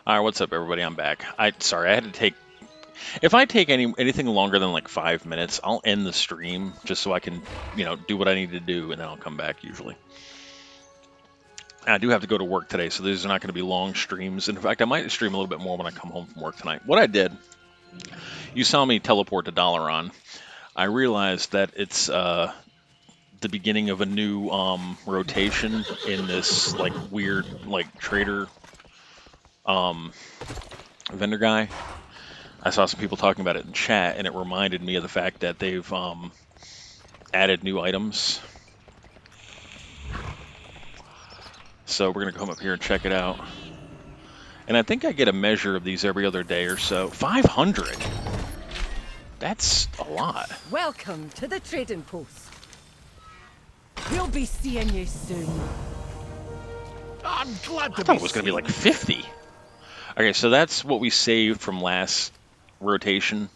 All right, what's up, everybody? I'm back. Sorry, I had to take. If I take anything longer than like 5 minutes, I'll end the stream just so I can, do what I need to do, and then I'll come back usually. I do have to go to work today, so these are not going to be long streams. In fact, I might stream a little bit more when I come home from work tonight. What I did, you saw me teleport to Dalaran. I realized that it's the beginning of a new rotation in this like weird like trader vendor guy. I saw some people talking about it in chat, and it reminded me of the fact that they've added new items. So we're gonna come up here and check it out. And I think I get a measure of these every other day or so. 500. That's a lot. Welcome to the trading post. We'll be seeing you soon. I'm glad to I thought it was gonna be like 50. Okay, so that's what we saved from last rotation,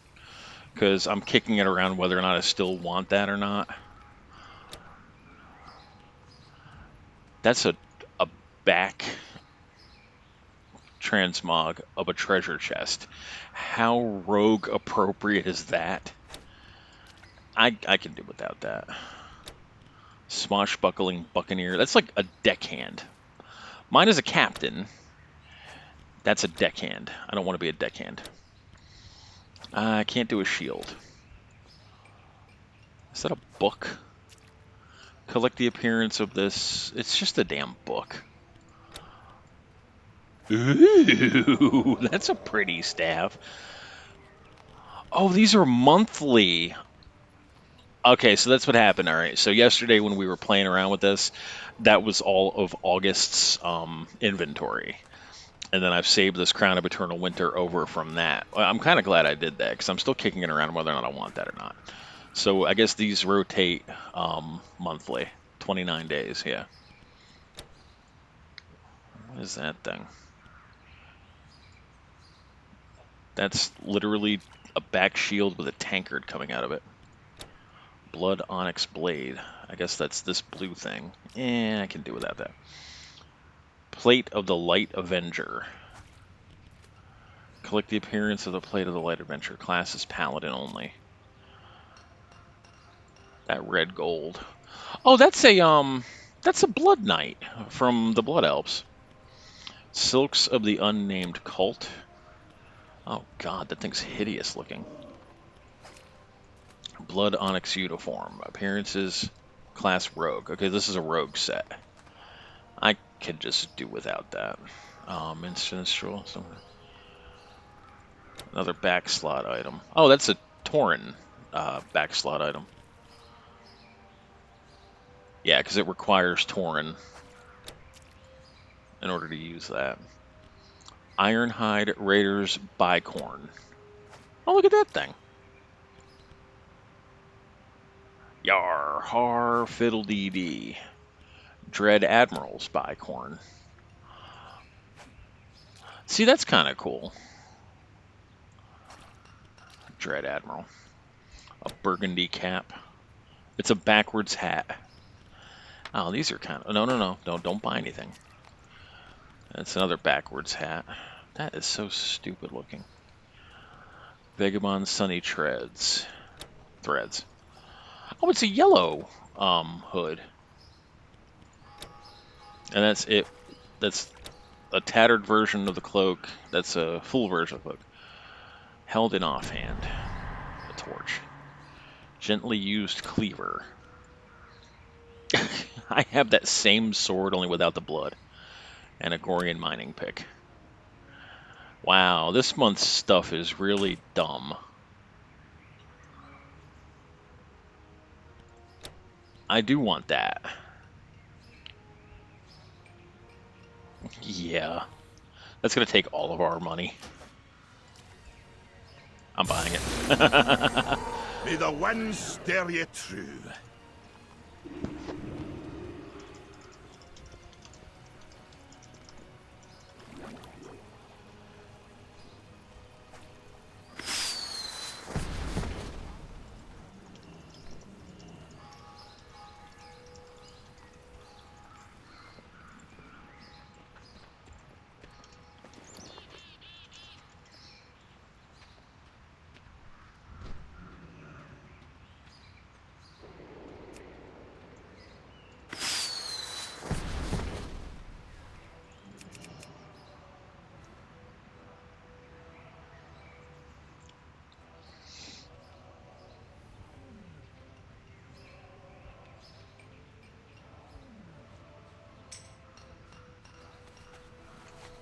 because I'm kicking it around whether or not I still want that or not. That's a back transmog of a treasure chest. How rogue appropriate is that? I can do without that. Swashbuckling Buccaneer. That's like a deckhand. Mine is a captain. That's a deckhand. I don't want to be a deckhand. I can't do a shield. Is that a book? Collect the appearance of this. It's just a damn book. Ooh, that's a pretty staff. Oh, these are monthly. Okay, so that's what happened. All right. So yesterday when we were playing around with this, that was all of August's inventory. And then I've saved this Crown of Eternal Winter over from that. I'm kind of glad I did that because I'm still kicking it around whether or not I want that or not. So I guess these rotate monthly, 29 days, yeah. What is that thing? That's literally a back shield with a tankard coming out of it. Blood Onyx Blade. I guess that's this blue thing. I can do without that. Plate of the Light Avenger. Collect the appearance of the Plate of the Light Avenger. Class is Paladin only. That red gold. Oh, that's a Blood Knight from the Blood Elves. Silks of the Unnamed Cult. Oh god, that thing's hideous looking. Blood Onyx Uniform. Appearances, class Rogue. Okay, this is a Rogue set. I could just do without that. Minstrel. Another back slot item. Oh, that's a Tauren back slot item. Yeah, because it requires Tauren in order to use that. Ironhide Raiders Bicorn. Oh, look at that thing. Yar, har, fiddle dee dee. Dread Admirals Bicorn. See, that's kind of cool. Dread Admiral. A burgundy cap. It's a backwards hat. Oh, these are kind of... No, don't buy anything. That's another backwards hat. That is so stupid looking. Vagabond Sunny Threads. Oh, it's a yellow hood. And that's it. That's a tattered version of the cloak. That's a full version of the cloak. Held in offhand. A torch. Gently used cleaver. I have that same sword, only without the blood. And a Gorian mining pick. Wow, this month's stuff is really dumb. I do want that. Yeah. That's going to take all of our money. I'm buying it. May the winds steer you true.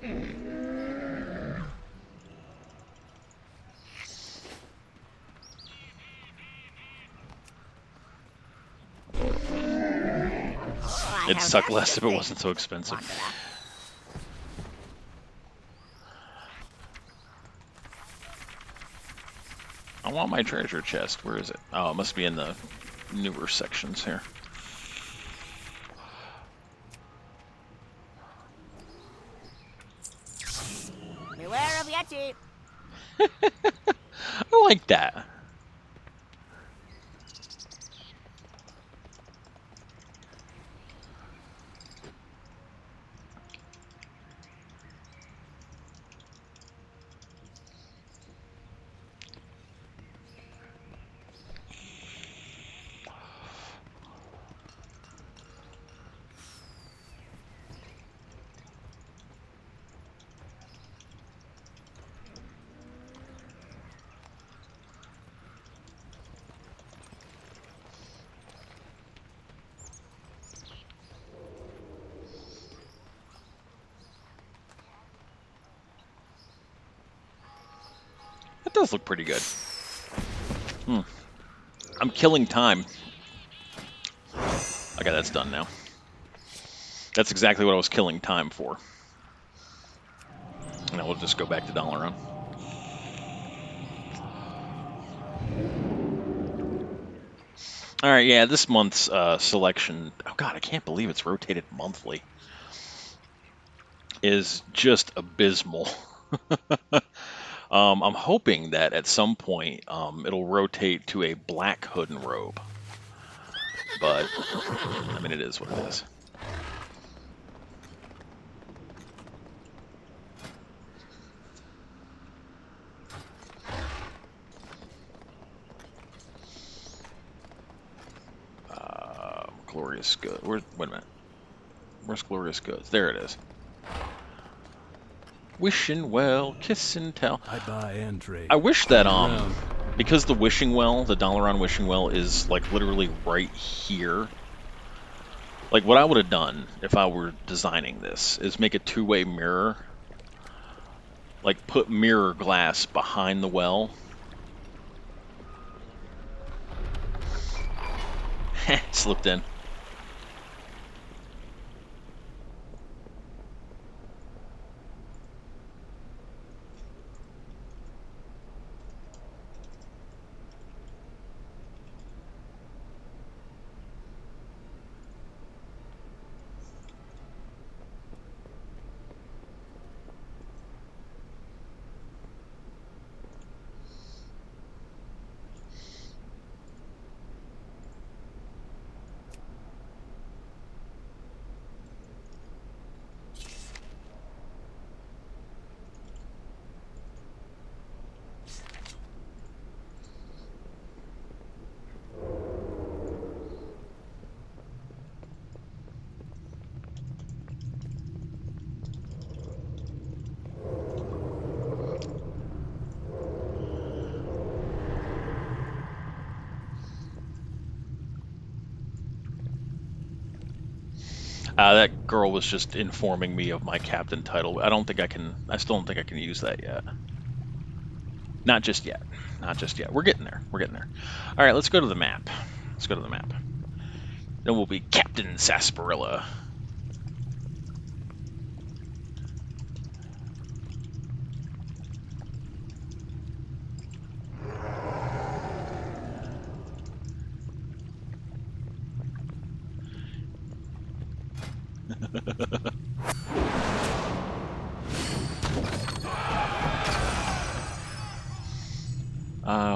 I It'd have suck less if it everything. wasn't so expensive. Wanderer. I want my treasure chest. Where is it? Oh, it must be in the newer sections here. Beware of Yeti. I like that. That does look pretty good. I'm killing time. Okay, that's done now. That's exactly what I was killing time for. Now we'll just go back to Dalaran. All right, yeah, this month's selection. Oh God, I can't believe it's rotated monthly. Is just abysmal. I'm hoping that at some point it'll rotate to a black hood and robe. But I mean, it is what it is. Glorious Goods. Wait a minute. Where's Glorious Goods? There it is. Wishing well, kiss and tell. I buy and trade. I wish that Around. because the wishing well, the Dalaran wishing well, is like literally right here. Like what I would have done if I were designing this is make a two-way mirror. Like put mirror glass behind the well. Slipped in. That girl was just informing me of my captain title. I don't think I can. I still don't think I can use that yet. Not just yet. Not just yet. We're getting there. We're getting there. All right, let's go to the map. Let's go to the map. Then we'll be Captain Sarsaparilla.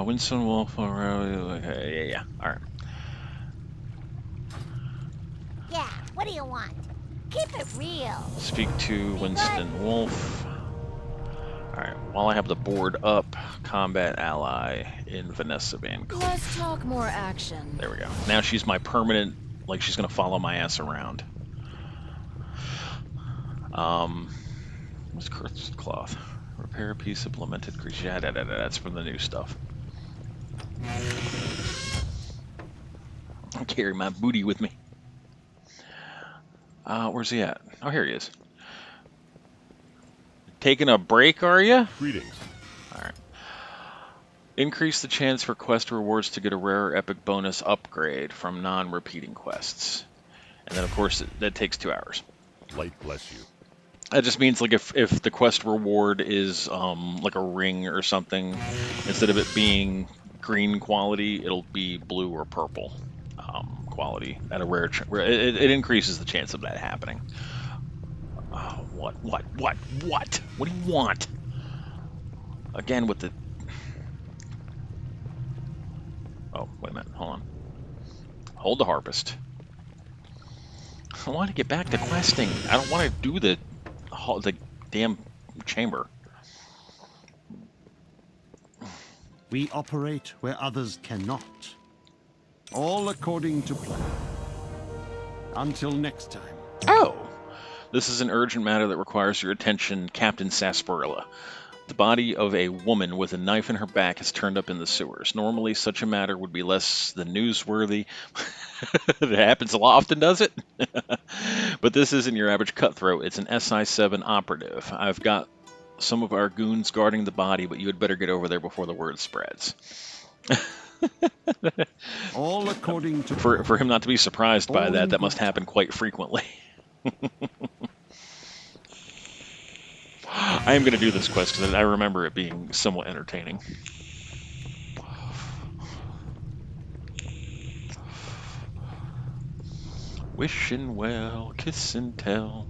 Winston Wolf. Okay, yeah. All right. Yeah, what do you want? Keep it real. Speak to Winston Wolf. All right. While I have the board up, combat ally in Vanessa Van Cleef. Let's talk more action. There we go. Now she's my permanent. Like she's gonna follow my ass around. What's Kurt's cloth? Repair a piece of lamented creature. Yeah, that's from the new stuff. I'll carry my booty with me. Where's he at? Oh, here he is. Taking a break, are you? Greetings. All right. Increase the chance for quest rewards to get a rare or epic bonus upgrade from non-repeating quests. And then, of course, that takes 2 hours. Light bless you. That just means, like, if the quest reward is like a ring or something, instead of it being green quality, it'll be blue or purple quality at a rare. It increases the chance of that happening. Oh, what? What do you want? Again with the. Oh, wait a minute. Hold on. Hold the harvest. I want to get back to questing. I don't want to do the damn chamber. We operate where others cannot. All according to plan. Until next time. Oh! This is an urgent matter that requires your attention, Captain Sarsaparilla. The body of a woman with a knife in her back is turned up in the sewers. Normally, such a matter would be less than newsworthy. It happens a lot often, does it? But this isn't your average cutthroat. It's an SI-7 operative. I've got some of our goons guarding the body, but you had better get over there before the word spreads. All according to For him not to be surprised by All that, in that must good happen quite frequently. I am going to do this quest because I remember it being somewhat entertaining. Wishing well, kiss and tell.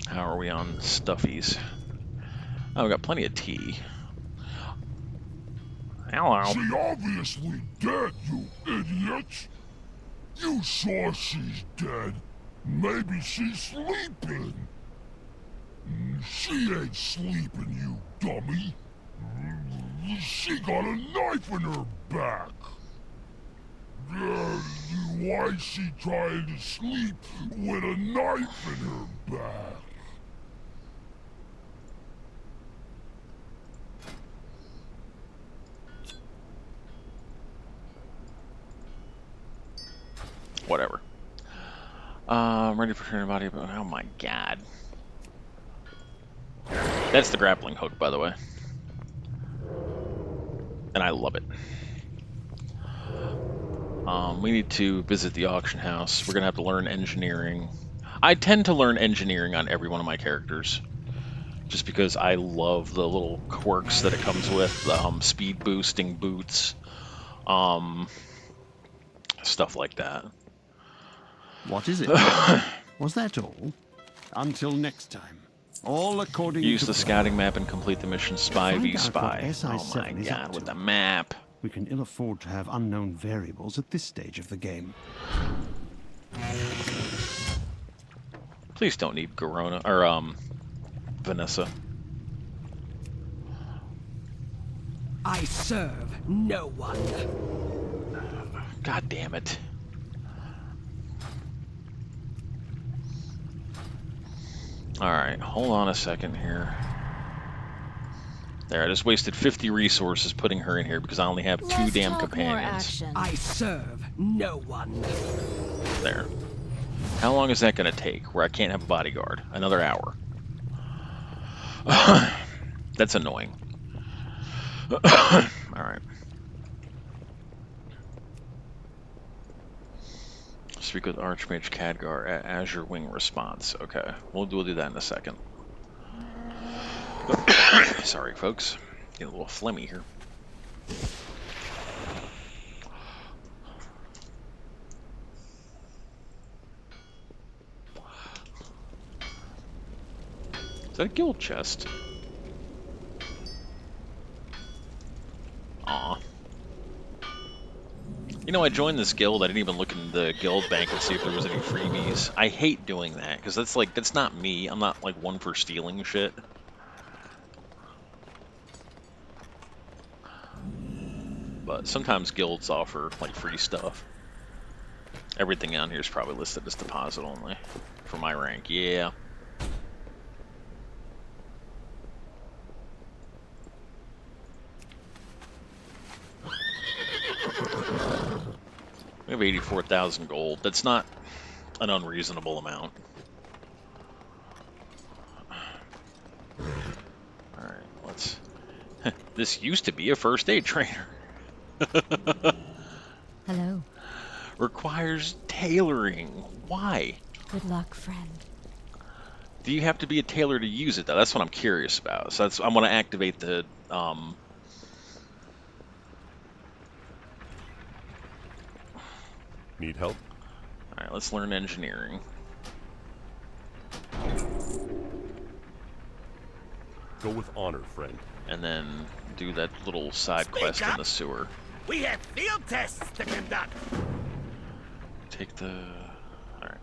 How are we on stuffies? Oh, we got plenty of tea. Hello. She obviously dead, you idiot! You saw she's dead. Maybe she's sleeping. She ain't sleeping, you dummy. She got a knife in her back. Why she trying to sleep with a knife in her back? Whatever. I'm ready for turning body. Oh my god. That's the grappling hook, by the way. And I love it. We need to visit the auction house. We're going to have to learn engineering. I tend to learn engineering on every one of my characters. Just because I love the little quirks that it comes with. Speed boosting boots. Stuff like that. What is it? Was that all? Until next time. All according Use to the plan. scouting map and complete the mission Spy Find v out Spy. what Oh my SI-7 is up god, with to. the map. We can ill afford to have unknown variables at this stage of the game. Please don't need Garona or Vanessa. I serve no one. God damn it. Alright, hold on a second here. There, I just wasted 50 resources putting her in here because I only have 2 Let's damn talk more companions. action. I serve no one. There. How long is that going to take where I can't have a bodyguard? Another hour. That's annoying. Alright. Speak with Archmage Khadgar at Azure Wing Response. Okay, we'll do that in a second. Sorry, folks. Getting a little phlegmy here. Is that a guild chest? Aw. You know, I joined this guild. I didn't even look in the guild bank and see if there was any freebies. I hate doing that because that's not me. I'm not like one for stealing shit. But sometimes guilds offer like free stuff. Everything on here is probably listed as deposit only for my rank. Yeah. We have 84,000 gold. That's not an unreasonable amount. All right, let's. This used to be a first aid trainer. Hello. Requires tailoring. Why? Good luck, friend. Do you have to be a tailor to use it though? That's what I'm curious about. So I want to activate the Need help? All right, let's learn engineering. Go with honor, friend. And then do that little side quest in the sewer. We have field tests to conduct. Take the... Alright.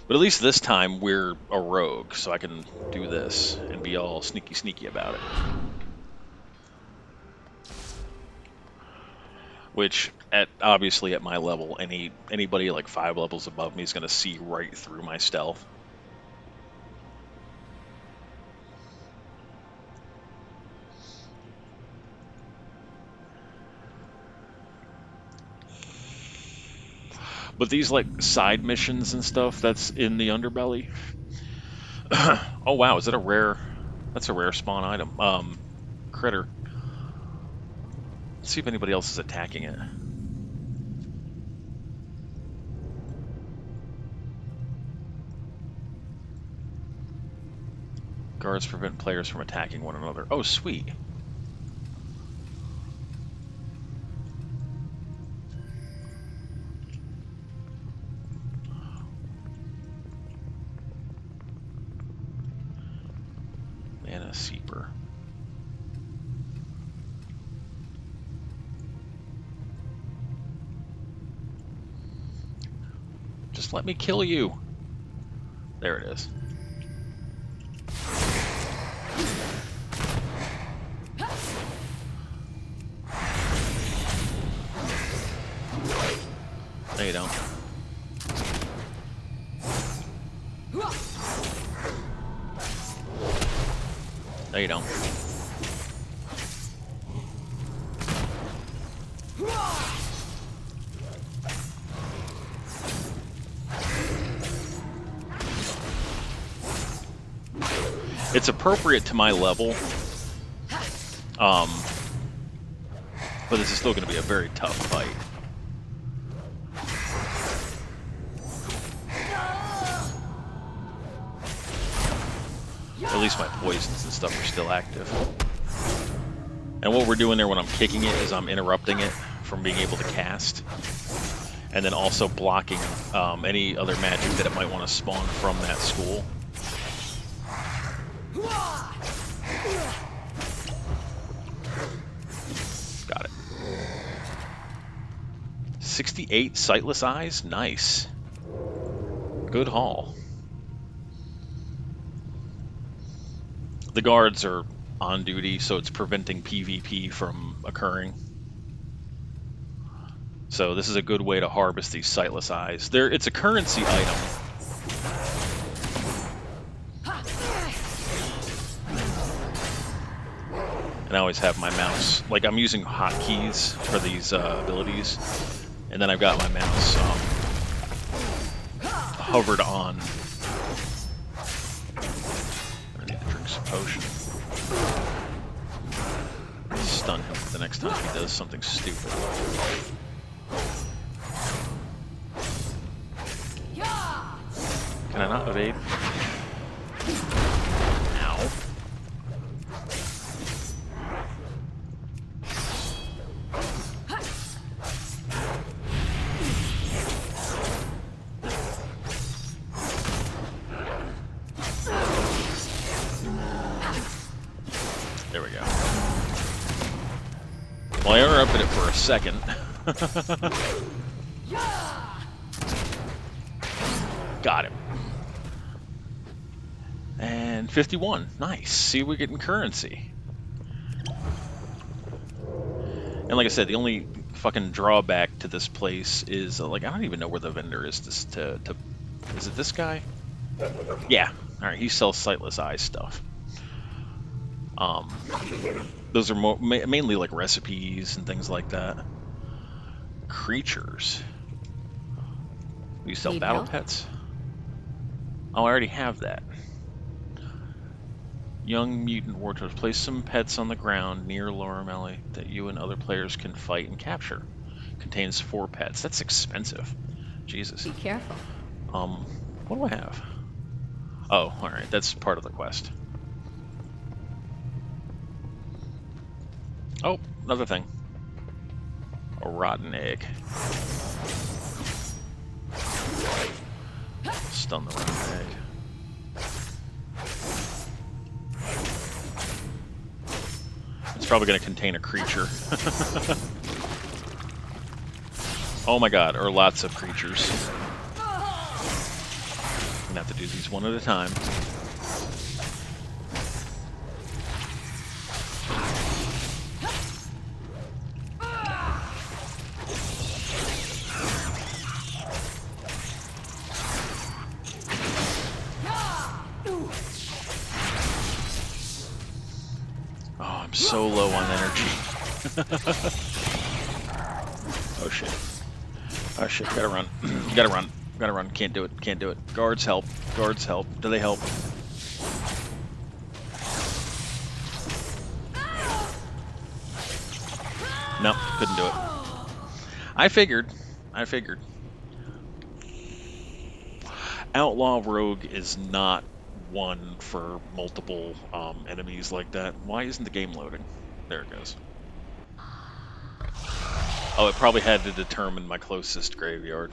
But at least this time we're a rogue, so I can do this and be all sneaky about it. Which, obviously at my level, anybody like 5 levels above me is going to see right through my stealth. But these like side missions and stuff that's in the underbelly. Oh wow, is that a rare? That's a rare spawn item. Critter. Let's see if anybody else is attacking it. Guards prevent players from attacking one another. Oh, sweet. Mana Seeper. Just let me kill you. There it is. No, you don't. No, you don't. It's appropriate to my level, but this is still going to be a very tough fight. At least my poisons and stuff are still active. And what we're doing there when I'm kicking it is I'm interrupting it from being able to cast. And then also blocking any other magic that it might want to spawn from that school. Got it. 68 sightless eyes? Nice. Good haul. The guards are on duty, so it's preventing PvP from occurring. So this is a good way to harvest these sightless eyes. It's a currency item. And I always have my mouse, like I'm using hotkeys for these abilities, and then I've got my mouse hovered on. I need to drink some potion. Stun him the next time he does something stupid. Can I not evade? Ow. There we go. Well, I interrupted it for a second. Got him. And 51. Nice. See, we're getting currency. And like I said, the only fucking drawback to this place is, like, I don't even know where the vendor is to is it this guy? Yeah. Alright, he sells sightless eye stuff. Those are mainly like recipes and things like that. Creatures. We sell Need battle help? pets. Oh, I already have that. Young mutant warthog. Place some pets on the ground near Lorelei that you and other players can fight and capture. Contains 4 pets. That's expensive. Jesus. Be careful. What do I have? Oh, all right. That's part of the quest. Oh, another thing. A rotten egg. Stun the rotten egg. It's probably going to contain a creature. Oh my god, or lots of creatures. I'm going to have to do these one at a time. Oh, I'm so low on energy. Oh shit. Oh shit, gotta run. Gotta run. Gotta run. Can't do it. Can't do it. Guards help. Guards help. Do they help? No, couldn't do it. I figured. I figured. Outlaw Rogue is not one for multiple enemies like that. Why isn't the game loading? There it goes. Oh, it probably had to determine my closest graveyard.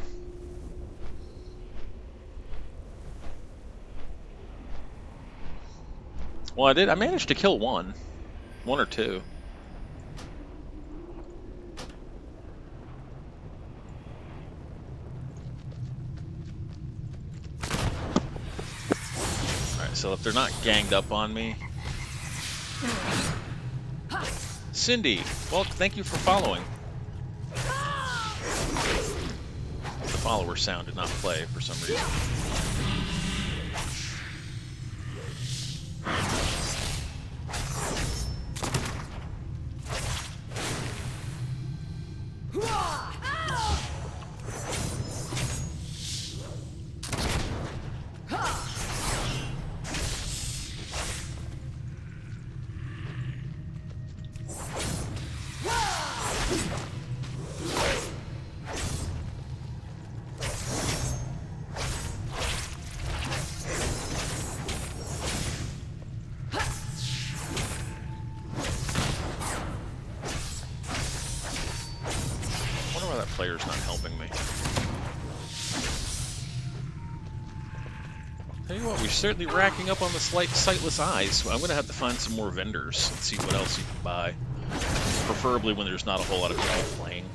Well, I did. I managed to kill one or two. Alright, so if they're not ganged up on me... Cindy, well, thank you for following. The follower sound did not play for some reason. Player's not helping me. Tell you what, we're certainly racking up on the sightless eyes. I'm going to have to find some more vendors and see what else you can buy. Preferably when there's not a whole lot of people playing.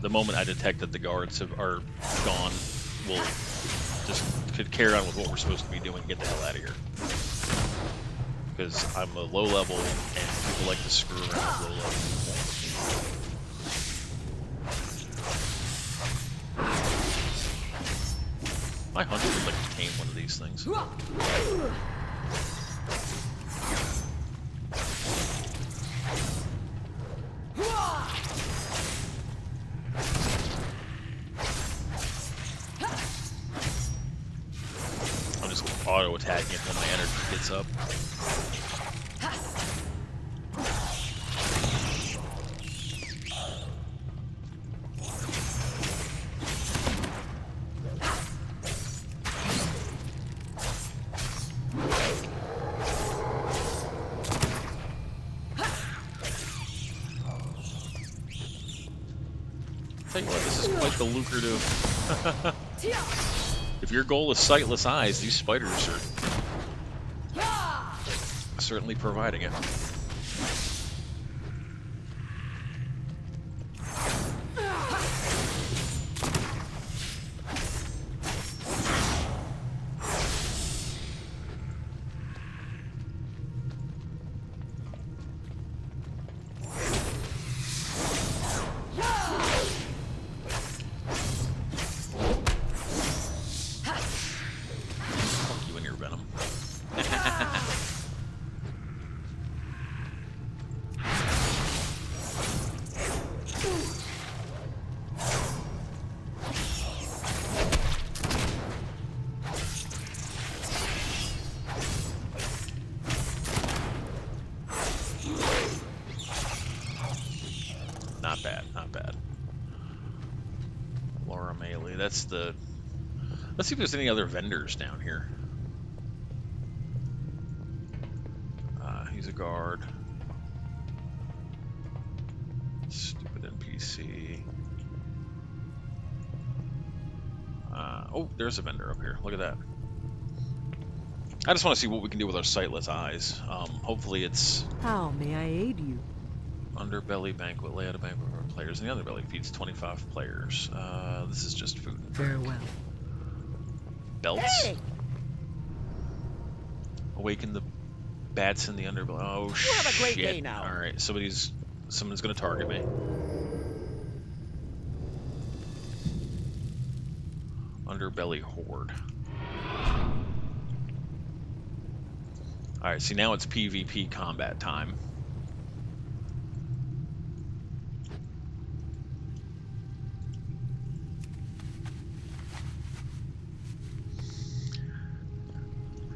The moment I detect that the guards are gone, we'll just could carry on with what we're supposed to be doing and get the hell out of here. Because I'm a low level and people like to screw around with low level people. My hunter would like to tame one of these things. I'm just auto attacking it when my energy gets up. Tell you what, this is quite the lucrative. If your goal is sightless eyes, these spiders are certainly providing it. Laura Maley. That's the... Let's see if there's any other vendors down here. He's a guard. Stupid NPC. Oh, there's a vendor up here. Look at that. I just want to see what we can do with our sightless eyes. Hopefully it's How may I aid you? Underbelly Banquet. Layout a banquet for players in the Underbelly. Feeds 25 players. This is just food and Very drink. well. Belts? Hey! Awaken the bats in the Underbelly. Oh, You shit. have a great day now. Alright, someone's going to target me. Underbelly Horde. Alright, see now it's PvP combat time.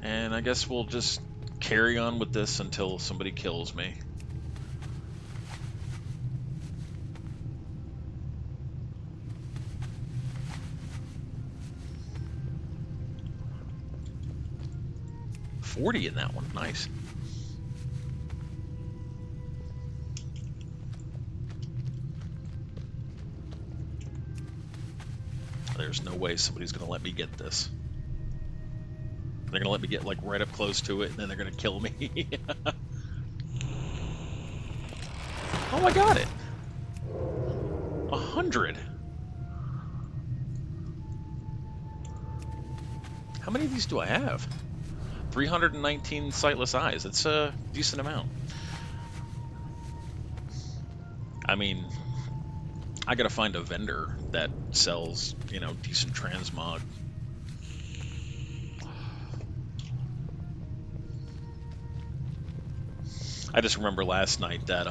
And I guess we'll just carry on with this until somebody kills me. $40 in that one, nice. There's no way somebody's gonna let me get this. They're gonna let me get like right up close to it, and then they're gonna kill me. Oh, I got it. 100. How many of these do I have? 319 sightless eyes. It's a decent amount. I mean, I gotta find a vendor that sells, you know, decent transmog. I just remember last night that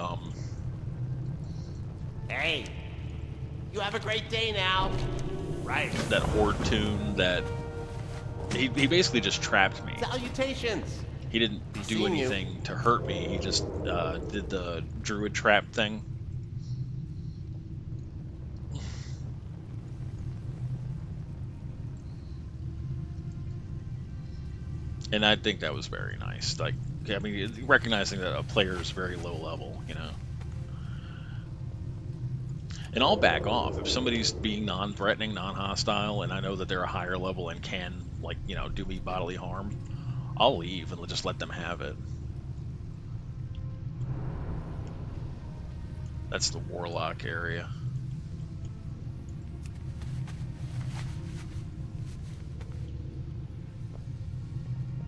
Hey! You have a great day now. Right. that Horde tune that he basically just trapped me. Salutations. He didn't do Seeing you. anything to hurt me. He just did the druid trap thing. And I think that was very nice. Like, I mean, recognizing that a player is very low level, you know. And I'll back off if somebody's being non-threatening, non-hostile, and I know that they're a higher level and can, like, you know, do me bodily harm. I'll leave and just let them have it. That's the warlock area.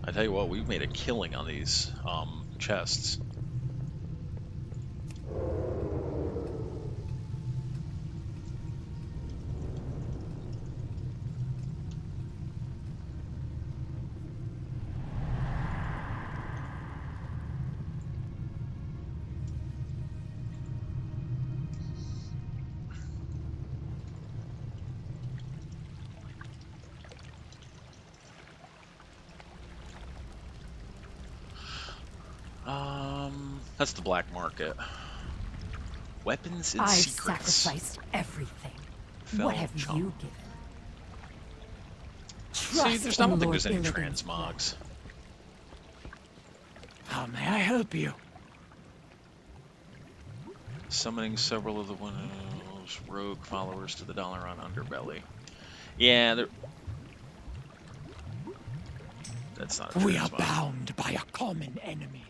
I tell you what, we've made a killing on these chests. That's the black market. Weapons and I've secrets. sacrificed everything. Fell What have chunk. you given? See, Trust there's, I don't in think Lord there's any Illidan's transmogs. How may I help you? Summoning several of the one's rogue followers to the Dalaran Underbelly. Yeah, they're... That's not a We are transmog. bound by a common enemy.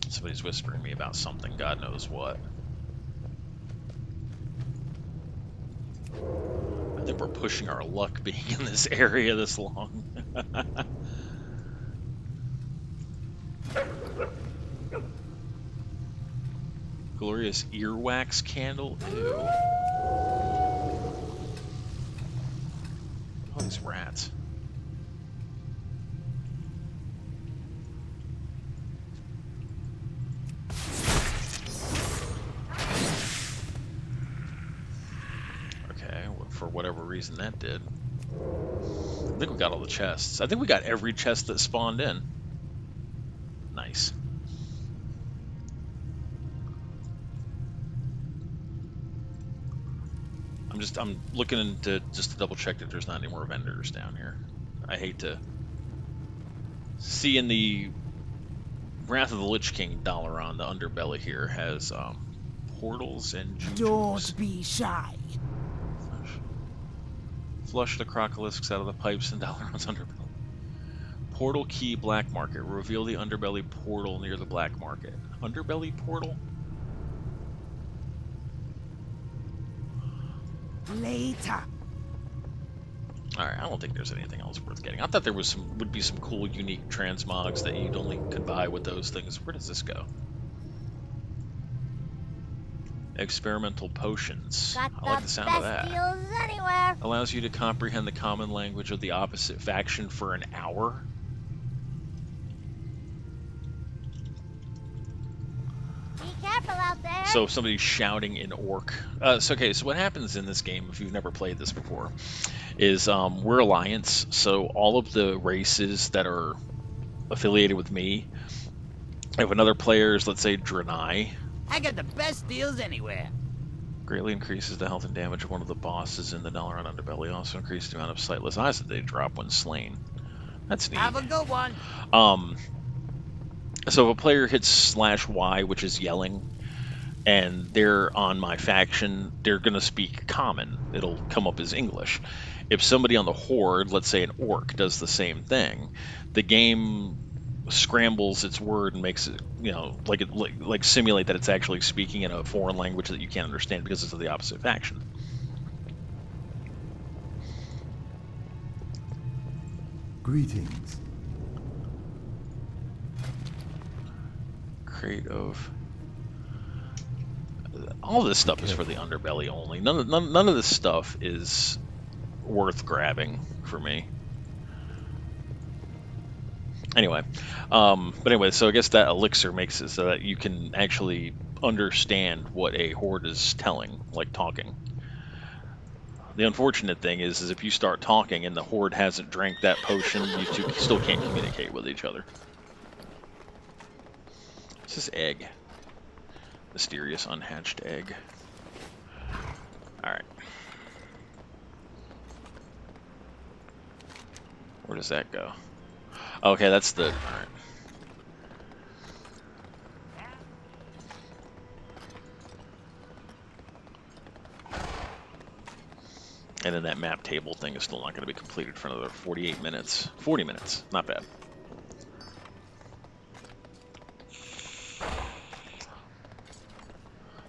Somebody's whispering me about something, God knows what. I think we're pushing our luck being in this area this long. Glorious earwax candle? Ew. All these rats. Okay. for whatever reason that did. I think we got all the chests. I think we got every chest that spawned in. Nice. I'm looking into just to double check that there's not any more vendors down here. I hate to see in the Wrath of the Lich King Dalaran, the underbelly here has portals and jujus. Don't be shy. Flush the crocolisks out of the pipes in Dalaran's underbelly. Portal key black market. Reveal the underbelly portal near the black market. Underbelly portal? Later. Alright, I don't think there's anything else worth getting. I thought there was would be some cool, unique transmogs that you'd only could buy with those things. Where does this go? Experimental potions. Got I like the sound of best that. deals anywhere. Allows you to comprehend the common language of the opposite faction for an hour. Be careful out there. So if somebody's shouting in Orc. So what happens in this game, if you've never played this before, is we're Alliance, so all of the races that are affiliated with me, if another player is, let's say, Draenei, I got the best deals anywhere. greatly increases the health and damage of one of the bosses in the Dalaran underbelly. Also increases the amount of sightless eyes that they drop when slain. That's neat. Have a good one. So if a player hits /Y, which is yelling, and they're on my faction, they're going to speak common. It'll come up as English. If somebody on the Horde, let's say an Orc, does the same thing, the game scrambles its word and makes it, like simulate that it's actually speaking in a foreign language that you can't understand because it's of the opposite faction. Greetings. Crate of... All this stuff is for the underbelly only. None of this stuff is worth grabbing for me. Anyway, so I guess that elixir makes it so that you can actually understand what a horde is telling, like talking. The unfortunate thing is if you start talking and the horde hasn't drank that potion, you two still can't communicate with each other. What's this egg? Mysterious unhatched egg. Alright. Where does that go? Okay, that's the... Alright. And then that map table thing is still not going to be completed for another 48 minutes. 40 minutes. Not bad.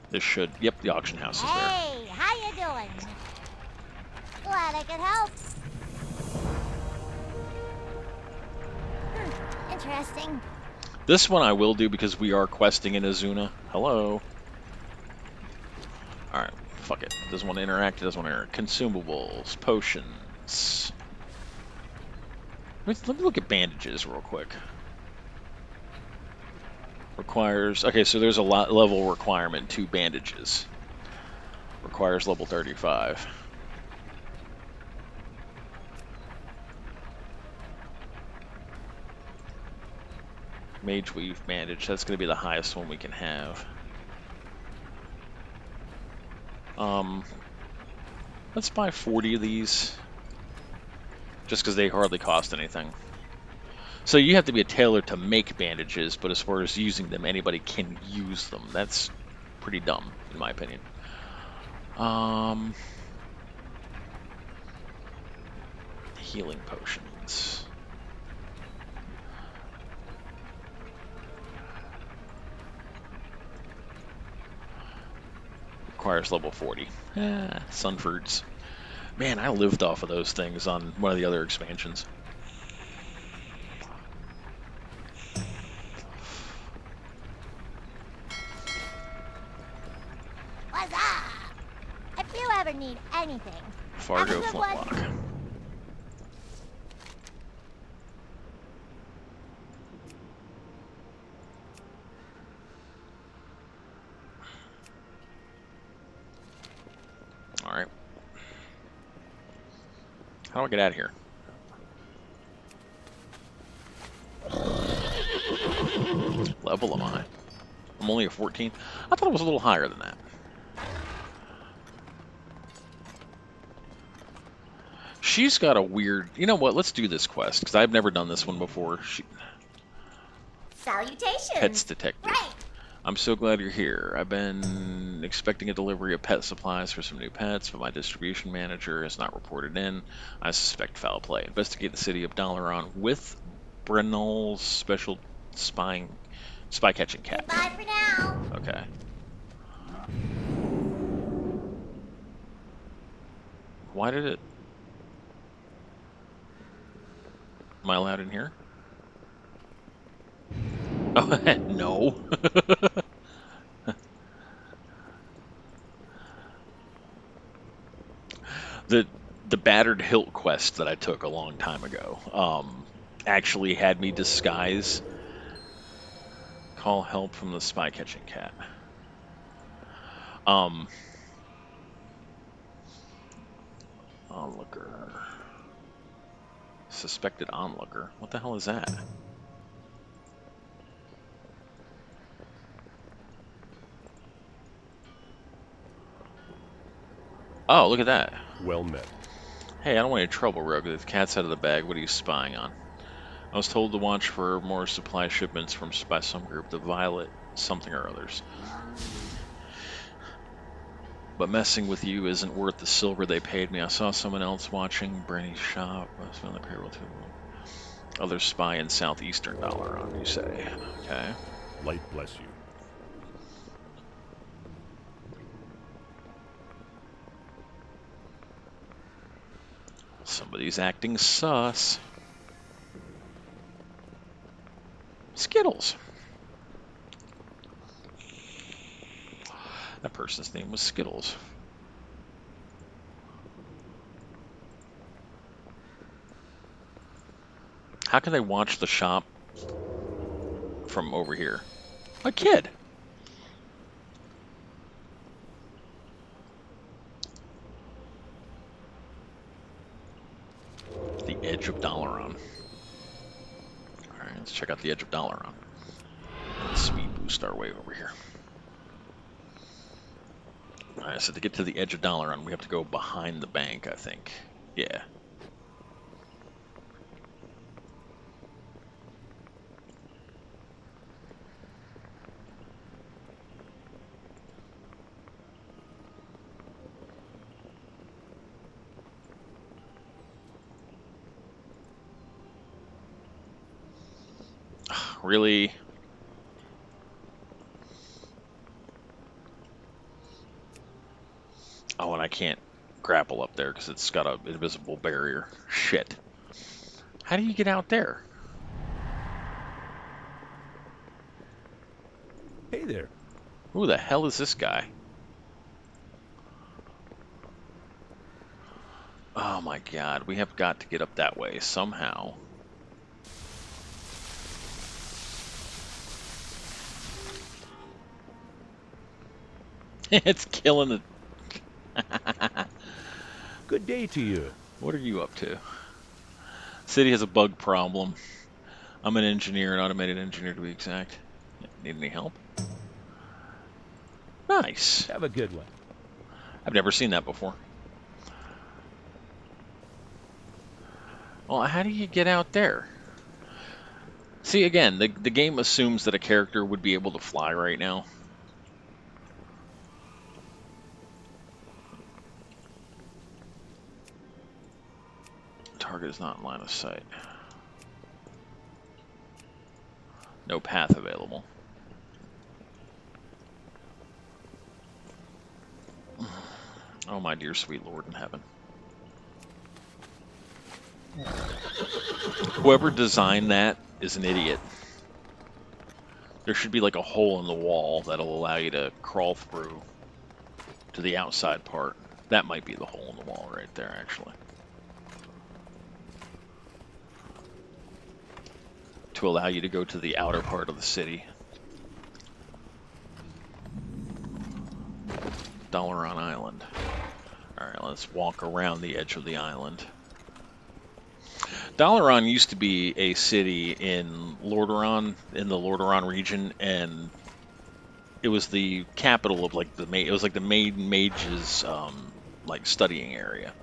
This should... Yep, the auction house is there. Hey, how you doing? Glad I could help. Interesting. This one I will do because we are questing in Azuna. Hello. Alright, fuck it. Doesn't want to interact, doesn't want to interact. Consumables, potions. Let me look at bandages real quick. Requires... Okay, so there's a level requirement to bandages. Requires level 35. Mage Weave bandage, that's going to be the highest one we can have. Let's buy 40 of these. Just because they hardly cost anything. So you have to be a tailor to make bandages, but as far as using them, anybody can use them. That's pretty dumb, in my opinion. Healing potions. Requires level 40. Sun fruits. Man, I lived off of those things on one of the other expansions. What's up? If you ever need anything, Fargo have a good one. flintlock. Alright. How do I get out of here? Level am I? I'm only a 14. I thought it was a little higher than that. She's got a weird... You know what? Let's do this quest, because I've never done this one before. Salutations. Pets detective. Right. I'm so glad you're here. I've been expecting a delivery of pet supplies for some new pets, but my distribution manager has not reported in. I suspect foul play. Investigate the city of Dalaran with Brennel's special spy catching cat. Goodbye for now. Okay. Why did it... Am I allowed in here? Oh, no. The battered hilt quest that I took a long time ago actually had me disguise. Call help from the spy catching cat. Onlooker. Suspected onlooker. What the hell is that? Oh, look at that. Well met. Hey, I don't want any trouble, Rogue. The cat's out of the bag. What are you spying on? I was told to watch for more supply shipments by some group, the Violet something or others. But messing with you isn't worth the silver they paid me. I saw someone else watching Brandy's shop. I was on the payroll too. Other spy in southeastern Dalaran, you say. Okay. Light bless you. Somebody's acting sus. Skittles. That person's name was Skittles. How can they watch the shop from over here? A kid. The edge of Dalaran. Alright, let's check out the edge of Dalaran. Let's speed boost our way over here. Alright, so to get to the edge of Dalaran, we have to go behind the bank, I think. Yeah. Really? Oh, and I can't grapple up there because it's got an invisible barrier. Shit. How do you get out there? Hey there. Who the hell is this guy? Oh my god, we have got to get up that way somehow. It's killing it. Good day to you. What are you up to? City has a bug problem. I'm an engineer, an automated engineer to be exact. Need any help? Nice. Have a good one. I've never seen that before. Well, how do you get out there? See, again, the game assumes that a character would be able to fly right now. Target is not in line of sight. No path available. Oh, my dear sweet Lord in heaven. Whoever designed that is an idiot. There should be like a hole in the wall that'll allow you to crawl through to the outside part. That might be the hole in the wall right there, actually. To allow you to go to the outer part of the city. Dalaran Island. Alright, let's walk around the edge of the island. Dalaran used to be a city in Lordaeron, in the Lordaeron region, and it was the capital of like it was like the main mages like studying area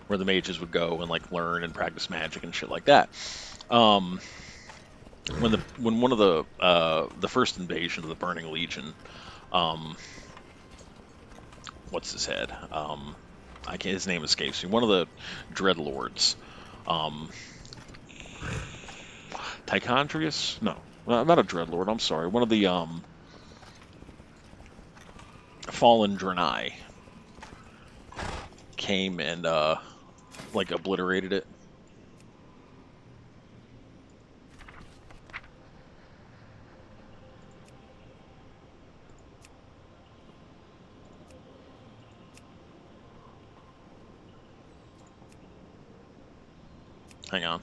where the mages would go and like learn and practice magic and shit like that. Um, when one of the first invasion of the Burning Legion, um, what's his head? I can't. His name escapes me. One of the Dreadlords, um, Tichondrius? No, not a Dreadlord. I'm sorry. One of the fallen Draenei came and like obliterated it. Hang on.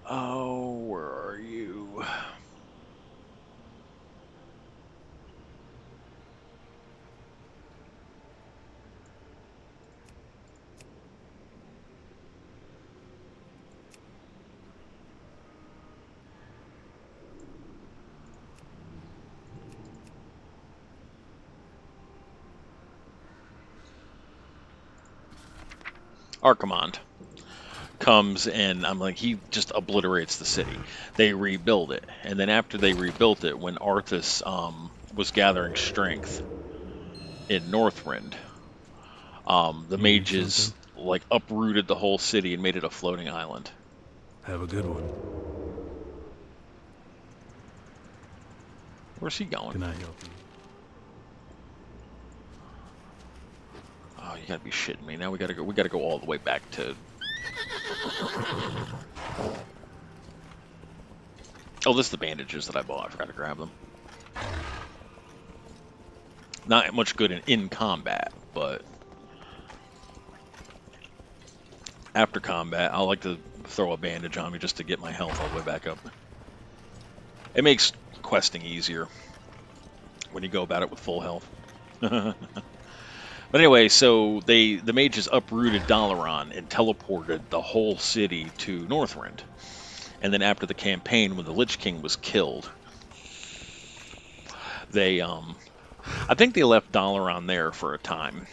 Oh, where are you? Archimond comes and I'm like, he just obliterates the city. They rebuild it, and then after they rebuilt it, when Arthas was gathering strength in Northrend, the You need mages something? like uprooted the whole city and made it a floating island. Have a good one. Where's he going? Can I help you? Oh, you gotta be shitting me. Now we gotta go. We gotta go all the way back to. Oh, this is the bandages that I bought. I forgot to grab them. Not much good in combat, but after combat, I like to throw a bandage on me just to get my health all the way back up. It makes questing easier when you go about it with full health. But anyway, so the mages uprooted Dalaran and teleported the whole city to Northrend. And then after the campaign, when the Lich King was killed, they I think they left Dalaran there for a time.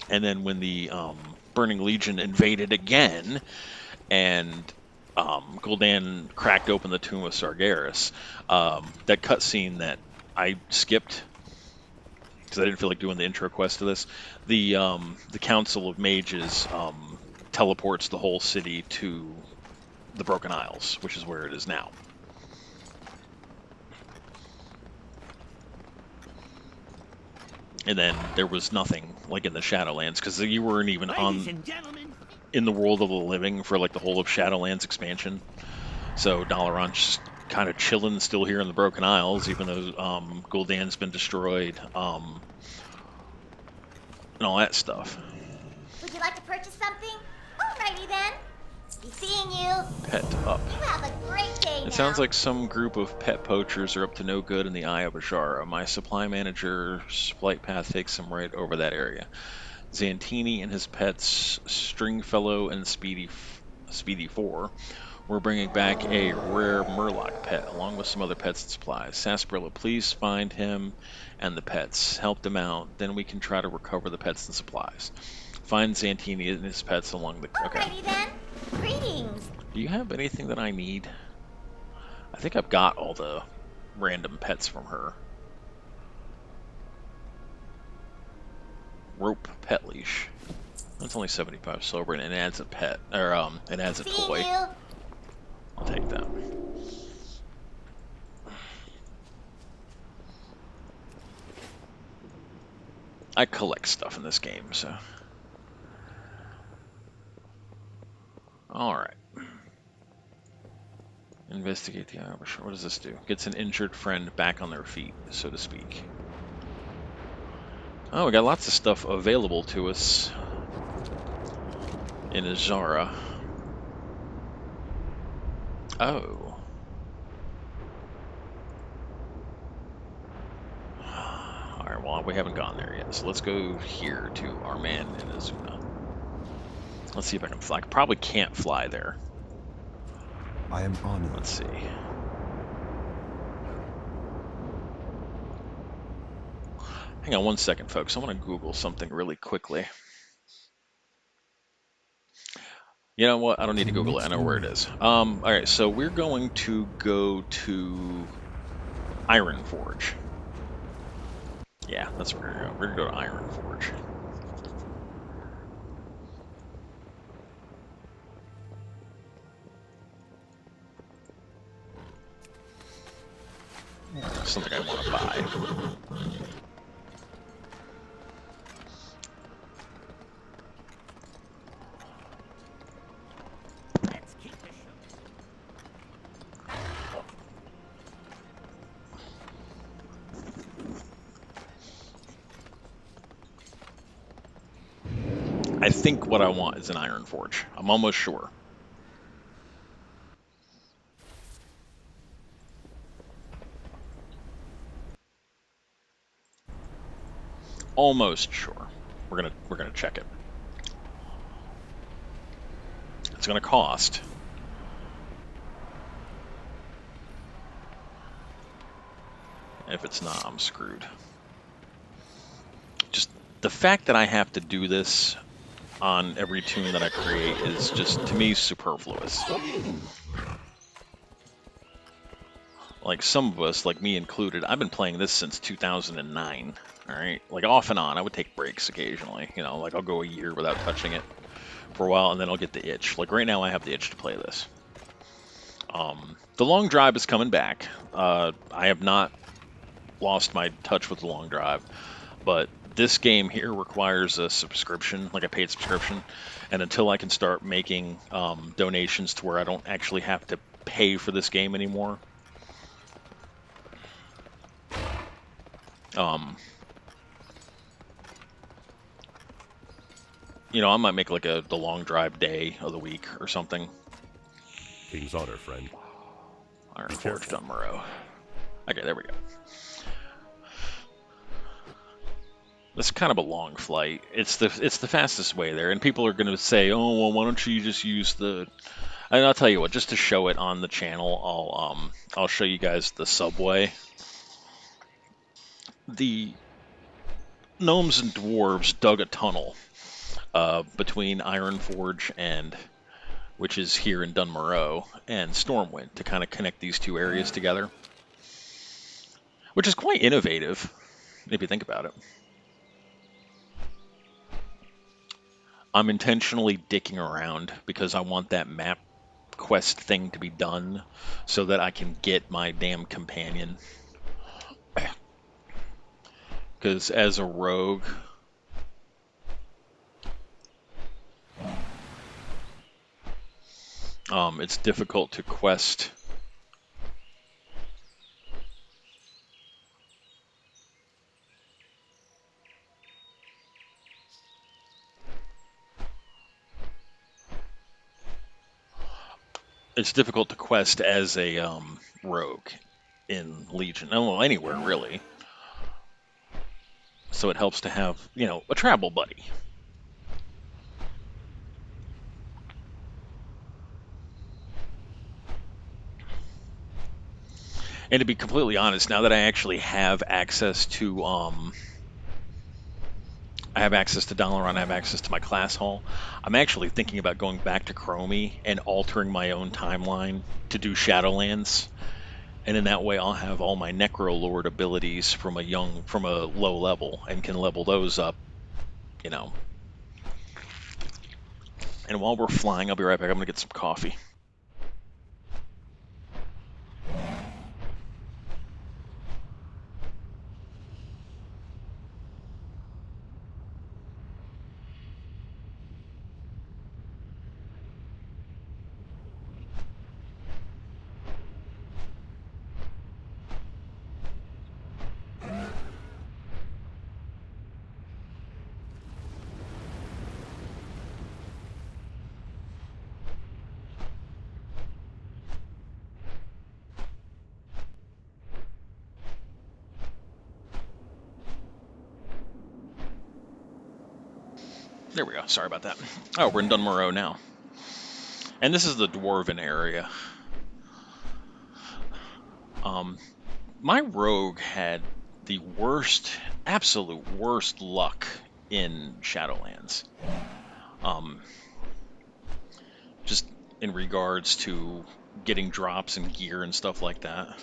And then when the Burning Legion invaded again, and Gul'dan cracked open the tomb of Sargeras, that cutscene that I skipped because I didn't feel like doing the intro quest to this. The Council of Mages teleports the whole city to the Broken Isles, which is where it is now. And then there was nothing like in the Shadowlands because you weren't even in the world of the living for like the whole of Shadowlands expansion. So Dalaran's just kind of chilling still here in the Broken Isles, even though Gul'dan's been destroyed, and all that stuff. Would you like to purchase something? Alrighty then. Be seeing you. Pet up. You have a great day now. It sounds like some group of pet poachers are up to no good in the Eye of Ajara. My supply manager's flight path takes him right over that area. Zantini and his pets, Stringfellow and Speedy 4, we're bringing back a rare Murloc pet, along with some other pets and supplies. Sarsaparilla, please find him and the pets. Help them out. Then we can try to recover the pets and supplies. Find Zantini and his pets along the... Okay. Alrighty then. Greetings. Do you have anything that I need? I think I've got all the random pets from her. Rope pet leash. That's only 75 silver, and it adds a pet, or it adds a toy. I'll take that. I collect stuff in this game, so. Alright. Investigate the ambush. What does this do? Gets an injured friend back on their feet, so to speak. Oh, we got lots of stuff available to us in Ajara. Oh. Alright, well, we haven't gone there yet, so let's go here to our man in Azuna. Let's see if I can fly. I probably can't fly there. I am honored. Let's see. Hang on one second, folks. I want to Google something really quickly. You know what? I don't need to Google it. I know where it is. All right, so we're going to go to Iron Forge. Yeah, that's where we're going to go. We're going to go to Iron Forge. Something I want to buy. Let's keep the I think what I want is an Iron Forge. I'm almost sure. Almost sure. We're gonna check it. It's gonna cost. If it's not, I'm screwed. Just the fact that I have to do this on every tune that I create is just, to me, superfluous. Like some of us, like me included, I've been playing this since 2009. All right, like off and on. I would take breaks occasionally. You know, like I'll go a year without touching it for a while, and then I'll get the itch. Like right now, I have the itch to play this. The long drive is coming back. I have not lost my touch with the long drive, but this game here requires a subscription, like a paid subscription, and until I can start making donations to where I don't actually have to pay for this game anymore, you know, I might make like the long drive day of the week or something. King's honor, friend. Iron Be Forge careful. Dunmorrow. Okay, there we go. It's kind of a long flight. It's the fastest way there, and people are going to say, "Oh, well, why don't you just use the?" And I'll tell you what, just to show it on the channel, I'll show you guys the subway. The gnomes and dwarves dug a tunnel between Iron Forge and, which is here in Dunmorrow, and Stormwind to kind of connect these two areas together, which is quite innovative if you think about it. I'm intentionally dicking around because I want that map quest thing to be done so that I can get my damn companion. Because as a rogue, it's difficult to quest. It's difficult to quest as a rogue in Legion. Oh, anywhere really. So it helps to have, you know, a travel buddy. And to be completely honest, now that I actually have access to Dalaran, I have access to my class hall, I'm actually thinking about going back to Chromie and altering my own timeline to do Shadowlands. And in that way, I'll have all my Necrolord abilities from a low level and can level those up, you know. And while we're flying, I'll be right back. I'm going to get some coffee. There we go. Sorry about that. Oh, we're in Dunmore now. And this is the Dwarven area. My rogue had the worst, absolute worst luck in Shadowlands. Just in regards to getting drops and gear and stuff like that.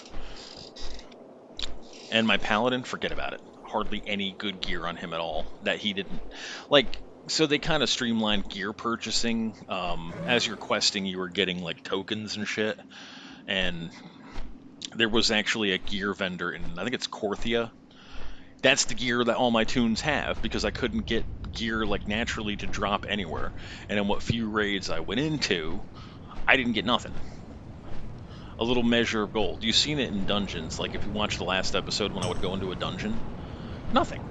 And my paladin, forget about it. Hardly any good gear on him at all that he didn't like. So they kind of streamlined gear purchasing. As you're questing, you were getting like tokens and shit. And there was actually a gear vendor in, I think it's Korthia. That's the gear that all my toons have because I couldn't get gear like naturally to drop anywhere. And in what few raids I went into, I didn't get nothing. A little measure of gold. You've seen it in dungeons. Like if you watched the last episode when I would go into a dungeon, nothing.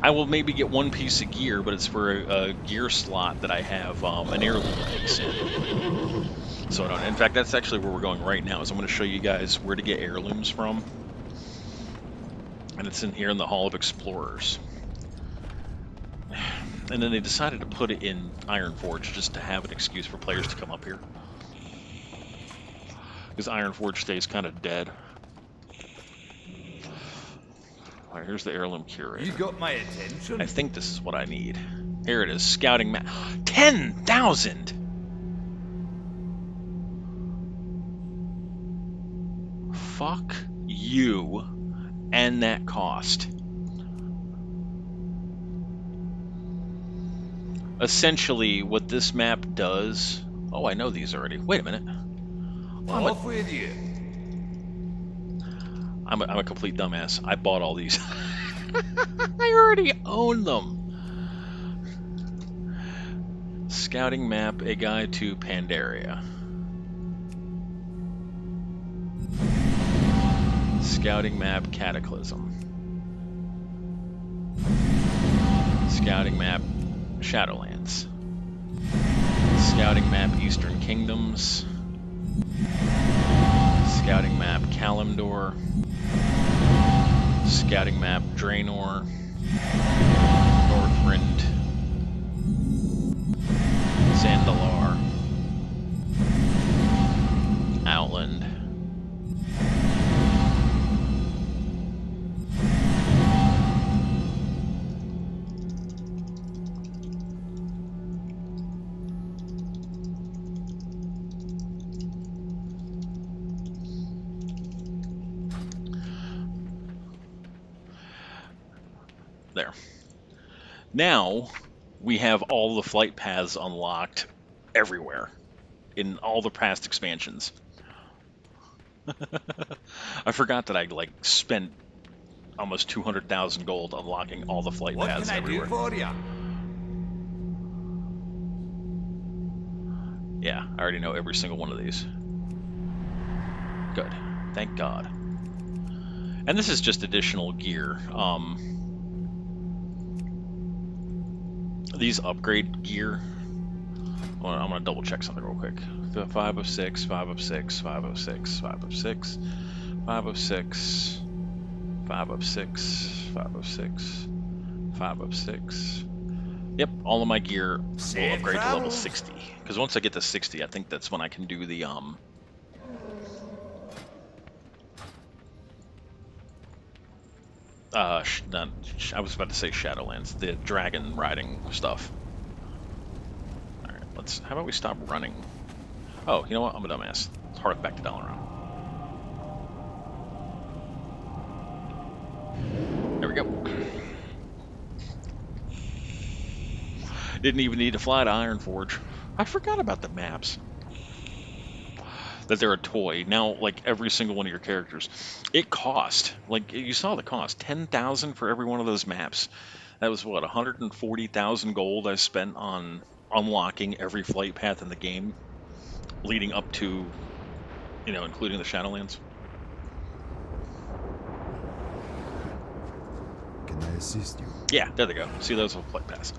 I will maybe get one piece of gear, but it's for a gear slot that I have an heirloom piece in. So I don't. In fact, that's actually where we're going right now. Is I'm going to show you guys where to get heirlooms from, and it's in here in the Hall of Explorers. And then they decided to put it in Ironforge just to have an excuse for players to come up here, because Ironforge stays kind of dead. All right, here's the heirloom curator. You got my attention. I think this is what I need. Here it is, scouting map. 10,000. Fuck you and that cost. Essentially, what this map does... Oh, I know these already. Wait a minute. Off with you. I'm a complete dumbass. I bought all these. I already own them. Scouting map, a guide to Pandaria. Scouting map, Cataclysm. Scouting map, Shadowlands. Scouting map, Eastern Kingdoms. Scouting map, Kalimdor. Scouting map, Draenor. Northrend. Zandalar. Outland. There. Now we have all the flight paths unlocked everywhere in all the past expansions. I forgot that I like spent almost 200,000 gold unlocking all the flight paths everywhere. What can I do for you? Yeah, I already know every single one of these. Good. Thank God. And this is just additional gear. These upgrade gear. Well, I'm gonna double check something real quick. 5 of 6, 5 of 6, 5 of 6, 5 of 6, 5 of 6, 5 of 6, 5 of 6, 5 of 6. Yep, all of my gear will upgrade to level 60. Because once I get to 60, I think that's when I can do the I was about to say Shadowlands, the dragon riding stuff. Alright, how about we stop running? Oh, you know what? I'm a dumbass. Let's hark back to Dalaran. There we go. Didn't even need to fly to Ironforge. I forgot about the maps. That they're a toy. Now, like, every single one of your characters. It cost, like, you saw the cost, 10,000 for every one of those maps. That was, what, 140,000 gold I spent on unlocking every flight path in the game, leading up to, you know, including the Shadowlands. Can I assist you? Yeah, there they go. See, those are flight paths.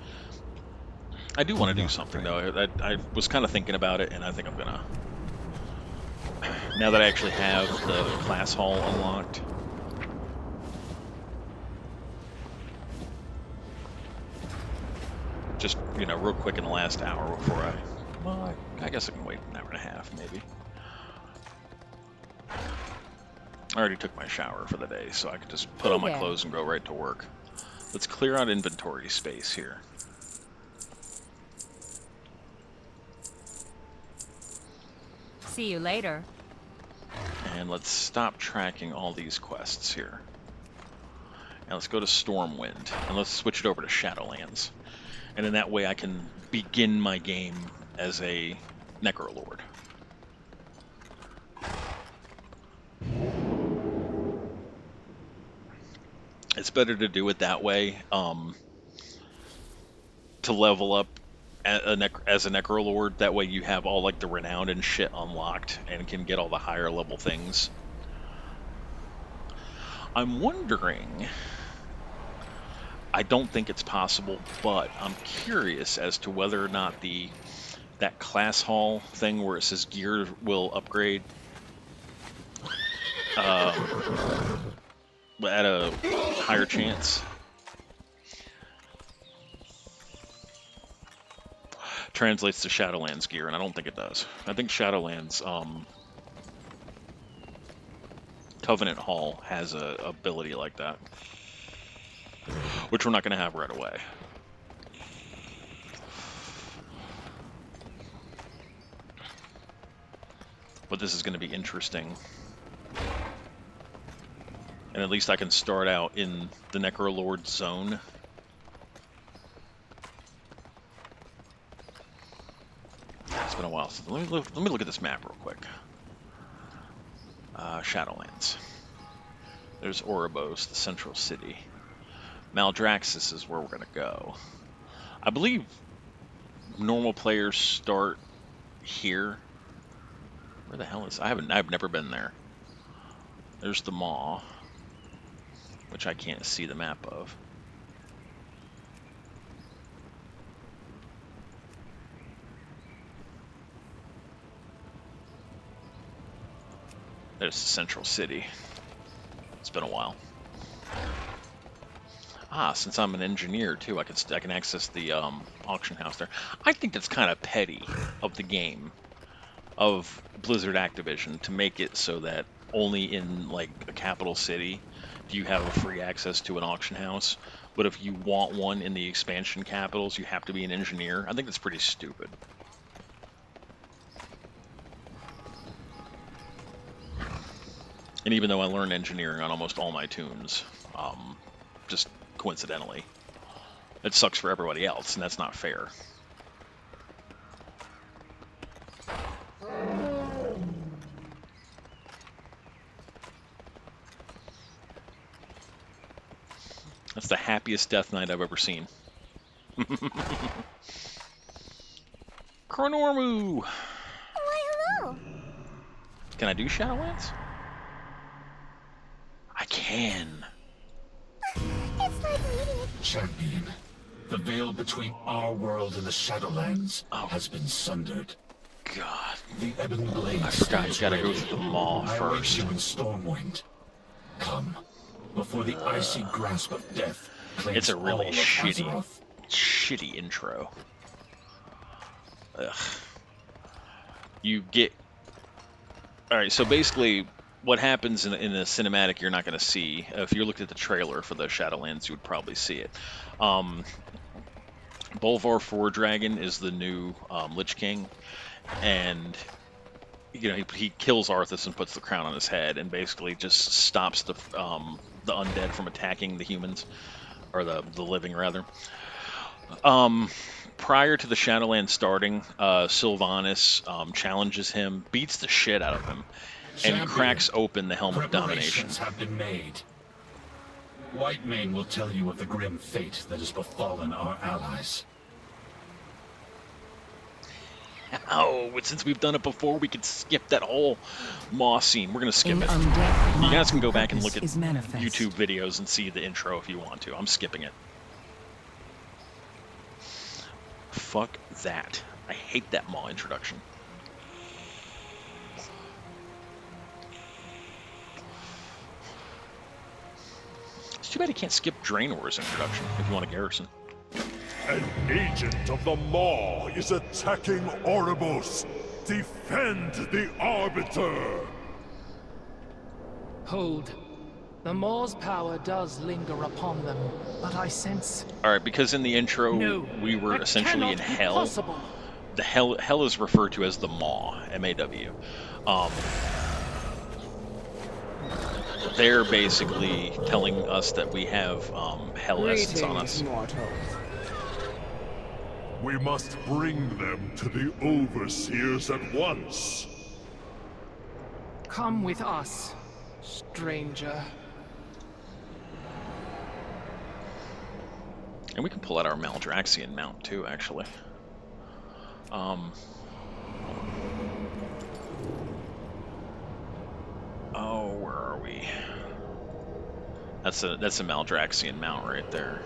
I do want to do something, though. I was kind of thinking about it, and I think I'm going to... Now that I actually have the class hall unlocked. just, real quick in the last hour before well, I guess I can wait an hour and a half, maybe. I already took my shower for the day, so I could just put on my clothes and go right to work. Let's clear out inventory space here. See you later. And let's stop tracking all these quests here. And let's go to Stormwind, and let's switch it over to Shadowlands. And in that way I can begin my game as a Necrolord. It's better to do it that way, to level up as a Necrolord. That way you have all like the renown and shit unlocked and can get all the higher level things. I'm wondering, I don't think it's possible, but I'm curious as to whether or not that class hall thing where it says gear will upgrade at a higher chance. Translates to Shadowlands gear, and I don't think it does. I think Shadowlands Covenant Hall has a ability like that, which we're not going to have right away. But this is going to be interesting. And at least I can start out in the Necrolord zone. It's been a while. So let me look at this map real quick. Shadowlands. There's Oribos, the central city. Maldraxxus is where we're going to go. I believe normal players start here. Where the hell is... I've never been there. There's the Maw, which I can't see the map of. There's the central city. It's been a while. Since I'm an engineer too, I can access the auction house there. I think that's kind of petty of the game, of Blizzard Activision, to make it so that only in like a capital city do you have a free access to an auction house, but if you want one in the expansion capitals, you have to be an engineer. I think that's pretty stupid. And even though I learned engineering on almost all my tunes, just coincidentally, it sucks for everybody else, and that's not fair. That's the happiest death knight I've ever seen. Chronormu! Why, hello. Can I do Shadowlands? I can. It's like meeting a Champion, the veil between our world and the Shadowlands has been sundered. God. The Ebon Blade I forgot you stands gotta go ready. through the Maw I await first. you in Stormwind. Come, before the icy grasp of death claims It's a really all of shitty Azeroth. intro. Ugh. You get... Alright, so basically, what happens in the cinematic you're not going to see. If you looked at the trailer for the Shadowlands, you would probably see it. Bolvar Foredragon is the new Lich King, and he kills Arthas and puts the crown on his head, and basically just stops the undead from attacking the humans, or the living rather. Prior to the Shadowlands starting, Sylvanas challenges him, beats the shit out of him, and cracks open the Helm of Domination. Preparations have been made. Whitemane will tell you of the grim fate that has befallen our allies. Oh, but since we've done it before, we could skip that whole Maw scene. We're going to skip In it. undeath, You guys can go my back and look at purpose is manifest. YouTube videos and see the intro if you want to. I'm skipping it. Fuck that. I hate that Maw introduction. It's too bad you can't skip Draenor's introduction if you want a garrison. An agent of the Maw is attacking Oribos. Defend the Arbiter! Hold. The Maw's power does linger upon them, but I sense... Alright, because in the intro, No, we were that essentially in cannot be hell. possible. The hell is referred to as the Maw, M-A-W. They're basically telling us that we have hell essence on us. We must bring them to the Overseers at once. Come with us, stranger. And we can pull out our Maldraxian mount too, actually. Oh, where are we? That's a Maldraxian mount right there.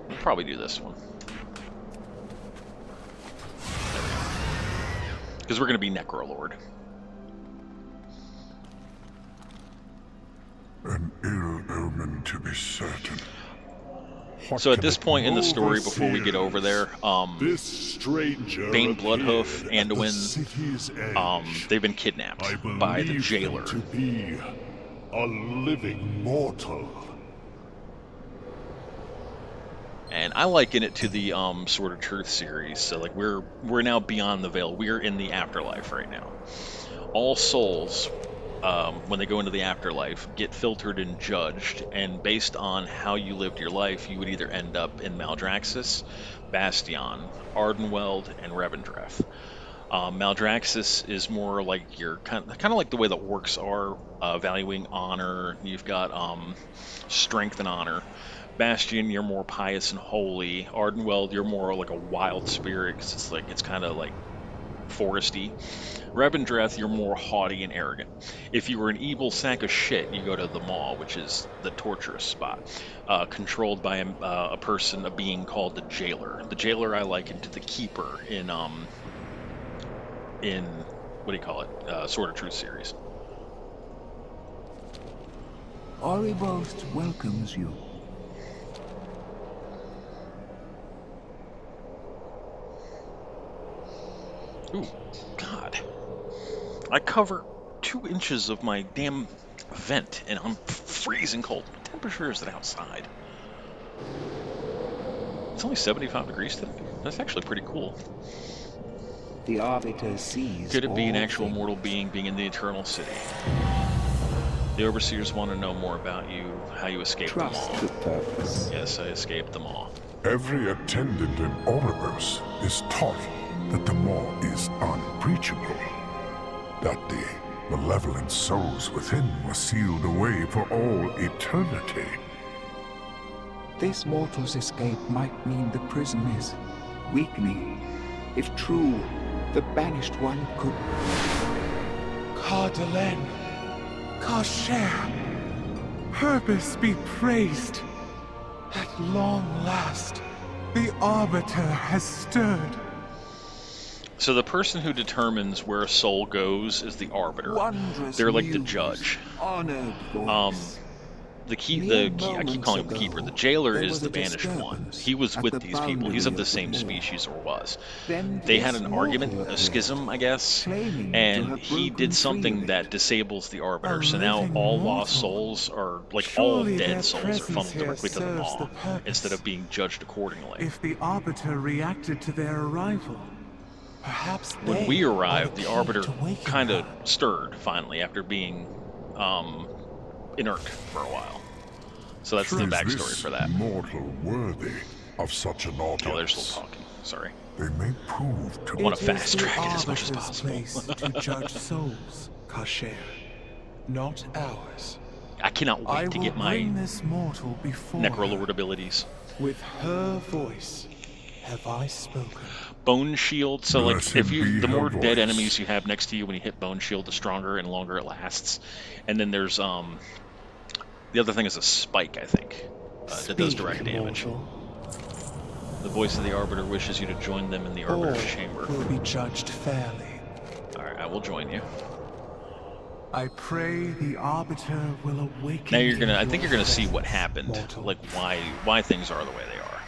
We'll probably do this one. Because we're going to be Necrolord. An ill omen, to be certain. So at this point in the story, before we get over there, This stranger Bane Bloodhoof, appeared at the Anduin, city's edge. they've been kidnapped I by the believed jailer. them to be a living mortal. And I liken it to the Sword of Truth series. So like we're now beyond the veil. We're in the afterlife right now. All souls, when they go into the afterlife, get filtered and judged, and based on how you lived your life, you would either end up in Maldraxxus, Bastion, Ardenweld, and Revendreth. Maldraxxus is more like your kind of like the way that orcs are, valuing honor. You've got strength and honor. Bastion, you're more pious and holy. Ardenweld, you're more like a wild spirit, 'cause it's kind of like foresty. Revendreth, you're more haughty and arrogant. If you were an evil sack of shit, you go to the Maw, which is the torturous spot, controlled by a person, a being called the Jailer. The Jailer I liken to the Keeper in what do you call it? Sword of Truth series. Oribos welcomes you. Ooh, God. I cover 2 inches of my damn vent, and I'm freezing cold. What temperature is it outside? It's only 75 degrees today. That's actually pretty cool. The Arbiter sees. Could it be an all actual things. mortal being being in the Eternal City? The Overseers want to know more about you, how you escaped Trust them the purpose. Yes, I escaped them all. Every attendant in Oribos is taught that the Maw is unbreachable, that the malevolent souls within were sealed away for all eternity. This mortal's escape might mean the prison is weakening. If true, the banished one could... Cardelen, Kasher, purpose be praised. At long last, the Arbiter has stirred. So the person who determines where a soul goes is the Arbiter. Wondrous They're like the news, judge. honored voice. I keep Mere calling him the moments Keeper. ago, The Jailer there is was the a banished one. disturbance He was at with the these people. He's of the boundary same of the Maw. species, or was. Then They this had an argument, mortal a appeared, schism, I guess, claiming to and have he broken did free something of it. that disables the Arbiter. A So now living all mortal. lost souls are, like Surely all their dead souls, are presence funneled here directly to the serves Maw the purpose. instead of being judged accordingly. If the Arbiter reacted to their arrival, perhaps When they we are arrived, the the key Arbiter to waking kind of her. stirred finally after being inert for a while. So that's the Is backstory this for that. mortal worthy of such an audience? Oh, they're still talking. Sorry. They may prove to I want It to is fast the track it as much as Arbiter's possible. place to judge souls, Kasher, not ours. I cannot wait I to will get my bring this mortal before her. Necrolord abilities. With her voice have I spoken. Bone Shield. So like, Blessed if you be the more her dead voice. enemies you have next to you when you hit Bone Shield, the stronger and longer it lasts. And then there's the other thing is a spike, I think, that does direct Speak, damage. mortal. The voice of the Arbiter wishes you to join them in the Arbiter's All chamber. will be judged fairly. All right, I will join you. I pray the Arbiter will awaken. Now you're gonna, in I think your you're gonna see what presence, happened, mortal. like why things are the way they are.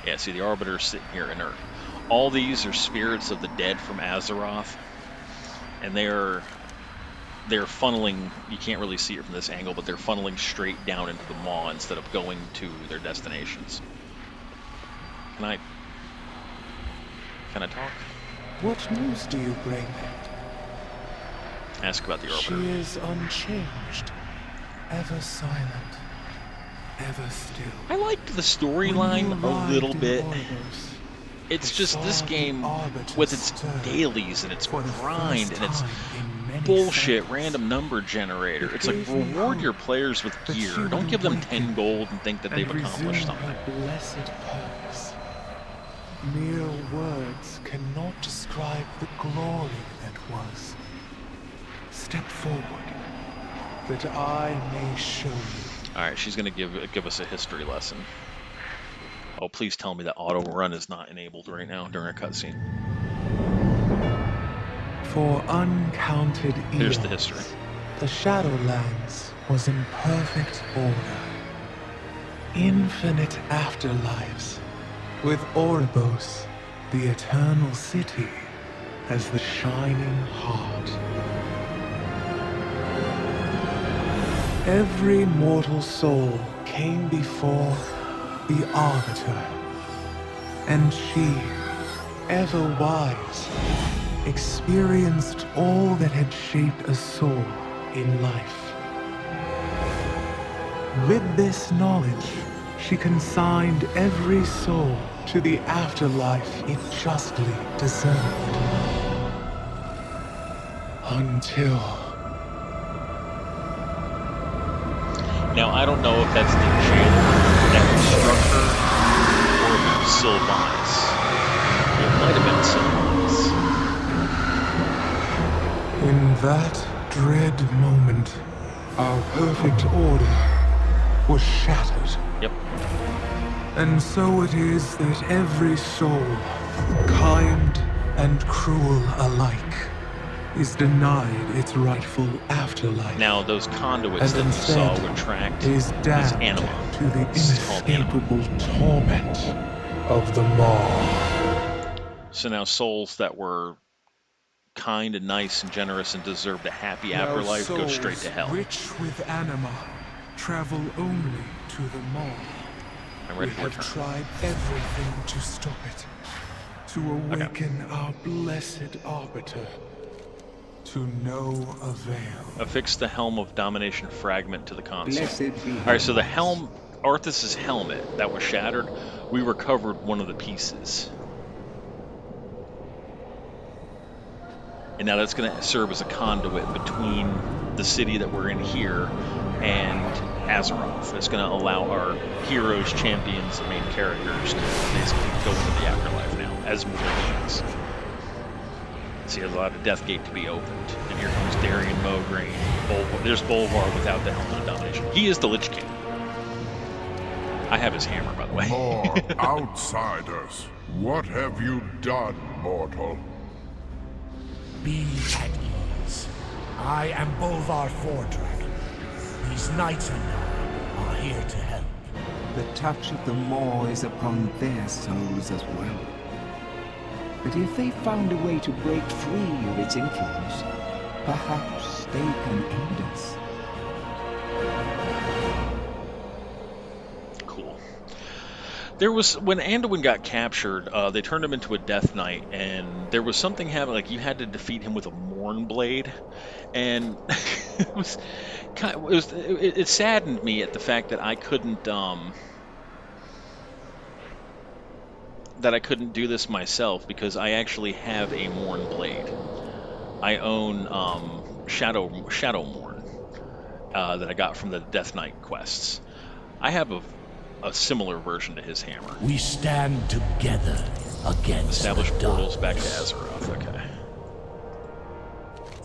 Yeah, see the Arbiter's sitting here inert. All these are spirits of the dead from Azeroth, and they're funneling. You can't really see it from this angle, but they're funneling straight down into the maw instead of going to their destinations. Can I talk? What news do you bring? Ask about the Arbiter. She is unchanged, ever silent, ever still. I liked the storyline a little bit. It's just this game, with its dailies and its grind and its bullshit random number generator, it's like, reward your players with gear. Don't give them 10 gold and think that they've accomplished something. Blessed purpose. Mere words cannot describe the glory that was. Step forward, that I may show you. Alright, she's gonna give us a history lesson. Oh, please tell me that auto run is not enabled right now during a cutscene. For uncounted eons, Here's the history. the Shadowlands was in perfect order. Infinite afterlives, with Oribos, the eternal city, as the shining heart. Every mortal soul came before the Arbiter, and she, ever wise, experienced all that had shaped a soul in life. With this knowledge, she consigned every soul to the afterlife it justly deserved. Until... Now, I don't know if that's the jailer, that structure, or if it was Sylvanas. It might have been Sylvanas. in that dread moment, our perfect order was shattered. Yep. And so it is that every soul, kind and cruel alike, is denied its rightful afterlife. Now, those conduits that you saw were tracked is damned anima. to the This is called anima. inescapable torment of the maw. So now souls that were kind and nice and generous and deserved a happy Now afterlife go souls straight to hell. rich with anima travel only to the maw. I'm ready We for a have turn. tried everything to stop it, to awaken our blessed Arbiter, to no avail. Affix the Helm of Domination fragment to the console. Blessed be Alright, so the helm, Arthas's helmet that was shattered, we recovered one of the pieces. And now that's going to serve as a conduit between the city that we're in here and Azeroth. It's going to allow our heroes, champions, and main characters to basically go into the afterlife now as mortal beings. See, there's a lot of Deathgate to be opened. And here comes Darian Mograine. There's Bolvar without the Helmet of Domination. He is the Lich King. I have his hammer, by the way. More outsiders. What have you done, mortal? Be at ease. I am Bolvar Fordragon. These knights and I are here to help. The touch of the maw is upon their souls as well. But if they found a way to break free of its influence, perhaps they can aid us. Cool. There was, when Anduin got captured, they turned him into a Death Knight, and there was something happening, like you had to defeat him with a Morn Blade, and it was kind of, it saddened me at the fact that I couldn't do this myself, because I actually have a Morn Blade. I own Shadow Morn that I got from the Death Knight quests. I have a similar version to his hammer. We stand together against Establish the portals back to darkness. Azeroth. Okay.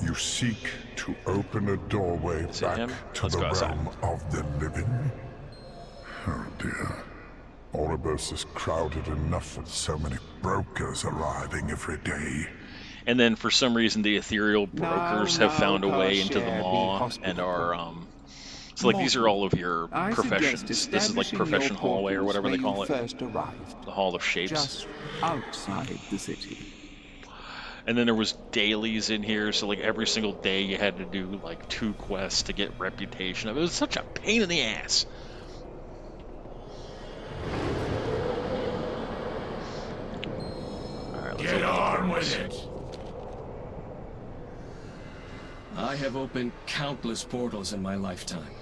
You seek to open a doorway Is it back him? to Let's the go outside. realm of the living? Oh dear. Oribos is crowded enough with so many brokers arriving every day. And then for some reason, the ethereal brokers have found a way into the Kosher, be maw and hospitable. are so like these are all of your I suggest professions. This is like establishing your profession hallway or portals whatever where they you call it, first arrived, the Hall of Shapes. just outside the city. And then there was dailies in here, so like every single day you had to do like 2 quests to get reputation. It was such a pain in the ass. All right, let's Get on with this. it. I have opened countless portals in my lifetime,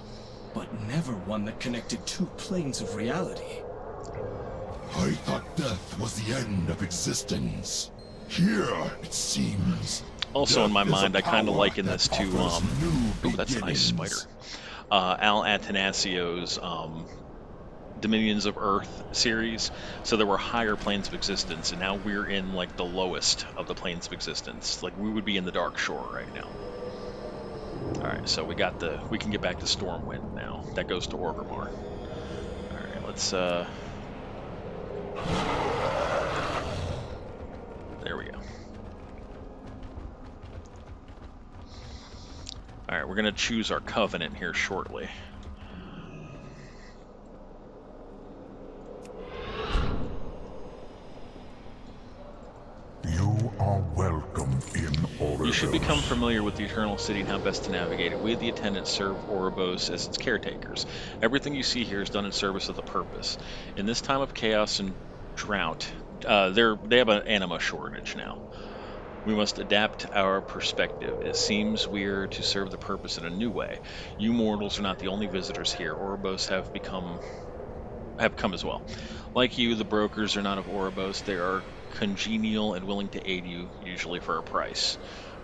but never one that connected 2 planes of reality. I thought death was the end of existence. Here, it seems. Also in my death is a mind, I kind of power liken this that to offers new ooh, that's a nice spider. beginnings. Al Atanasio's Dominions of Earth series. So there were higher planes of existence, and now we're in like the lowest of the planes of existence. Like we would be in the Dark Shore right now. All right, so we can get back to Stormwind now. That goes to Orgrimmar. All right, let's there we go. All right, we're gonna choose our covenant here shortly. You are welcome in Oribos. You should become familiar with the Eternal City and how best to navigate it. We, the attendants, serve Oribos as its caretakers. Everything you see here is done in service of the purpose. In this time of chaos and drought, they have an anima shortage now. We must adapt our perspective. It seems we're to serve the purpose in a new way. You mortals are not the only visitors here. Oribos have come as well. Like you, the brokers are not of Oribos. They are congenial and willing to aid you, usually for a price.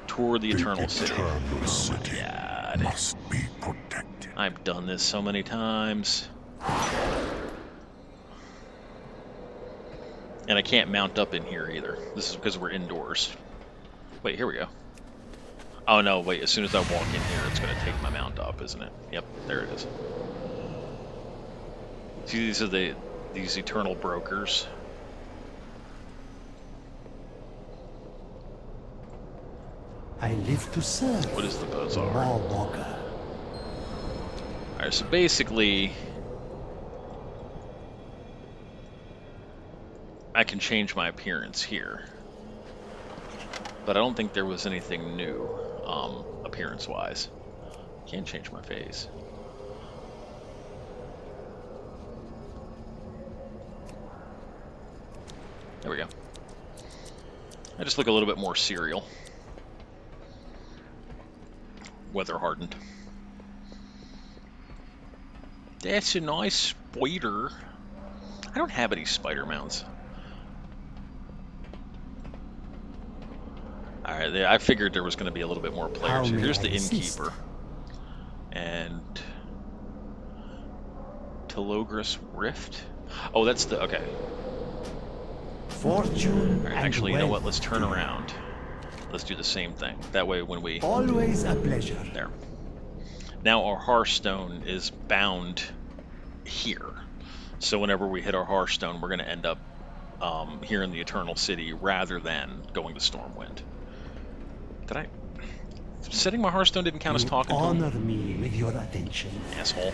Tour the Eternal City. Oh my god. Must be protected. I've done this so many times. And I can't mount up in here either. This is because we're indoors. Wait, here we go. Oh no, wait, as soon as I walk in here, it's going to take my mount up, isn't it? Yep, there it is. See, these are these eternal brokers. I live to serve. What is the bazaar? Law walker. Alright, so basically I can change my appearance here. But I don't think there was anything new, appearance-wise. Can't change my face. There we go. I just look a little bit more serial. Weather hardened. That's a nice spider. I don't have any spider mounts. Alright, I figured there was going to be a little bit more players here. Here's the innkeeper. And Telogris Rift? Oh, that's the... okay. Fortune Alright, actually, you know what? Let's turn around. Let's do the same thing. That way when we... Always a pleasure. There. Now our Hearthstone is bound here. So whenever we hit our Hearthstone, we're going to end up here in the Eternal City rather than going to Stormwind. Did I... Setting my Hearthstone didn't count as talking to him? Honor me with your attention. Asshole.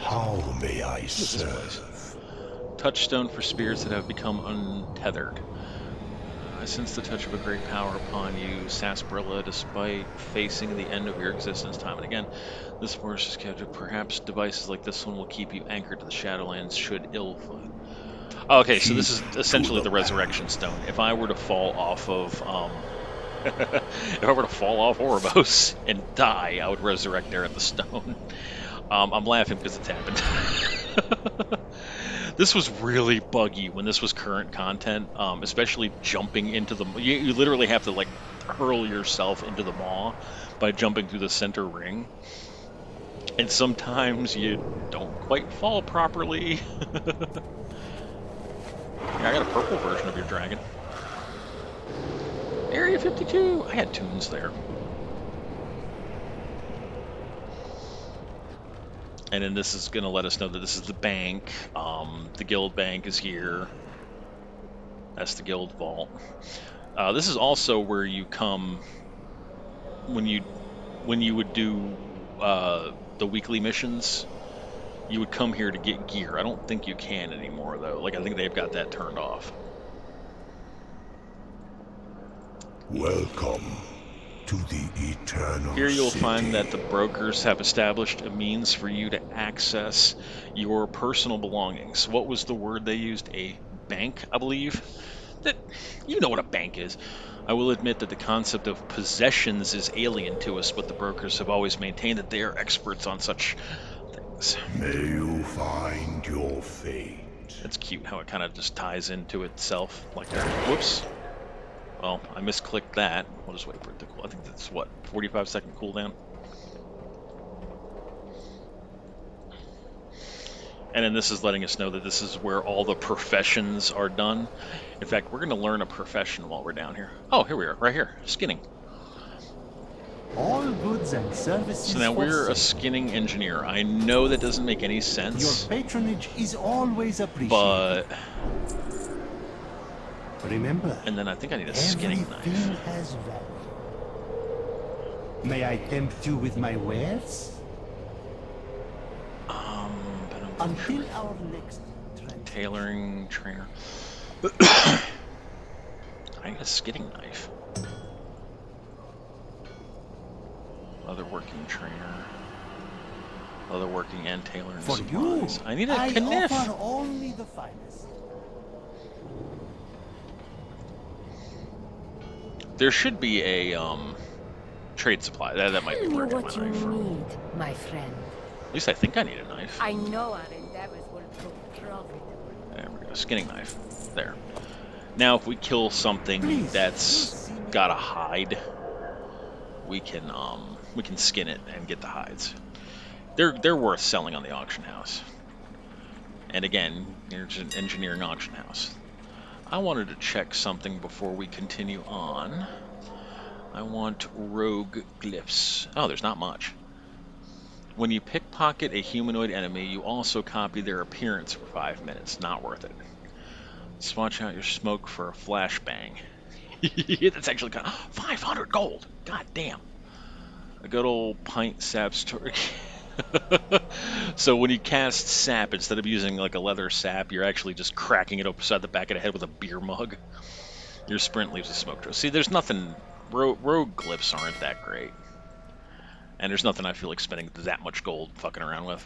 How may I serve? Touchstone for spirits that have become untethered. I sense the touch of a great power upon you, Sarsaparilla, despite facing the end of your existence time and again. This force is captured. Perhaps devices like this one will keep you anchored to the Shadowlands should ill... Oh, okay, so this is essentially the Resurrection Stone. If I were to fall off of... if I were to fall off Oribos and die, I would resurrect there at the stone. I'm laughing because it's happened. This was really buggy when this was current content, especially jumping into the... You literally have to, like, hurl yourself into the maw by jumping through the center ring. And sometimes you don't quite fall properly. Yeah, I got a purple version of your dragon. Area 52! I had tunes there. And then this is going to let us know that this is the bank. The guild bank is here. That's the guild vault. This is also where you come when you would do the weekly missions. You would come here to get gear. I don't think you can anymore though. Like I think they've got that turned off. Welcome to the Eternal Here you'll City. find that the brokers have established a means for you to access your personal belongings. What was the word they used? A bank, I believe? You know what a bank is. I will admit that the concept of possessions is alien to us, but the brokers have always maintained that they are experts on such things. May you find your fate. That's cute how it kind of just ties into itself like that. Whoops. Well, I misclicked that. We'll just wait for it to cool. I think that's what, 45-second cooldown? And then this is letting us know that this is where all the professions are done. In fact, we're going to learn a profession while we're down here. Oh, here we are, right here, skinning. All goods and services. So now we're a skinning engineer. I know that doesn't make any sense. Your patronage is always appreciated. But remember, and then I think I need a skinning knife. Everything has value. May I tempt you with my wares? Until our next tailoring trainer. I need a skinning knife. Leather working trainer. Leather working and tailoring for supplies. You, I need a I knife. offer only the finest. There should be a trade supply. That might be Tell me where I get what my you knife from. need, my friend. At least I think I need a knife. I know our endeavors will prove profitable. There we go. Skinning knife. There. Now, if we kill something that's got a hide, we can skin it and get the hides. They're worth selling on the auction house. And again, there's an engineering auction house. I wanted to check something before we continue on. I want rogue glyphs. Oh, there's not much. When you pickpocket a humanoid enemy, you also copy their appearance for 5 minutes. Not worth it. Just watch out your smoke for a flashbang. That's actually kind of 500 gold. God damn. A good old pint sap story. So when you cast sap, instead of using like a leather sap, you're actually just cracking it upside the back of the head with a beer mug. Your sprint leaves a smoke trail. See, there's nothing. Rogue glyphs aren't that great. And there's nothing I feel like spending that much gold fucking around with.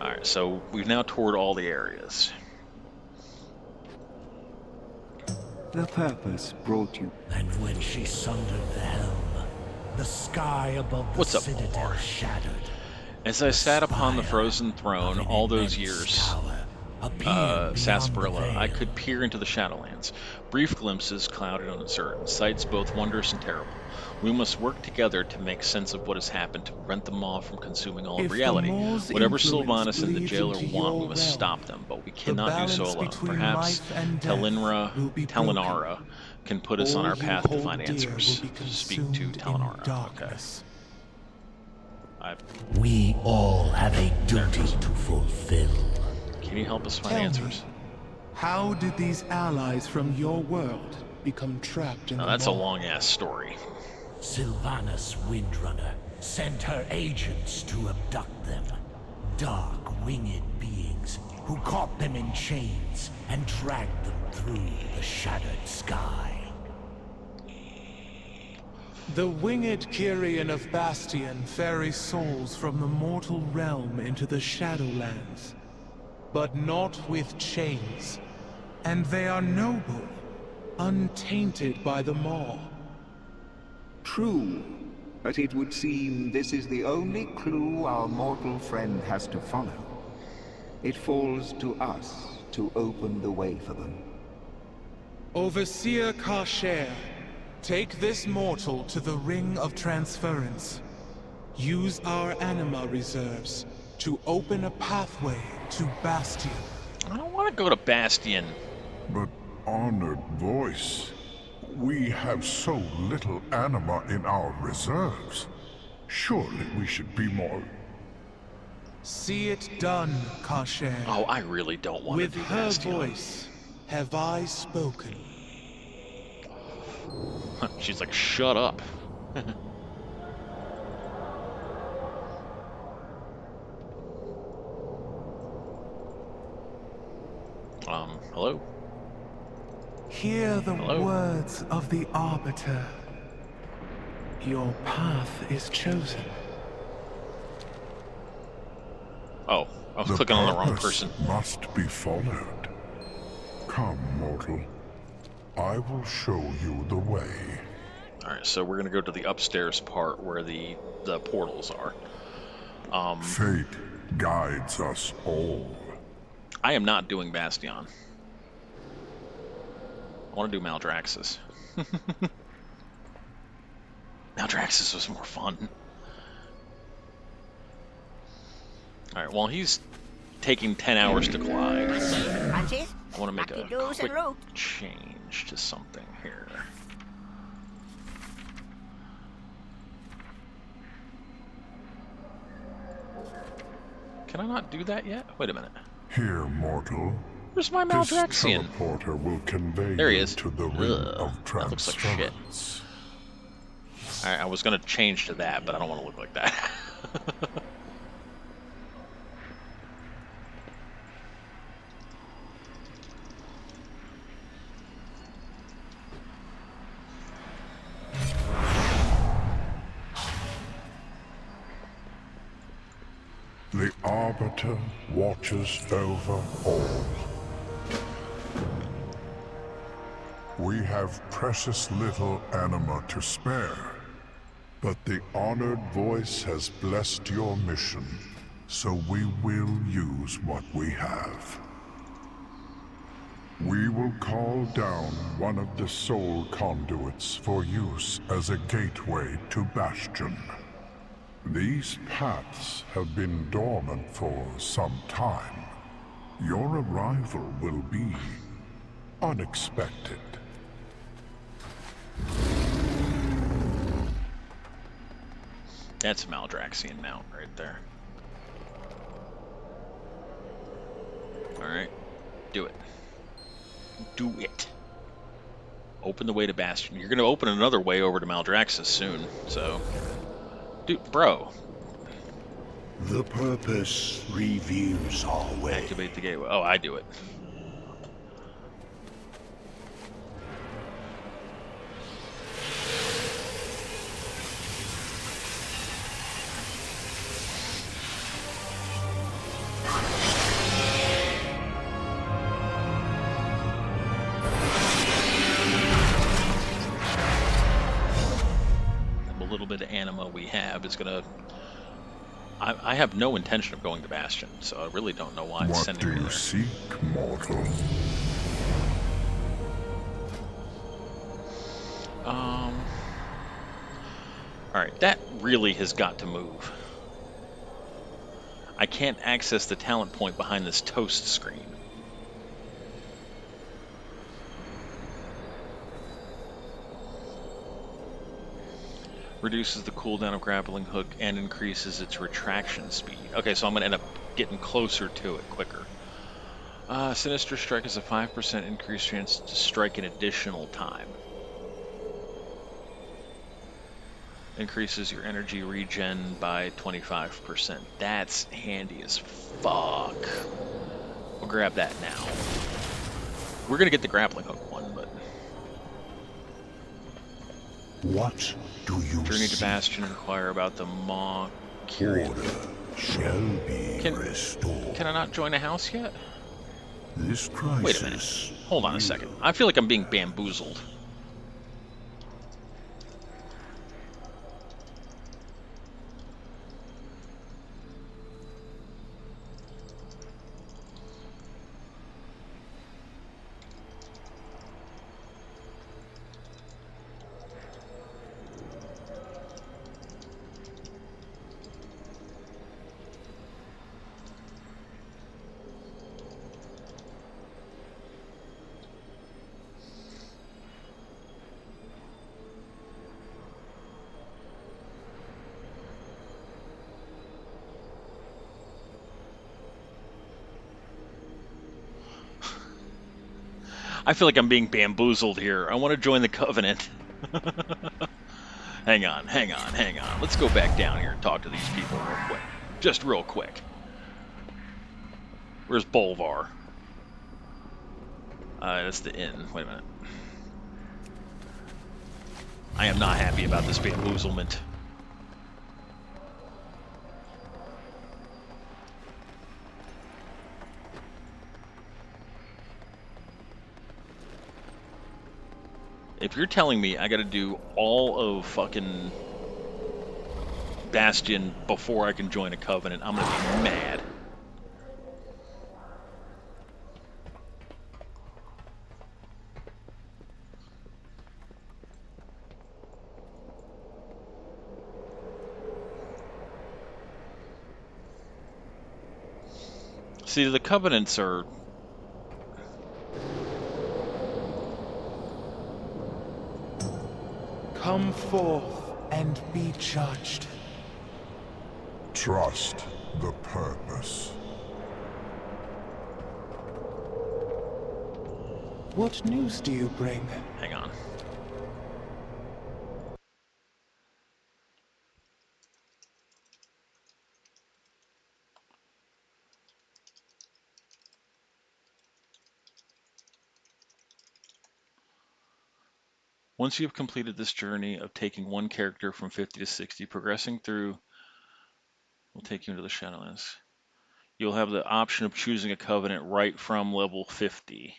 Alright, so we've now toured all the areas. The purpose brought you. And when she sundered the helm, the sky above the What's up, citadel shadowed. As I sat upon the frozen throne all those years, sarsaparilla, I could peer into the Shadowlands. Brief glimpses, clouded and uncertain, sights both wondrous and terrible. We must work together to make sense of what has happened, to prevent them all from consuming all of reality. Whatever Sylvanas and the jailer want, we must stop them, but we cannot do so alone. Perhaps Talinara can put us on our path to find answers. Speak to Talinara. Okay. We all have a duty to fulfill. Can you help us find answers? How did these allies from your world become trapped in the That's a Maw? long-ass story. Sylvanas Windrunner sent her agents to abduct them. Dark, winged beings who caught them in chains and dragged them through the shattered sky. The winged Kyrian of Bastion ferry souls from the mortal realm into the Shadowlands, but not with chains. And they are noble, untainted by the Maw. True, but it would seem this is the only clue our mortal friend has to follow. It falls to us to open the way for them. Overseer Kasher, take this mortal to the Ring of Transference. Use our anima reserves to open a pathway to Bastion. I don't want to go to Bastion. But, honored voice, We have so little anima in our reserves. Surely we should be more... See it done, Kasher. Oh, I really don't want to With do her Bastion. voice have I spoken. She's like, shut up. Hello? Hear the Hello? words of the Arbiter. Your path is chosen. Oh, I was clicking on the wrong person. Must be followed. Come, mortal. I will show you the way. Alright, so we're gonna go to the upstairs part where the portals are. Fate guides us all. I am not doing Bastion. I want to do Maldraxxus. Maldraxxus was more fun. Alright, while he's taking 10 hours to glide, I want to make a quick change to something here. Can I not do that yet? Wait a minute. Here, mortal. Where's my Maldraxxian? This teleporter will convey There he you is. to the ring of That looks like shit. transference. Alright, I was gonna change to that, but I don't want to look like that. The Arbiter watches over all. We have precious little anima to spare, but the honored voice has blessed your mission, so we will use what we have. We will call down one of the soul conduits for use as a gateway to Bastion. These paths have been dormant for some time. Your arrival will be unexpected. That's a Maldraxxian mount right there. Alright. Do it. Do it. Open the way to Bastion. You're going to open another way over to Maldraxxus soon, so... Dude, bro. The purpose reveals our way. Activate the gateway. Oh, I do it. Bit of anima we have is gonna. I have no intention of going to Bastion, so I really don't know why it's sending me there. What do you seek, mortal? Alright, that really has got to move. I can't access the talent point behind this toast screen. Reduces the cooldown of grappling hook and increases its retraction speed. Okay, so I'm going to end up getting closer to it quicker. Sinister Strike is a 5% increased chance to strike an additional time. Increases your energy regen by 25%. That's handy as fuck. We'll grab that now. We're going to get the grappling hook one, but... What do you Journey to Bastion, inquire about the Maw Curious. Order shall be restored. Can I not join a house yet? This crisis. Wait a minute. Hold on a second. I feel like I'm being bamboozled. I feel like I'm being bamboozled here. I want to join the Covenant. Hang on, hang on, hang on. Let's go back down here and talk to these people real quick. Just real quick. Where's Bolvar? That's the inn. Wait a minute. I am not happy about this bamboozlement. If you're telling me I gotta do all of fucking Bastion before I can join a Covenant, I'm gonna be mad. See, the Covenants are... Come forth and be judged. Trust the purpose. What news do you bring? Hang on. Once you have completed this journey of taking one character from 50 to 60, progressing through will take you into the Shadowlands. You'll have the option of choosing a Covenant right from level 50.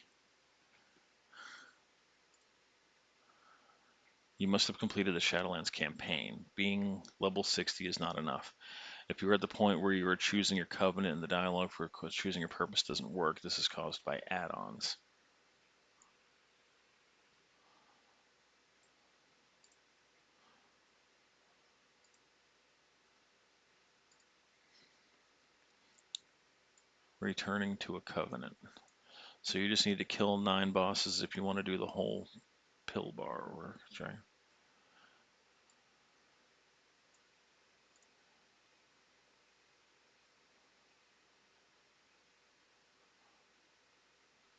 You must have completed the Shadowlands campaign. Being level 60 is not enough. If you're at the point where you are choosing your Covenant and the dialogue for choosing your purpose doesn't work, this is caused by add-ons. Returning to a Covenant. So you just need to kill 9 bosses if you want to do the whole pill bar work. Right?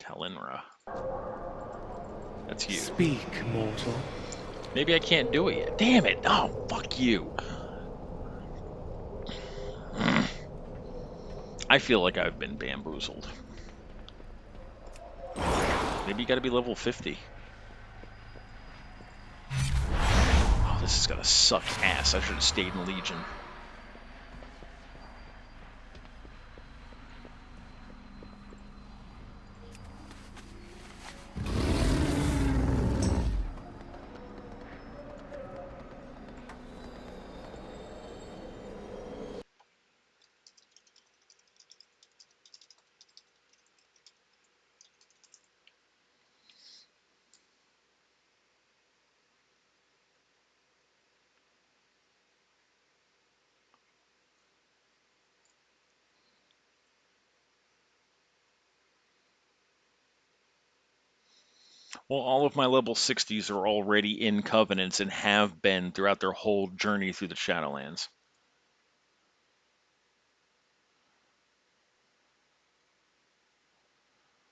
Talinra. That's you. Speak, mortal. Maybe I can't do it yet. Damn it! Oh, fuck you. I feel like I've been bamboozled. Maybe you gotta be level 50. Oh, this is gonna suck ass. I should have stayed in Legion. Well, all of my level 60s are already in Covenants and have been throughout their whole journey through the Shadowlands.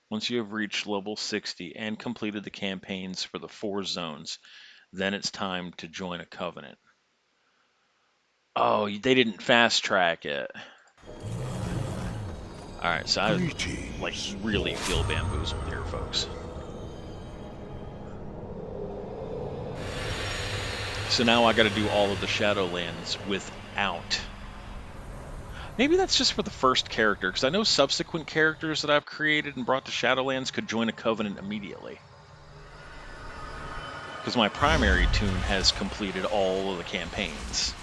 Once you have reached level 60 and completed the campaigns for the 4 zones, then it's time to join a Covenant. Oh, they didn't fast track it. Alright, so I like really feel bamboozled here, folks. So now I gotta do all of the Shadowlands without. Maybe that's just for the first character, because I know subsequent characters that I've created and brought to Shadowlands could join a Covenant immediately. Because my primary toon has completed all of the campaigns.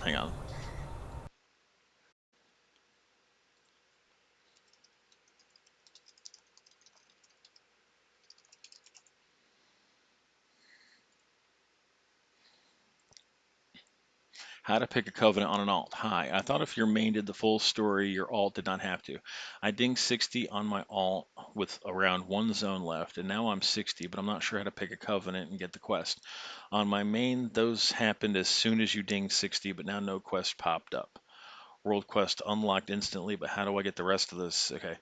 Hang on. How to pick a covenant on an alt. Hi, I thought if your main did the full story, your alt did not have to. I dinged 60 on my alt with around one zone left, and now I'm 60, but I'm not sure how to pick a covenant and get the quest. On my main, those happened as soon as you dinged 60, but now no quest popped up. World quest unlocked instantly, but how do I get the rest of this? Okay.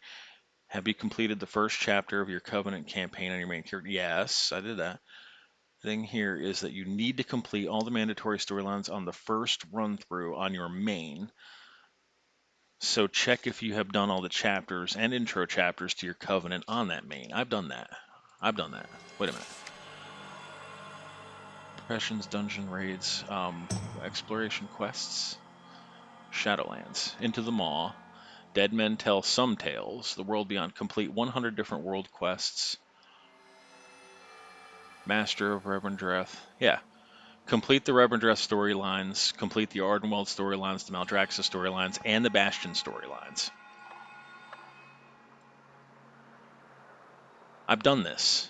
Have you completed the first chapter of your covenant campaign on your main character? Yes, I did that. Thing here is that you need to complete all the mandatory storylines on the first run through on your main. So check if you have done all the chapters and intro chapters to your covenant on that main. I've done that. Wait a minute. Professions, dungeon raids, exploration quests, Shadowlands, Into the Maw, Dead Men Tell Some Tales, The World Beyond, complete 100 different world quests, Master of Reverend Dreth. Yeah. Complete the Reverend Dreth storylines, complete the Ardenweld storylines, the Maldraxxus storylines, and the Bastion storylines. I've done this.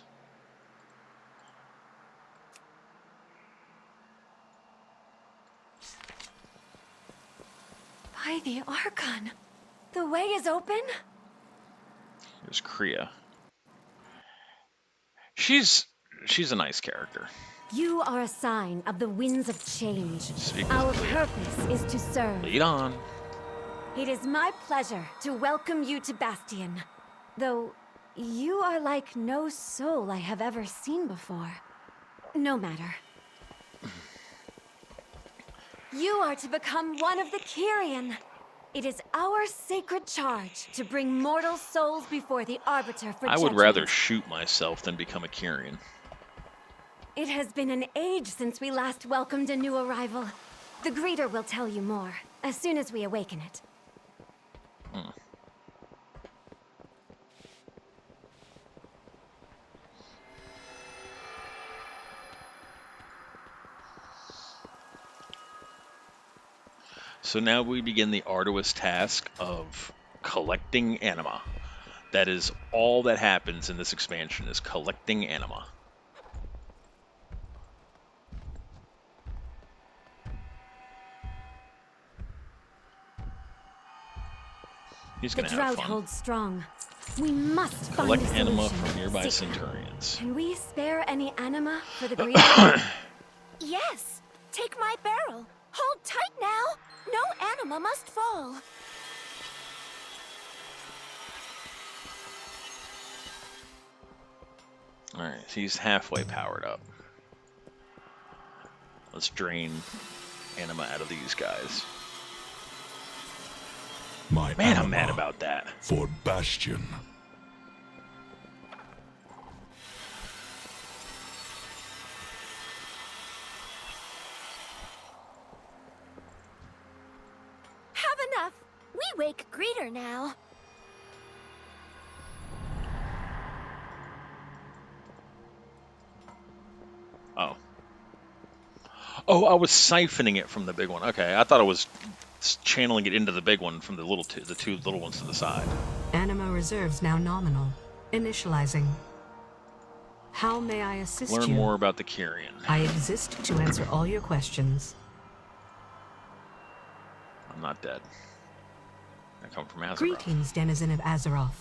By the Archon, the way is open? There's Kriya. She's a nice character. You are a sign of the winds of change. Our purpose is to serve. Lead on. It is my pleasure to welcome you to Bastion. Though, you are like no soul I have ever seen before. No matter. You are to become one of the Kyrian. It is our sacred charge to bring mortal souls before the Arbiter for I would judgment. rather shoot myself than become a Kyrian. It has been an age since we last welcomed a new arrival. The greeter will tell you more, as soon as we awaken it. So now we begin the arduous task of collecting anima. That is all that happens in this expansion, is collecting anima. He's The gonna have drought fun. holds strong. We must Collect find a anima solution. from nearby Stick. centurions. Can we spare any anima for the greeter? Yes! Take my barrel! Hold tight now! No anima must fall! Alright, so he's halfway powered up. Let's drain anima out of these guys. My Man, I'm anima mad about that. for Bastion. Have enough! We wake greeter now. Oh. Oh, I was siphoning it from the big one. Okay, I thought I was channeling it into the big one from the two little ones to the side. Anima reserves now nominal. Initializing. How may I assist Learn you? more about the Kyrian. I exist to answer all your questions. I'm not dead. I come from Azeroth. Greetings, denizen of Azeroth.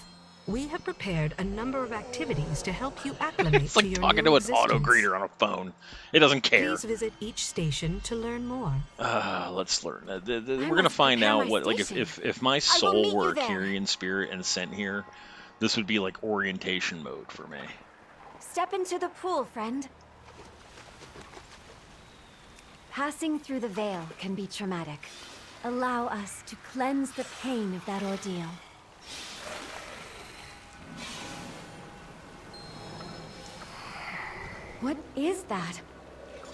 We have prepared a number of activities to help you acclimate It's to like your talking new to an existence. auto greeter on a phone. It doesn't care. Please visit each station to learn more. Let's learn. We're gonna find out what, like, if my soul were a Kyrian spirit and sent here, this would be like orientation mode for me. Step into the pool, friend. Passing through the veil can be traumatic. Allow us to cleanse the pain of that ordeal. What is that?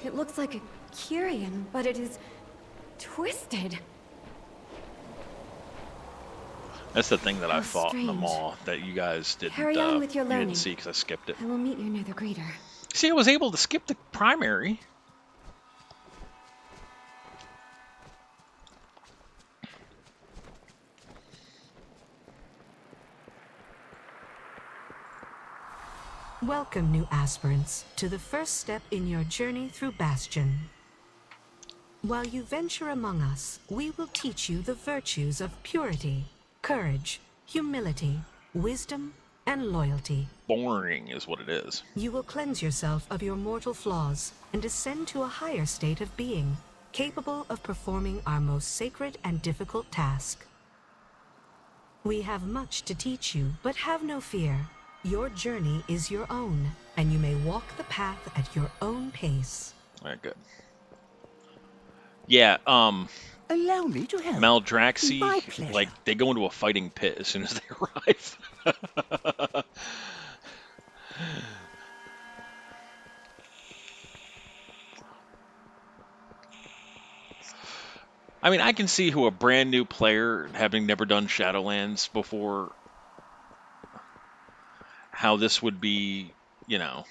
It looks like a Kyrian, but it is twisted. That's the thing that I How fought in the strange. mall that you guys didn't. Carry on with your you learning. didn't see because I skipped it. I will meet you near the greeter. See, I was able to skip the primary. Welcome, new aspirants, to the first step in your journey through Bastion. While you venture among us, we will teach you the virtues of purity, courage, humility, wisdom, and loyalty. Boring is what it is. You will cleanse yourself of your mortal flaws and ascend to a higher state of being, capable of performing our most sacred and difficult task. We have much to teach you, but have no fear. Your journey is your own, and you may walk the path at your own pace. All right, good. Yeah, Allow me to help. Maldraxi, My pleasure. like, they go into a fighting pit as soon as they arrive. I mean, I can see who a brand new player, having never done Shadowlands before, how this would be, you know.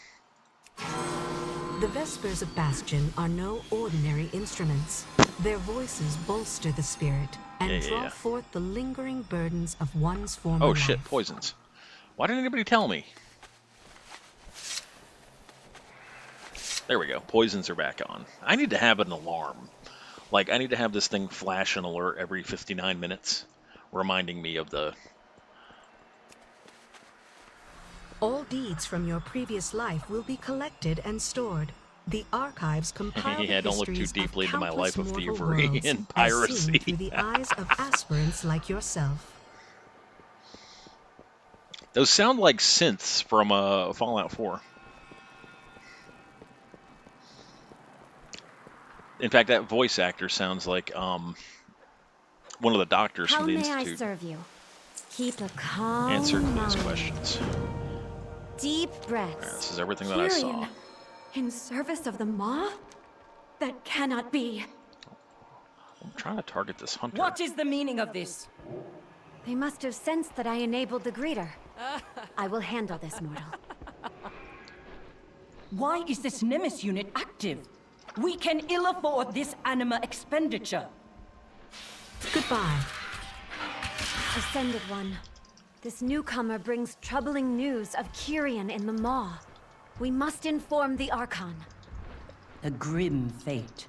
The Vespers of Bastion are no ordinary instruments. Their voices bolster the spirit and draw forth the lingering burdens of one's former Oh life. shit, poisons. Why didn't anybody tell me? There we go. Poisons are back on. I need to have an alarm. Like, I need to have this thing flash an alert every 59 minutes, reminding me of the... All deeds from your previous life will be collected and stored. The archives compile Yeah, the don't look too histories deeply of into my life of countless mortal thievery worlds, and as piracy. seen through the eyes of aspirants like yourself. Those sound like synths from Fallout 4. In fact, that voice actor sounds like one of the doctors How from the may I Institute. serve you? Keep a calm Answer Clee's mind. questions. Deep breaths. Alright, this is everything that I saw. Tyrion, in service of the Maw? That cannot be. I'm trying to target this hunter. What is the meaning of this? They must have sensed that I enabled the greeter. I will handle this, mortal. Why is this Nemesis unit active? We can ill afford this anima expenditure. Goodbye. Ascended One. This newcomer brings troubling news of Kyrian in the Maw. We must inform the Archon. A grim fate.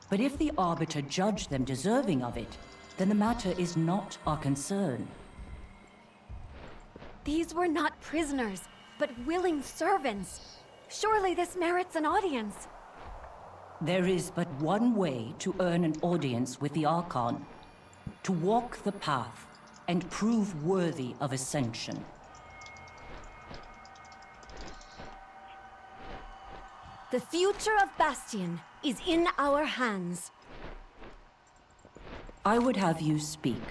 But if the Arbiter judge them deserving of it, then the matter is not our concern. These were not prisoners, but willing servants. Surely this merits an audience. There is but one way to earn an audience with the Archon. To walk the path and prove worthy of ascension. The future of Bastion is in our hands. I would have you speak.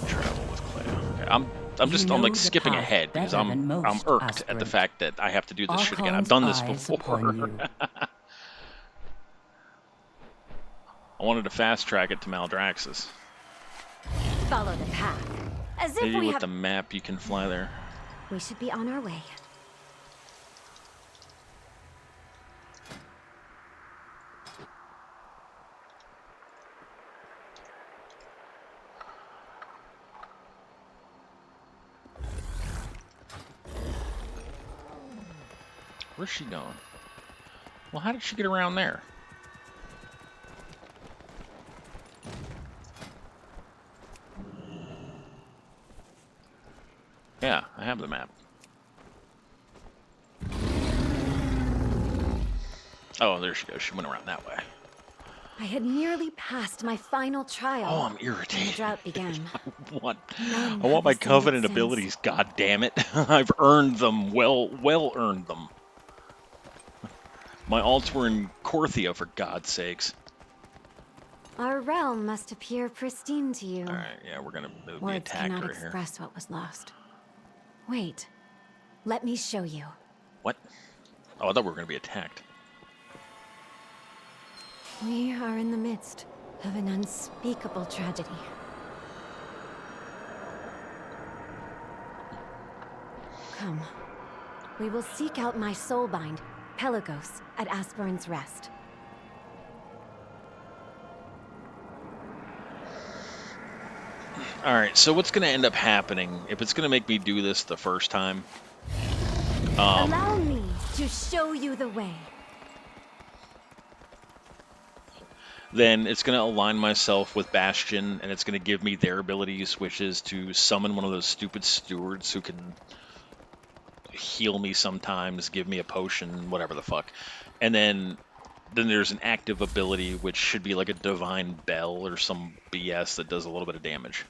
Travel with Cleo. Okay, I'm know like the skipping path ahead because better than I'm most, irked at the aspirant. fact that I have to do this shit again. I've Archon's done this eyes before. upon you. I wanted to fast track it to Maldraxxus. Follow the path. As if Maybe we with have... the map you can fly there. We should be on our way. Where's she going? Well, how did she get around there? Yeah, I have the map. Oh, there she goes. She went around that way. I had nearly passed my final trial. Oh, I'm when the irritated. drought began. I want my covenant abilities, god damn it. I've earned them, well earned them. My alts were in Korthia, for God's sakes. Our realm must appear pristine to you. Alright, yeah, we're gonna move the Words attack cannot right here. express what was lost. Wait. Let me show you. What? Oh, I thought we were gonna be attacked. We are in the midst of an unspeakable tragedy. Come. We will seek out my soulbind, Pelagos, at Aspirin's Rest. Alright, so what's gonna end up happening if it's gonna make me do this the first time? Allow me to show you the way. then it's going to align myself with Bastion, and it's going to give me their abilities, which is to summon one of those stupid stewards who can heal me sometimes, give me a potion, whatever the fuck. And then there's an active ability, which should be like a Divine Bell or some BS that does a little bit of damage.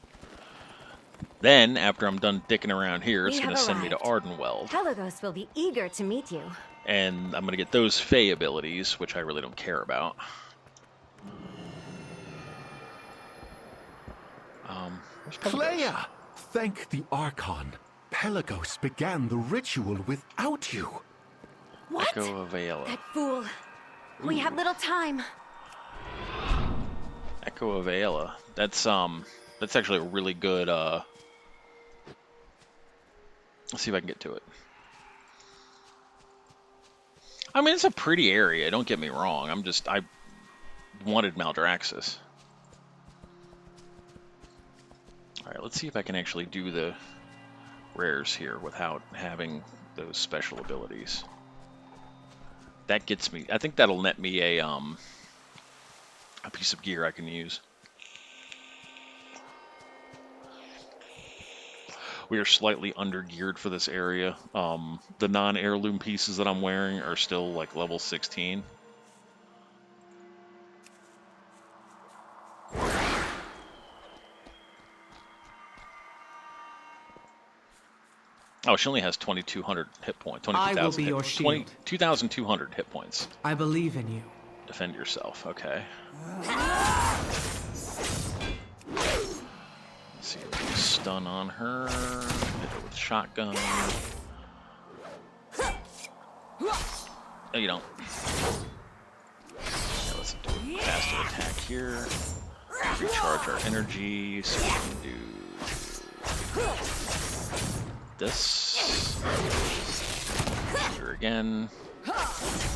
Then, after I'm done dicking around here, it's going to send me to Ardenweld. Pelagos will be eager to meet you. And I'm going to get those Fey abilities, which I really don't care about. Clea! Thank the Archon. Pelagos began the ritual without you. What? Echo of Aela. That fool. We have little time. Echo of Aela. That's actually a really good, let's see if I can get to it. I mean, it's a pretty area, don't get me wrong. I wanted Maldraxxus. Alright, let's see if I can actually do the rares here without having those special abilities. That gets me, I think that'll net me a piece of gear I can use. We are slightly under-geared for this area. The non-heirloom pieces that I'm wearing are still like level 16. Oh, she only has 2,200 hit points. 22,200 hit points. I believe in you. Defend yourself. Okay. Let's see. Stun on her. Hit her with shotgun. No, you don't. Yeah, let's do a faster attack here. Recharge our energy so we can do this. Shoot her again.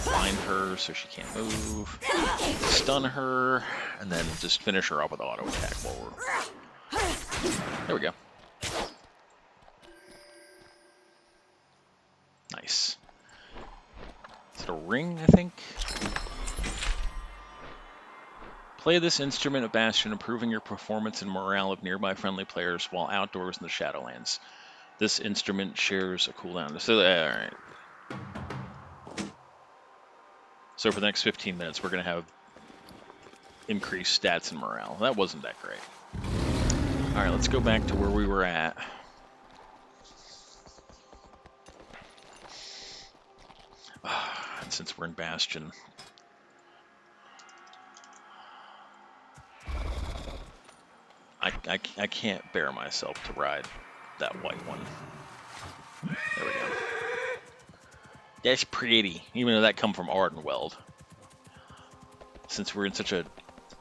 Blind her so she can't move. Stun her, and then just finish her off with auto attack while we're... There we go. Nice. Is it a ring, I think? Play this instrument of Bastion, improving your performance and morale of nearby friendly players while outdoors in the Shadowlands. This instrument shares a cooldown. So, alright. So for the next 15 minutes, we're going to have increased stats and morale. That wasn't that great. Alright, let's go back to where we were at. And since we're in Bastion, I can't bear myself to ride that white one. There we go. That's pretty, even though that come from Ardenweld. Since we're in such a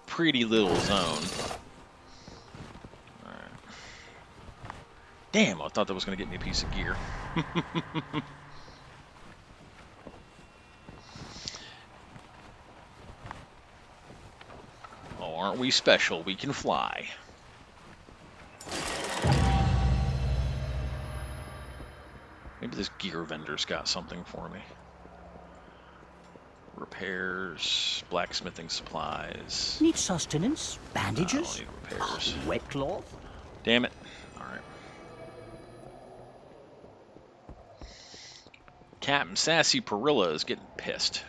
pretty little zone. Alright. Damn, I thought that was going to get me a piece of gear. Oh, aren't we special? We can fly. Maybe this gear vendor's got something for me. Repairs, blacksmithing supplies. Need sustenance, bandages, I don't need repairs. Wet cloth. Damn it. Alright. Captain Sassy Perilla is getting pissed.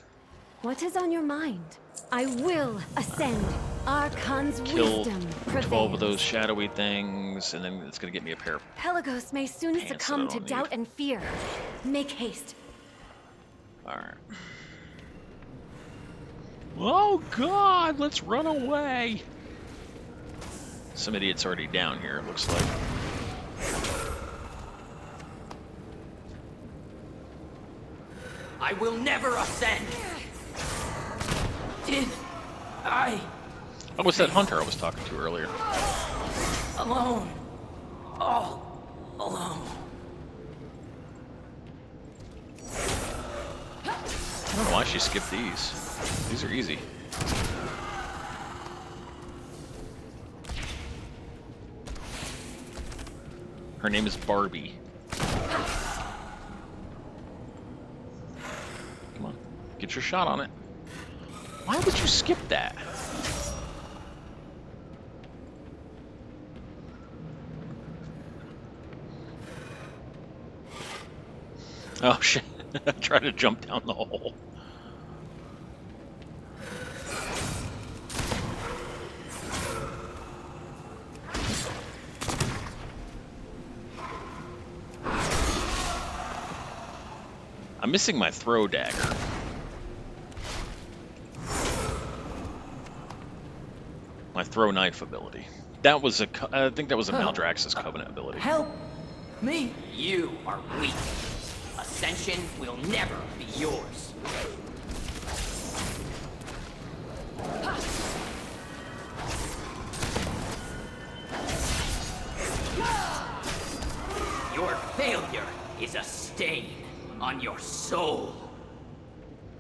What is on your mind? I will ascend. Archon's Kill wisdom 12 prevails. of those shadowy things, and then it's going to get me a pair of... Pelagos may soon Pants succumb that I to don't doubt and fear. Make haste. Alright. Oh god, let's run away! Some idiot's already down here, it looks like. I will never ascend! Did I... Oh, what's that hunter I was talking to earlier? Alone. All alone. I don't know why she skipped these. These are easy. Her name is Barbie. Come on, get your shot on it. Why would you skip that? Oh shit! Try to jump down the hole. I'm missing my throw dagger. My throw knife ability. That was I think that was a Maldraxxus Covenant ability. Help me! You are weak. Ascension will never be yours. Your failure is a stain on your soul.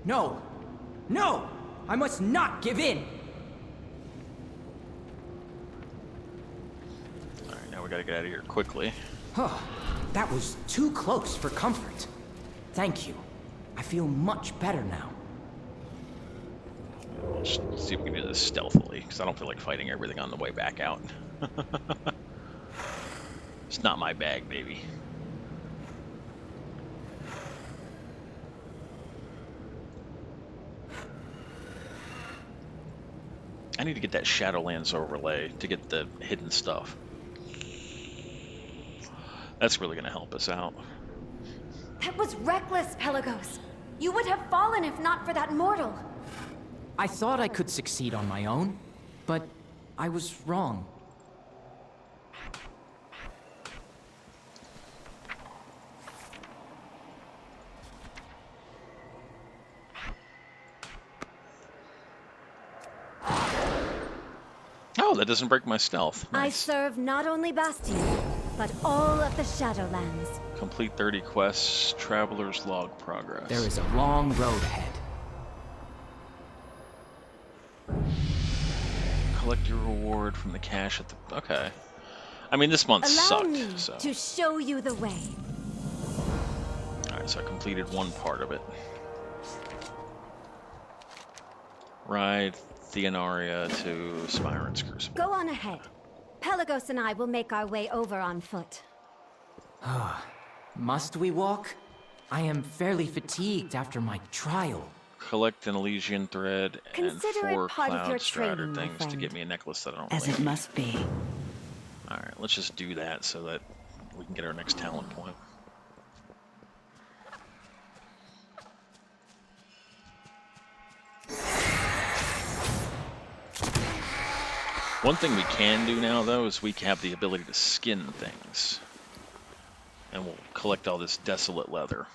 No! No! I must not give in! Alright, now we gotta get out of here quickly. Huh. That was too close for comfort. Thank you. I feel much better now. We'll just see if we can do this stealthily, because I don't feel like fighting everything on the way back out. It's not my bag, baby. I need to get that Shadowlands overlay to get the hidden stuff. That's really going to help us out. That was reckless, Pelagos. You would have fallen if not for that mortal. I thought I could succeed on my own, but I was wrong. Oh, that doesn't break my stealth. I Nice. serve not only Bastion, but all of the Shadowlands. Complete 30 quests, Traveler's Log progress. There is a long road ahead. Collect your reward from the cache at the... Okay. I mean, this month Allow sucked, me so... to show you the way. Alright, so I completed one part of it. Ride Theonaria to Spyron's Crucible. Go on ahead. Pelagos and I will make our way over on foot. Must we walk? I am fairly fatigued after my trial. Collect an Elysian thread Consider and it 4 part of Cloud your Strider training, my things to friend. get me a necklace that I don't As really it must be. Alright, let's just do that so that we can get our next talent point. One thing we can do now, though, is we have the ability to skin things. And we'll collect all this desolate leather.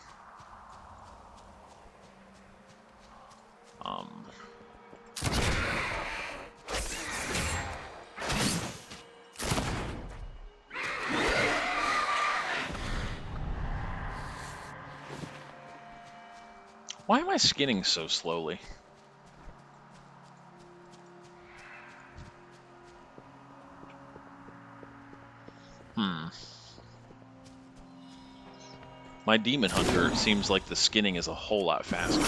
Why am I skinning so slowly? My Demon Hunter seems like the skinning is a whole lot faster.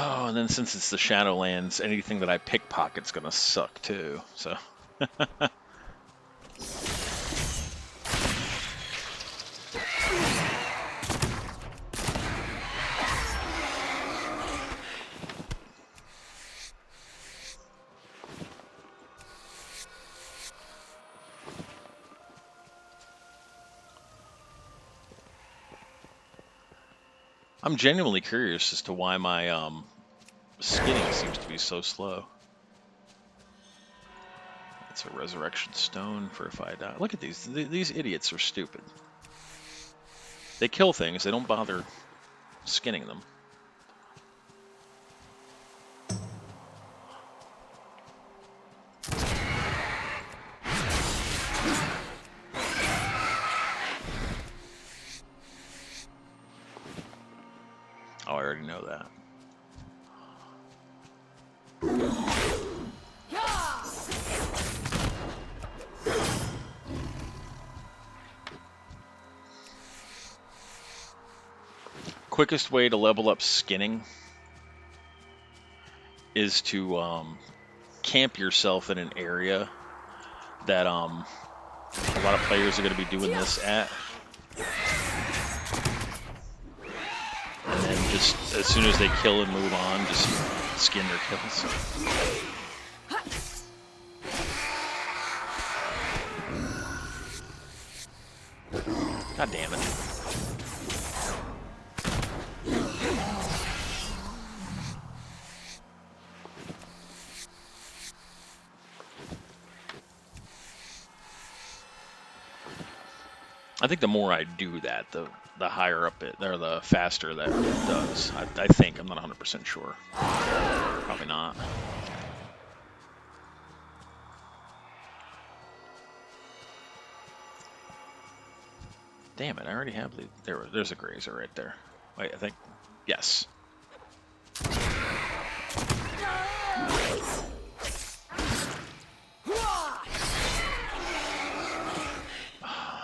Oh, and then since it's the Shadowlands, anything that I pickpocket's gonna suck too, so. I'm genuinely curious as to why my skinning seems to be so slow. It's a resurrection stone for if I die. Look at these. These idiots are stupid. They kill things. They don't bother skinning them. Oh, I already know that. Quickest way to level up skinning is to camp yourself in an area that a lot of players are going to be doing this at. And then just as soon as they kill and move on, just skin their kills. God damn it. I think the more I do that, the higher up it, or the faster that it does. I think. I'm not 100% sure. Probably not. Damn it, I already have the... There's a grazer right there. Wait, I think... Yes.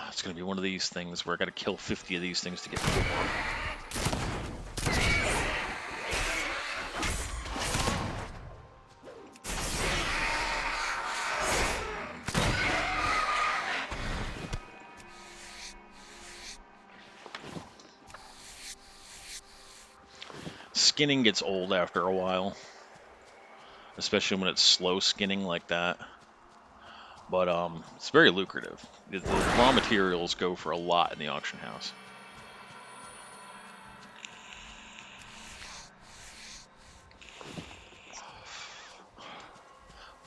It's going to be one of these things where I got to kill 50 of these things to get 4. Skinning gets old after a while, especially when it's slow skinning like that. But it's very lucrative. The raw materials go for a lot in the auction house.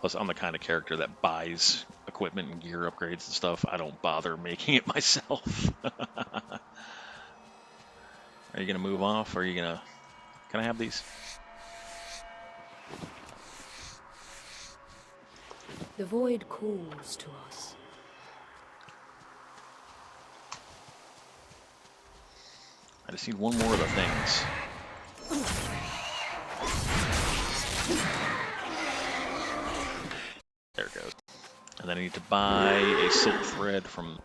Plus, I'm the kind of character that buys equipment and gear upgrades and stuff. I don't bother making it myself. Are you gonna move off, or are you gonna... Can I have these? The void calls to us. I just need one more of the things. There it goes. And then I need to buy a silk thread from...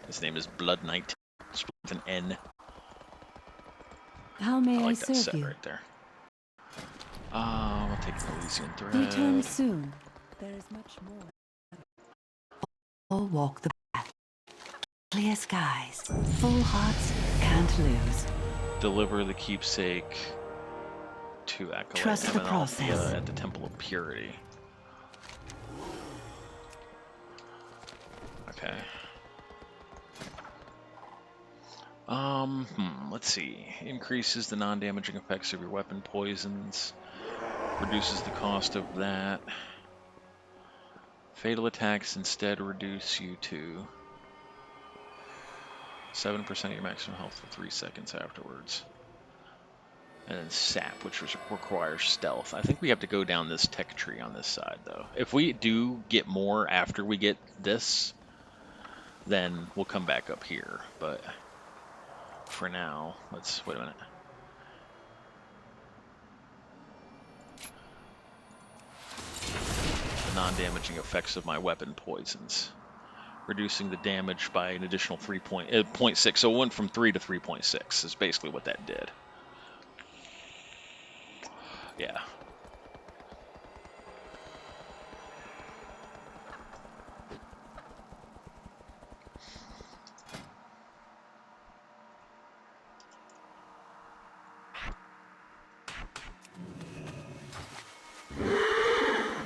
His name is Blood Knight. It's with an N. How may I like that serve set you? right there. I'll take an Elysian thread. Return soon. There is much more. All walk the path. Clear skies, full hearts can't lose. Deliver the keepsake to Acolyte Trust the Eminalthea process. at the Temple of Purity. Okay. Let's see. Increases the non-damaging effects of your weapon poisons. Reduces the cost of that. Fatal attacks instead reduce you to 7% of your maximum health for 3 seconds afterwards. And then sap, which requires stealth. I think we have to go down this tech tree on this side, though. If we do get more after we get this, then we'll come back up here. But for now, let's... Wait a minute. The non-damaging effects of my weapon poisons. Reducing the damage by an additional 0.6. So it went from 3 to 3.6 is basically what that did. Yeah.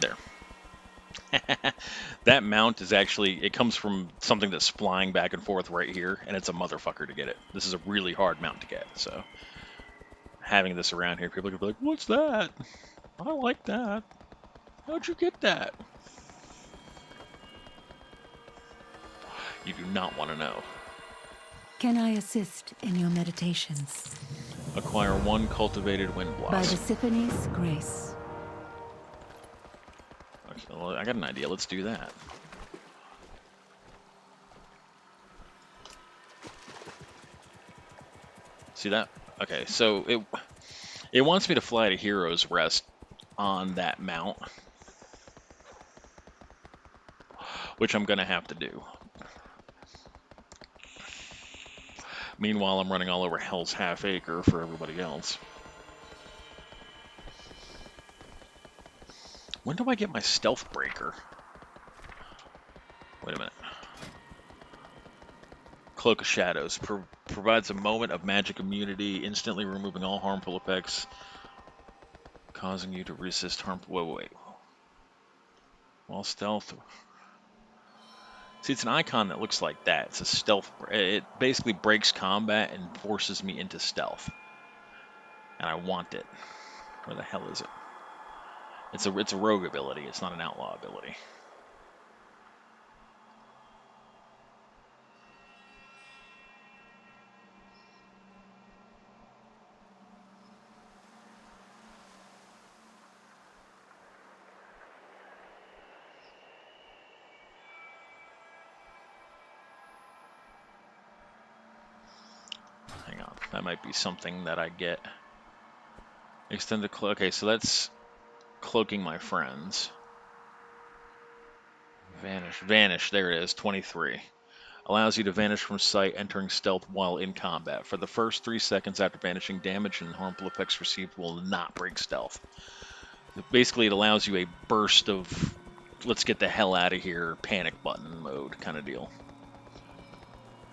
There. That mount is actually, it comes from something that's flying back and forth right here, and it's a motherfucker to get it. This is a really hard mount to get, so having this around here, people are gonna be like, what's that? I don't like that. How'd you get that? You do not want to know. Can I assist in your meditations? Acquire 1 cultivated wind By blossom. the Symphony's grace. Okay, well, I got an idea. Let's do that. See that? Okay, so it wants me to fly to Hero's Rest on that mount, which I'm gonna have to do. Meanwhile, I'm running all over Hell's Half Acre for everybody else. When do I get my stealth breaker? Wait a minute. Cloak of Shadows provides a moment of magic immunity, instantly removing all harmful effects, causing you to resist harmful. Wait. While stealth. See, it's an icon that looks like that. It's a stealth. It basically breaks combat and forces me into stealth, and I want it. Where the hell is it? It's a rogue ability. It's not an outlaw ability. Hang on. That might be something that I get. Extended cloak. Okay, so that's cloaking my friends. Vanish. Vanish. There it is. 23. Allows you to vanish from sight, entering stealth while in combat. For the first 3 seconds after vanishing, damage and harmful effects received will not break stealth. Basically, it allows you a burst of let's get the hell out of here, panic button mode kind of deal.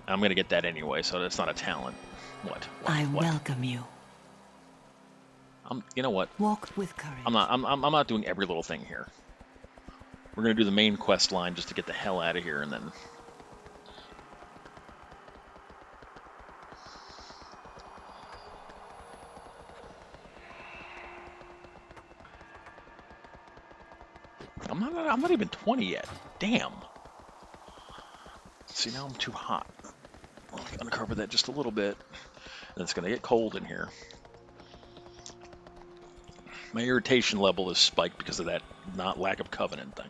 I'm going to get that anyway, so that's not a talent. What? I welcome you. You know what? Walk with courage. I'm not doing every little thing here. We're going to do the main quest line just to get the hell out of here, and then I'm not even 20 yet. Damn. See, now I'm too hot. I'll uncover that just a little bit. And it's going to get cold in here. My irritation level is spiked because of that lack of covenant thing.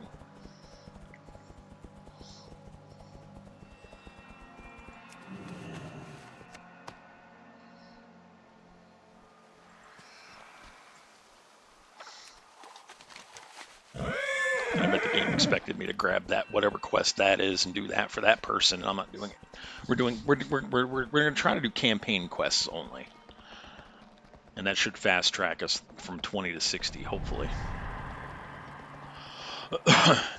I bet the game expected me to grab that whatever quest that is and do that for that person. I'm not doing it. We're going to try to do campaign quests only. And that should fast track us from 20 to 60, hopefully.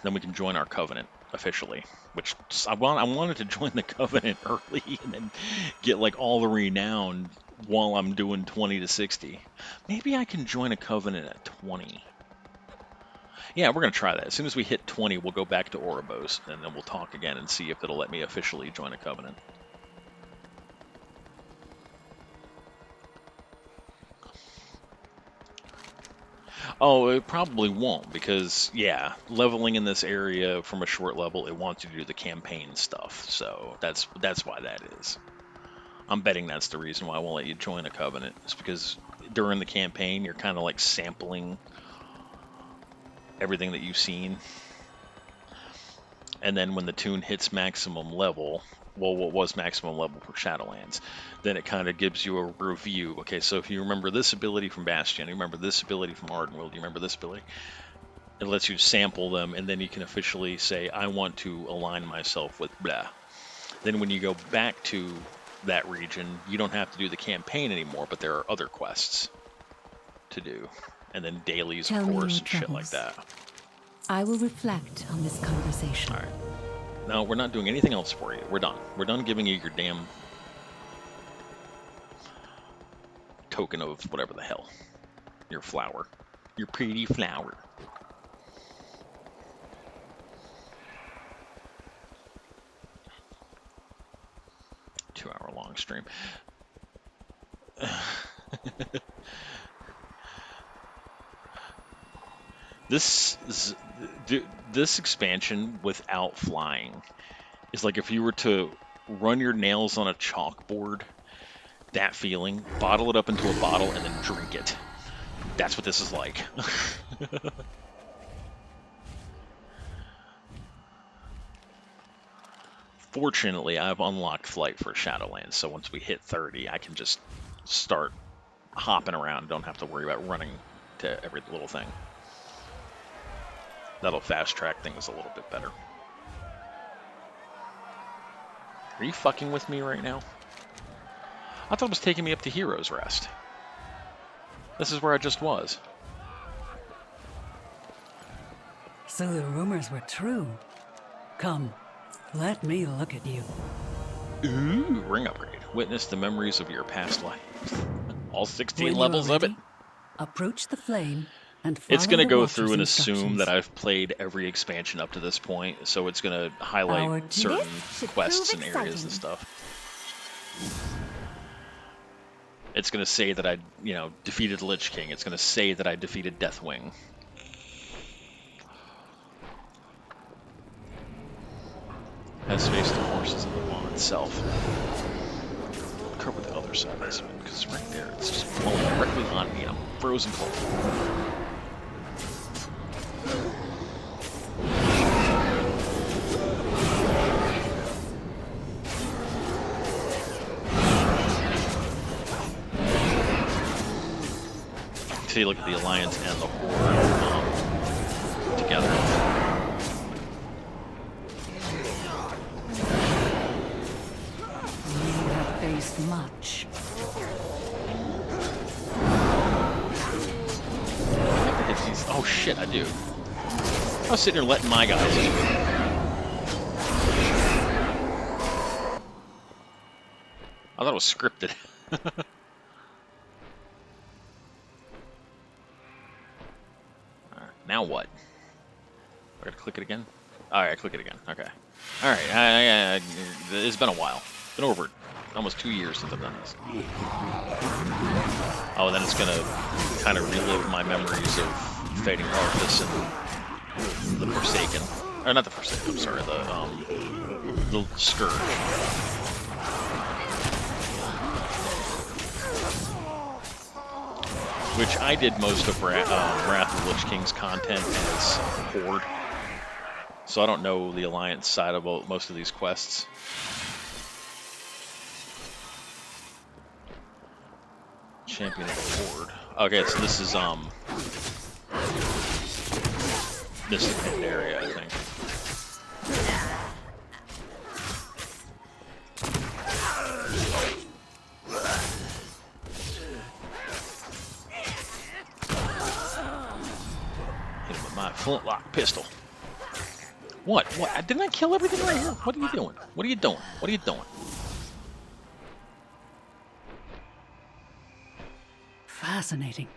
Then we can join our covenant officially, which I wanted to join the covenant early and then get like all the renown while I'm doing 20 to 60. Maybe I can join a covenant at 20. Yeah, we're going to try that. As soon as we hit 20, we'll go back to Oribos, and then we'll talk again and see if it'll let me officially join a covenant. Oh, it probably won't because, yeah, leveling in this area from a short level, it wants you to do the campaign stuff. So that's why that is. I'm betting that's the reason why I won't let you join a covenant. It's because during the campaign, you're kind of like sampling everything that you've seen. And then when the tune hits maximum level, well, what was maximum level for Shadowlands, then it kind of gives you a review. Okay, so if you remember this ability from Bastion, you remember this ability from Ardenweald, you remember this ability, it lets you sample them, and then you can officially say, I want to align myself with blah. Then when you go back to that region, you don't have to do the campaign anymore, but there are other quests to do. And then dailies, of course, and shit like that. I will reflect on this conversation. All right. No, we're not doing anything else for you. We're done. We're done giving you your damn token of whatever the hell. Your flower. Your pretty flower. Two-hour-long stream. This expansion without flying is like if you were to run your nails on a chalkboard, that feeling, bottle it up into a bottle, and then drink it. That's what this is like. Fortunately, I've unlocked flight for Shadowlands, so once we hit 30, I can just start hopping around. Don't have to worry about running to every little thing. That'll fast track things a little bit better. Are you fucking with me right now? I thought it was taking me up to Heroes Rest. This is where I just was. So the rumors were true. Come, let me look at you. Ooh, ring upgrade. Witness the memories of your past life. All 16 When you levels are of it. ready, approach the flame and follow It's going to the go Watcher's through and assume instructions. that I've played every expansion up to this point, so it's going to highlight certain quests and areas and stuff. It's going to say that I, defeated Lich King. It's going to say that I defeated Deathwing. Has faced the horses in the wall itself. Cover the other side of this one, because right there, it's just blowing directly on me. I'm frozen cold. See, look at the Alliance and the Horde together. You have faced much. Oh shit, I do. I was sitting here letting my guys do it. I thought it was scripted. Alright, now what? I gotta click it again? Alright, click it again. Okay. Alright, it's been a while. It's been over almost 2 years since I've done this. Oh, then it's gonna kind of relive my memories of Fading Arthas and the Forsaken. Or not the Forsaken, I'm sorry, the Scourge. Which I did most of Wrath of the Lich King's content as Horde. So I don't know the Alliance side of most of these quests. Champion of the Horde. Okay, so this is Mystic Pandaria, I think. Hit him with my flintlock pistol. What? What? Didn't I kill everything right here? What are you doing? What are you doing? What are you doing? Fascinating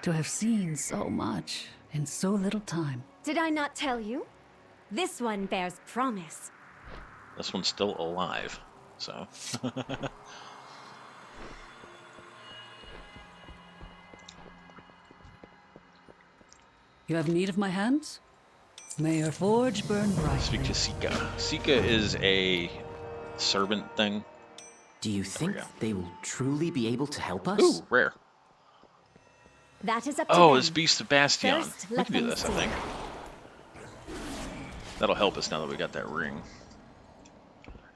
to have seen so much in so little time. Did I not tell you? This one bears promise. This one's still alive, so. You have need of my hands? May your forge burn bright. Speak to Sika. Sika is a servant thing. Do you think they will truly be able to help us? Ooh, rare. That is up to Oh, them. this Beast of Bastion. First, We let can do them this, I see. think. That'll help us now that we got that ring.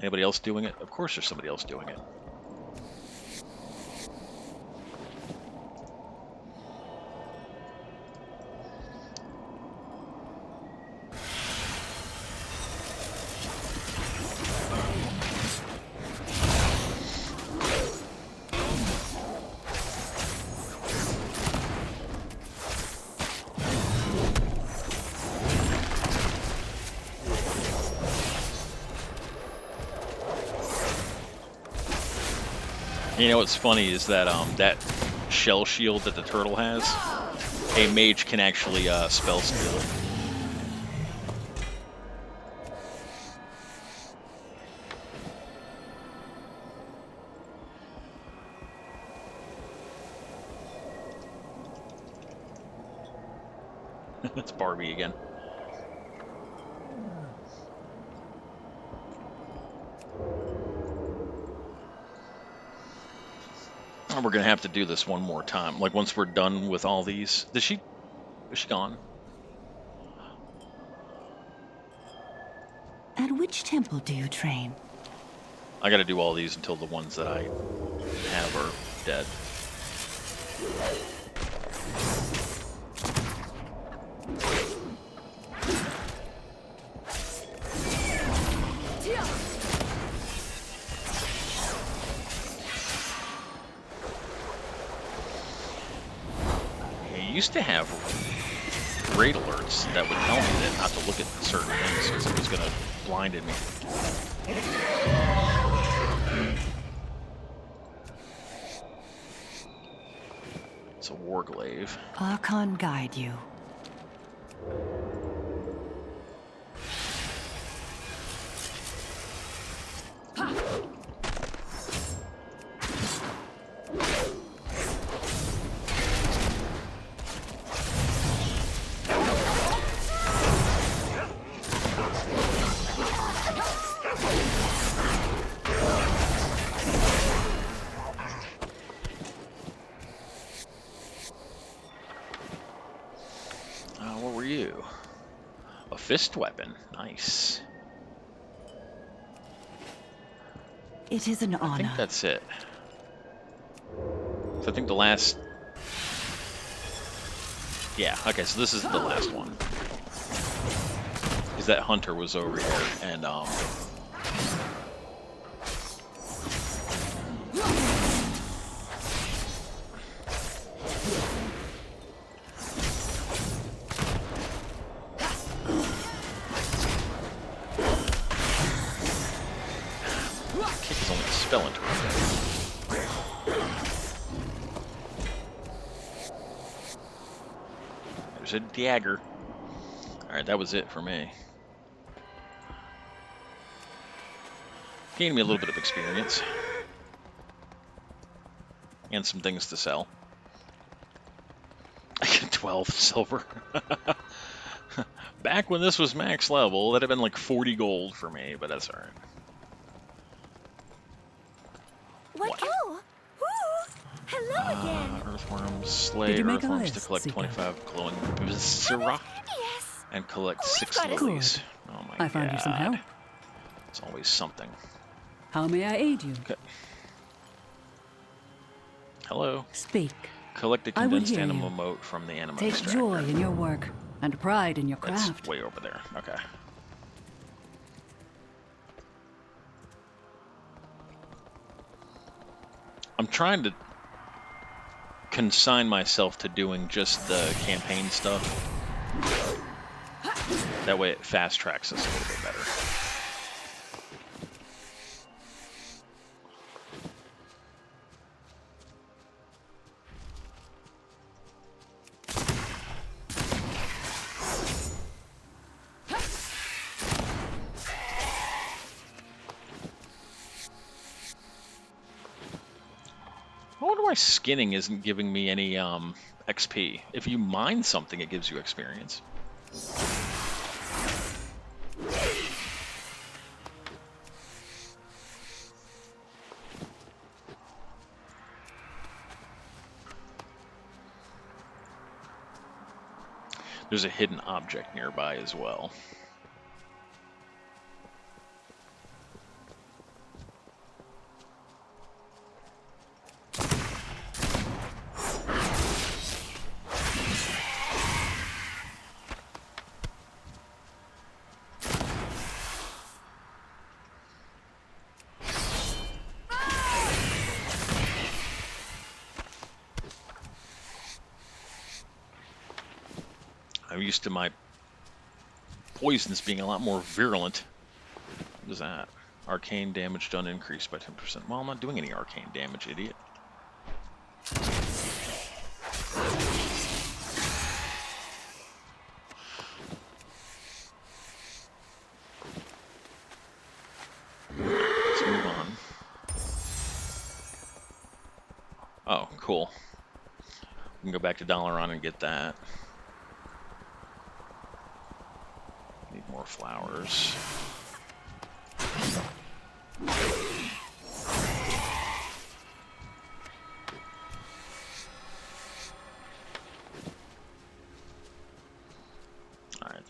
Anybody else doing it? Of course there's somebody else doing it. You know what's funny is that that shell shield that the turtle has, a mage can actually spell steal it. It's Barbie again. we're gonna have to do this one more time. Like once we're done with all these. Is she gone? At which temple do you train? I gotta do all these until the ones that I have are dead. I used to have raid alerts that would tell me that not to look at certain things because it was going to blind me. It's a warglaive. Archon guide you. What were you? A fist weapon. Nice. It is an honor. I think that's it. So I think the last... Yeah, okay, so this is the last one. Because that hunter was over here, and, kick is only a spell into it. There's a dagger. Alright, that was it for me. Gained me a little bit of experience. And some things to sell. I get 12 silver. Back when this was max level, that'd have been like 40 gold for me, but that's alright. What? Oh! Ooh! Hello again! Earthworms, slay earthworms to collect 25 glowing viscera and collect 6 lilies. Oh my god. I found you some help. It's always something. How may I aid you? Okay. Hello. Speak. Collect a I will condensed hear animal you. mote from the animal Take extractor. joy in your work and pride in your That's craft. way over there. Okay. I'm trying to consign myself to doing just the campaign stuff. That way it fast tracks us a little bit better. I wonder why skinning isn't giving me any XP. If you mine something, it gives you experience. There's a hidden object nearby as well. I'm used to my poisons being a lot more virulent. What is that? Arcane damage done increased by 10%. Well, I'm not doing any arcane damage, idiot. Let's move on. Oh, cool. We can go back to Dalaran and get that. Need more flowers.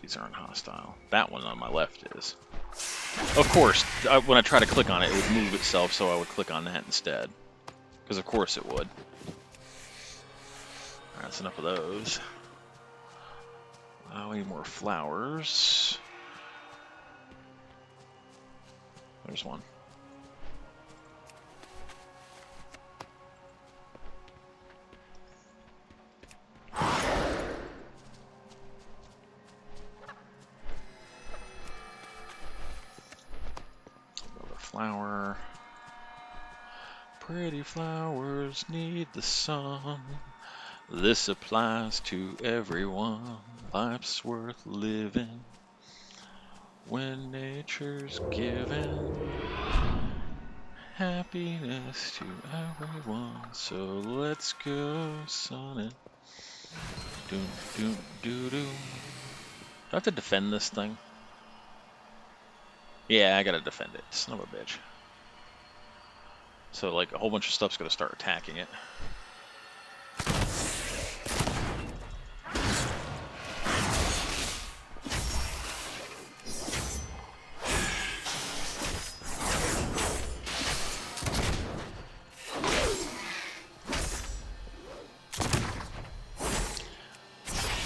These aren't hostile. That one on my left is. Of course, when I try to click on it, it would move itself, so I would click on that instead. Because of course it would. Alright, that's enough of those. We need more flowers. There's one. Another flower. Pretty flowers need the sun. This applies to everyone. Life's worth living when nature's given happiness to everyone. So let's go, sonnet. Doom, doom, doo, doo. Do I have to defend this thing? Yeah, I gotta defend it. Son of a bitch. So, like, a whole bunch of stuff's gonna start attacking it.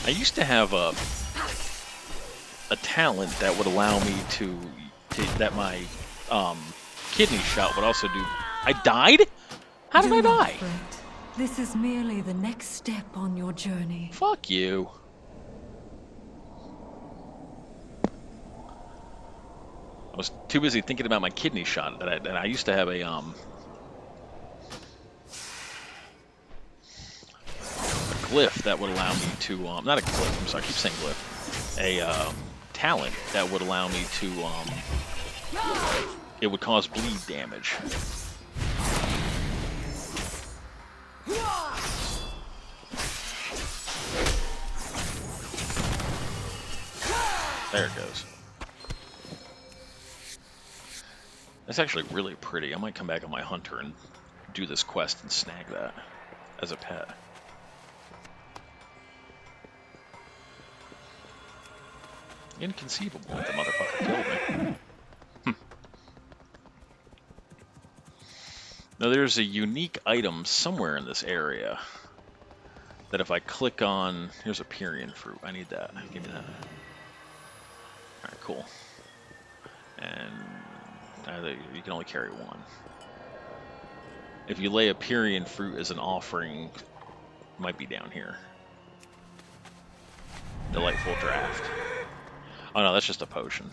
I used to have a talent that would allow me to that my kidney shot would also do. I died? How did I die? This is merely the next step on your journey. Fuck you. I was too busy thinking about my kidney shot that I used to have a glyph that would allow me to not a glyph, I'm sorry, I keep saying glyph. A talent that would allow me to it would cause bleed damage. There it goes. That's actually really pretty. I might come back on my hunter and do this quest and snag that as a pet. Inconceivable that the motherfucker killed me. Now there's a unique item somewhere in this area that if I click on, here's a Pyrian fruit. I need that. Give me that. Alright, cool. And you can only carry one. If you lay a Pyrian fruit as an offering, it might be down here. Delightful draft. Oh no, that's just a potion.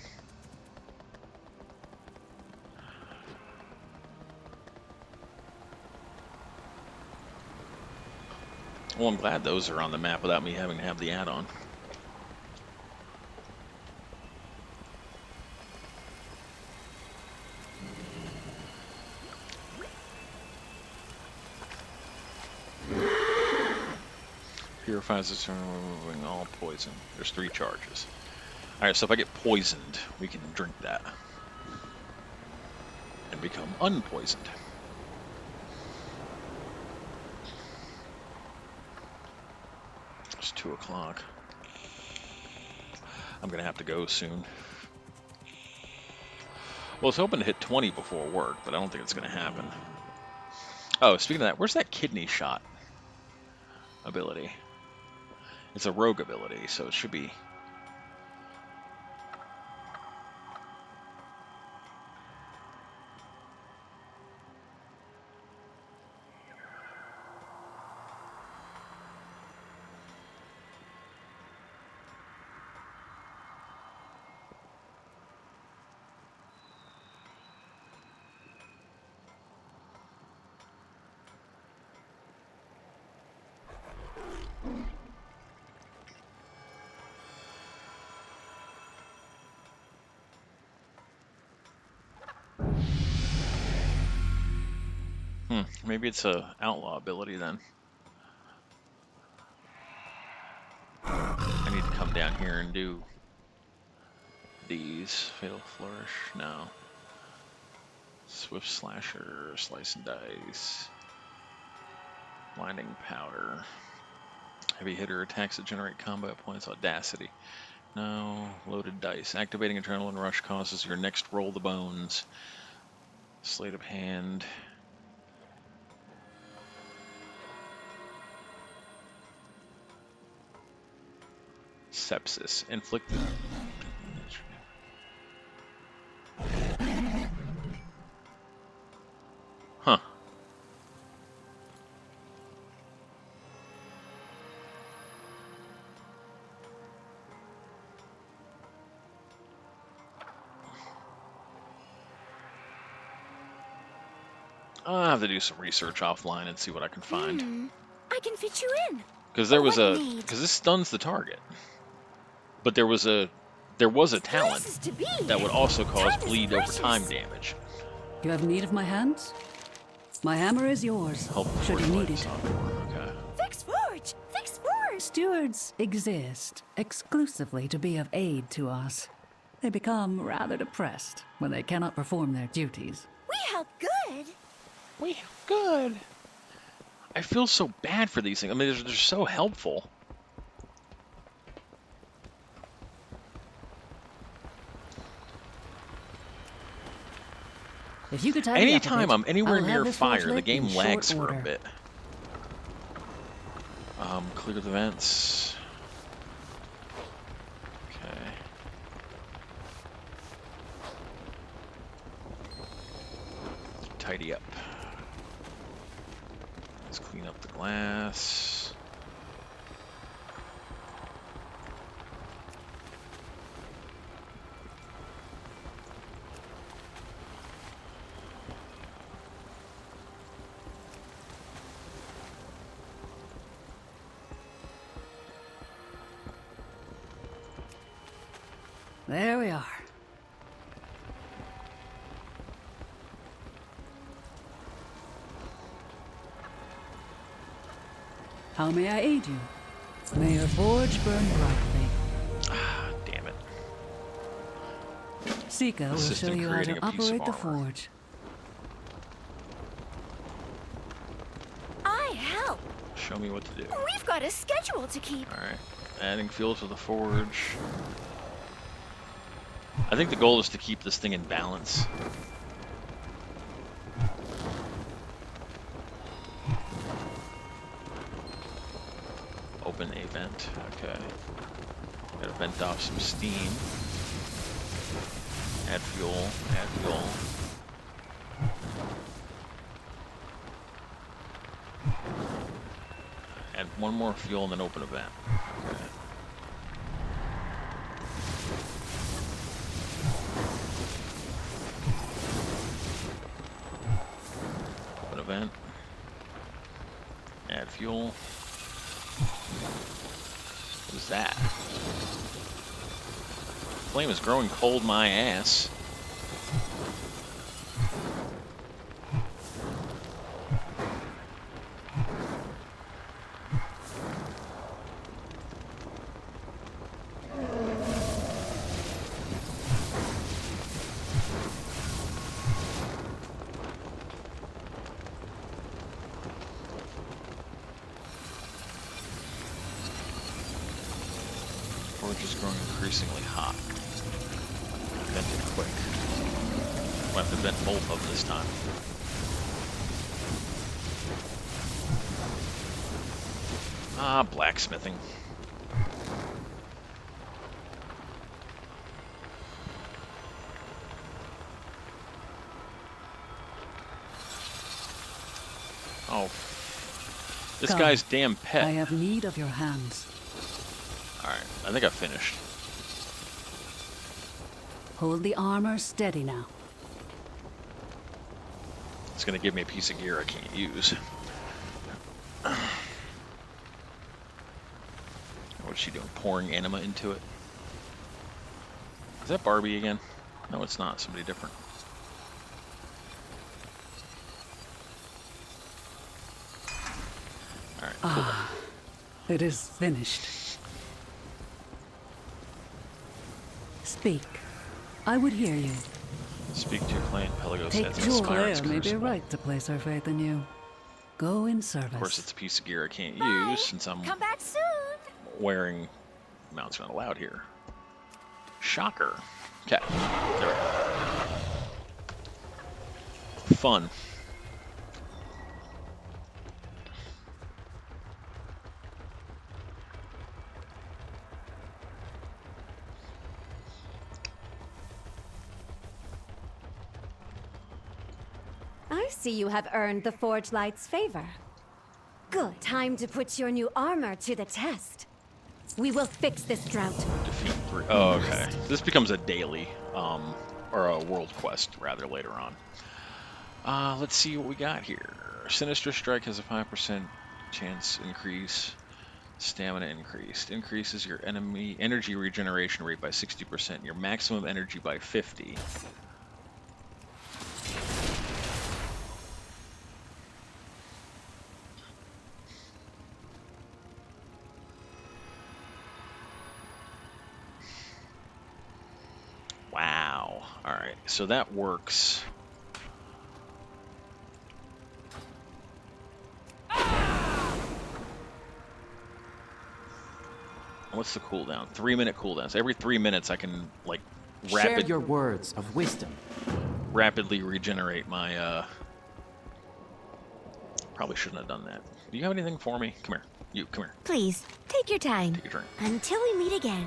Well, I'm glad those are on the map without me having to have the add-on. Purifies its removing all poison. There's 3 charges. Alright, so if I get poisoned, we can drink that. And become unpoisoned. It's 2 o'clock. I'm gonna have to go soon. Well, I was hoping to hit 20 before work, but I don't think it's gonna happen. Oh, speaking of that, where's that kidney shot ability? It's a rogue ability, so it should be... maybe it's a outlaw ability then. I need to come down here and do these. Fatal Flourish, no. Swift Slasher, Slice and Dice. Blinding Powder. Heavy hitter attacks that generate combat points. Audacity. No. Loaded dice. Activating Adrenaline Rush causes your next roll the bones. Sleight of hand. Sepsis. Inflicted. Huh. I'll have to do some research offline and see what I can find. I can fit you in. Because there was because this stuns the target. But there was a talent that would also cause bleed over time damage. You have need of my hands? My hammer is yours, should you need it. Okay. Fix forge! Fix forge! Stewards exist exclusively to be of aid to us. They become rather depressed when they cannot perform their duties. We help good. We help good. I feel so bad for these things. I mean, they're so helpful. If you could tidy Anytime up I'm anywhere near fire, the game in lags short for a order. bit. Clear the vents. Okay. Tidy up. Let's clean up the glass. There we are. How may I aid you? May your forge burn brightly. Ah, damn it. Sika will show Assistant you how creating to a piece of operate the armor. forge. I help. Show me what to do. We've got a schedule to keep. Alright. Adding fuel to the forge. I think the goal is to keep this thing in balance. Open a vent. Okay. Gotta vent off some steam. Add fuel. Add fuel. Add one more fuel and then open a vent. Okay. Open a vent. Add fuel. What is that? Flame is growing cold my ass. Forge is growing increasingly hot. Vent it quick. We'll have to vent both of them this time. Ah, blacksmithing. Oh. This Come. guy's damn pet. I have need of your hands. Alright, I think I finished. Hold the armor steady now. It's gonna give me a piece of gear I can't use. What's she doing? Pouring anima into it? Is that Barbie again? No, it's not. Somebody different. Alright, cool. Ah, it is finished. Speak. I would hear you. Speak to your client, Pelagos Take has Jewel inspired Claire may be crucible. right to place her faith in you. Go in service. Of course, it's a piece of gear I can't Bye. use since I'm Come back soon. wearing mounts not allowed here. Shocker. Okay. There we go. Fun. I see you have earned the Forge Light's favor. Good. Time to put your new armor to the test. We will fix this drought. Defeat 3. Oh, okay. This becomes a daily, or a world quest, rather, later on. Let's see what we got here. Sinister Strike has a 5% chance increase. Stamina increased. Increases your enemy energy regeneration rate by 60%. Your maximum energy by 50. Wow. Alright, so that works. What's the cooldown? 3-minute cooldowns. Every 3 minutes I can, like, Share your words of wisdom. rapidly regenerate my, Probably shouldn't have done that. Do you have anything for me? Come here. You, come here. Please, take your time. Take a drink. Until we meet again.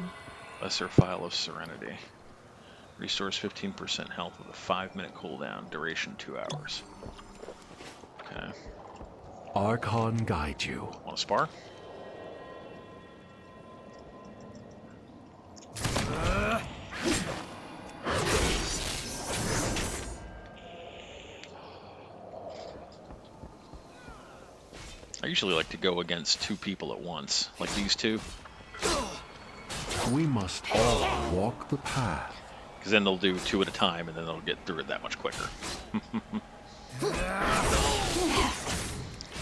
Lesser Phial of Serenity. Restores 15% health with a 5-minute cooldown. Duration 2 hours. Okay. Archon guide you. Want to spar? I usually like to go against 2 people at once, like these 2. We must all walk the path. Because then they'll do 2 at a time, and then they'll get through it that much quicker. I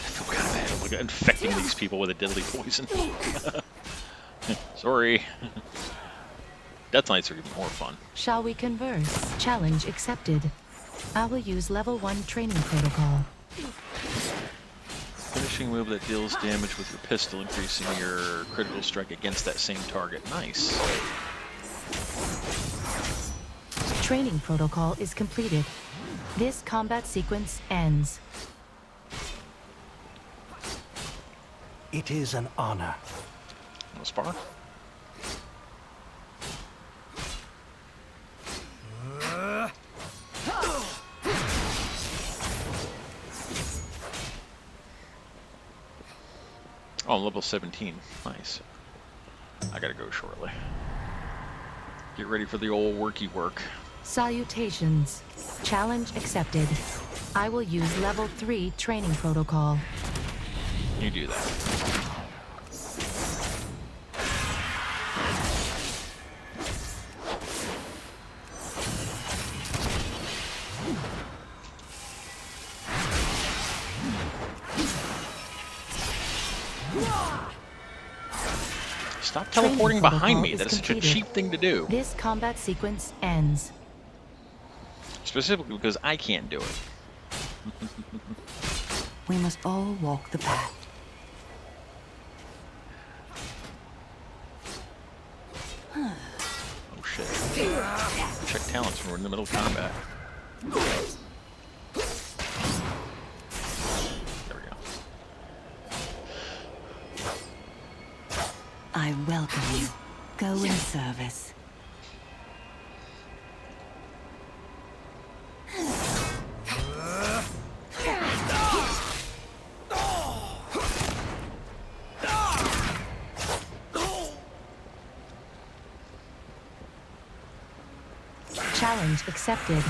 feel kind of bad. Look at infecting these people with a deadly poison. Sorry. Death Knights are even more fun. Shall we converse? Challenge accepted. I will use level 1 training protocol. Finishing move that deals damage with your pistol, increasing your critical strike against that same target. Nice. Training protocol is completed. This combat sequence ends. It is an honor. Want to spar? Oh, I'm level 17. Nice. I gotta go shortly. Get ready for the old worky work. Salutations. Challenge accepted. I will use level 3 training protocol. You do that. Stop teleporting behind me. That is such a cheap thing to do. This combat sequence ends. Specifically because I can't do it. We must all walk the path. Oh shit. Check talents when we're in the middle of combat. There we go. I welcome you. Go in service. Challenge accepted.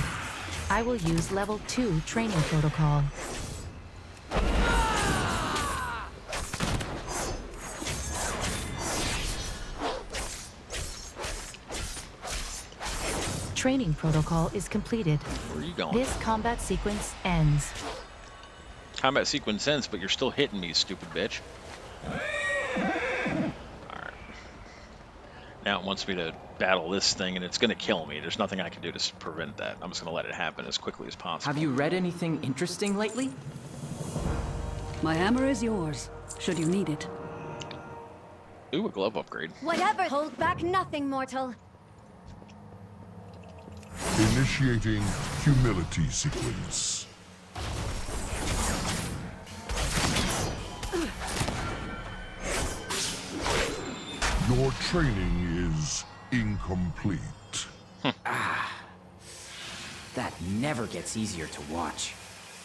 I will use level 2 training protocol. Training protocol is completed. Where are you going? This combat sequence ends. Combat sequence ends, but you're still hitting me, stupid bitch. Alright. Now it wants me to battle this thing, and it's going to kill me. There's nothing I can do to prevent that. I'm just going to let it happen as quickly as possible. Have you read anything interesting lately? My hammer is yours, should you need it. Ooh, a glove upgrade. Whatever. Hold back nothing, mortal. Initiating humility sequence. Your training is incomplete. That never gets easier to watch.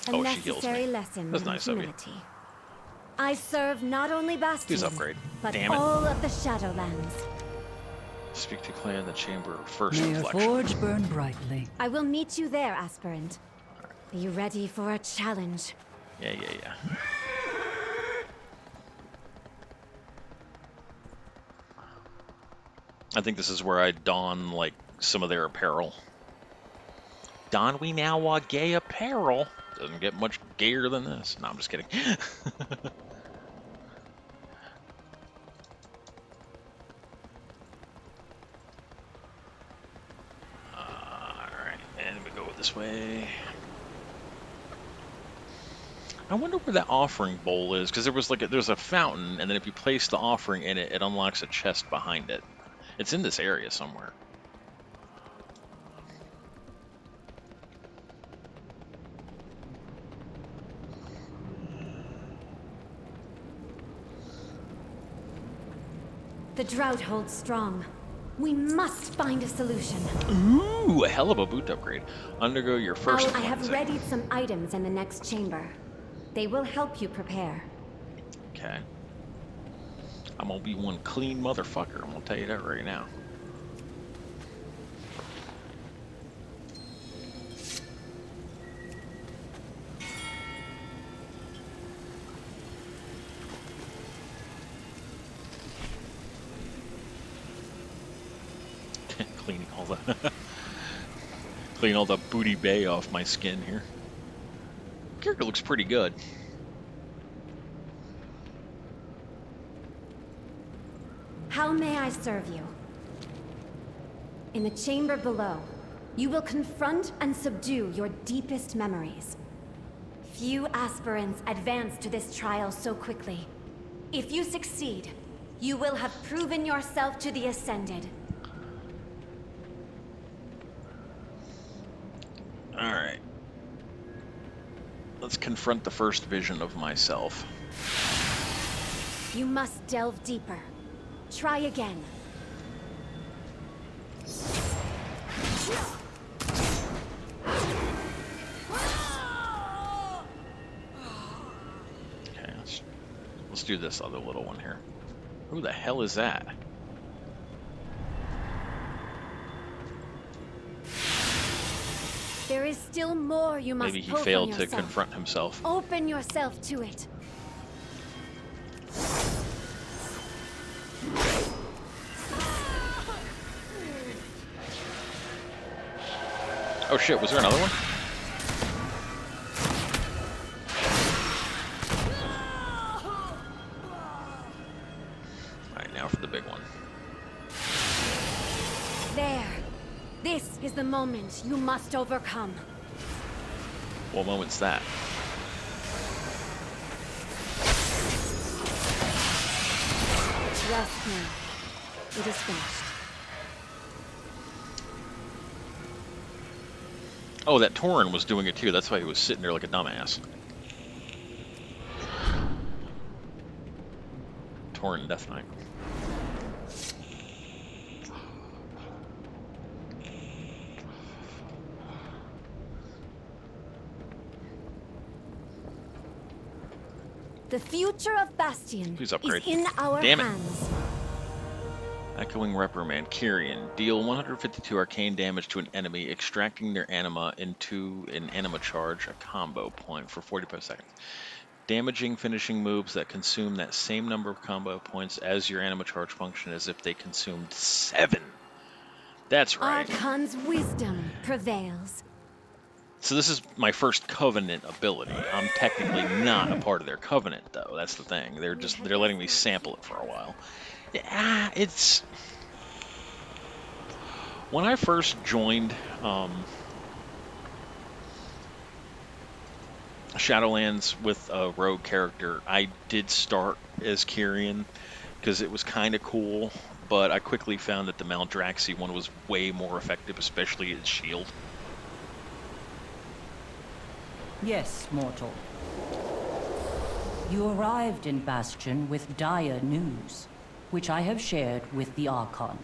A necessary lesson That's in nice of you. humility. I serve not only Bastion, Please upgrade. but Damn it. all of the Shadowlands. Speak to Clay in the chamber of first May your reflection. forge burn brightly. I will meet you there, aspirant. Be ready for a challenge. Yeah. I think this is where I don, like, some of their apparel. Don we now gay apparel? Doesn't get much gayer than this. No, I'm just kidding. Alright, and we go this way. I wonder where that offering bowl is, because there was there's a fountain, and then if you place the offering in it, it unlocks a chest behind it. It's in this area somewhere. The drought holds strong. We must find a solution. Ooh, a hell of a boot upgrade. Undergo your first I have cleansing. readied some items in the next chamber. They will help you prepare. Okay. I'm gonna be one clean motherfucker. I'm gonna tell you that right now. Cleaning all the clean all the booty bay off my skin here. Character looks pretty good. How may I serve you? In the chamber below, you will confront and subdue your deepest memories. Few aspirants advance to this trial so quickly. If you succeed, you will have proven yourself to the Ascended. Alright. Let's confront the first vision of myself. You must delve deeper. Try again. Okay, let's do this other little one here. Who the hell is that? There is still more you must Maybe he pull from failed to yourself. confront himself. Open yourself to it. Oh shit, was there another one? Alright, now for the big one. There. This is the moment you must overcome. What moment's that? Rest now. It is finished. Oh, that Tauren was doing it too. That's why he was sitting there like a dumbass. Tauren Death Knight. The future of Bastion Please upgrade. is in our Damn it. hands. Echoing Reprimand. Kyrian. Deal 152 arcane damage to an enemy, extracting their anima into an anima charge, a combo point, for 45 seconds. Damaging finishing moves that consume that same number of combo points as your anima charge function as if they consumed 7. That's right. Archon's wisdom prevails. So this is my first Covenant ability. I'm technically not a part of their Covenant, though. That's the thing. They're letting me sample it for a while. Yeah, it's... When I first joined Shadowlands with a rogue character, I did start as Kyrian because it was kind of cool, but I quickly found that the Maldraxi one was way more effective, especially its shield. Yes, mortal. You arrived in Bastion with dire news, which I have shared with the Archon.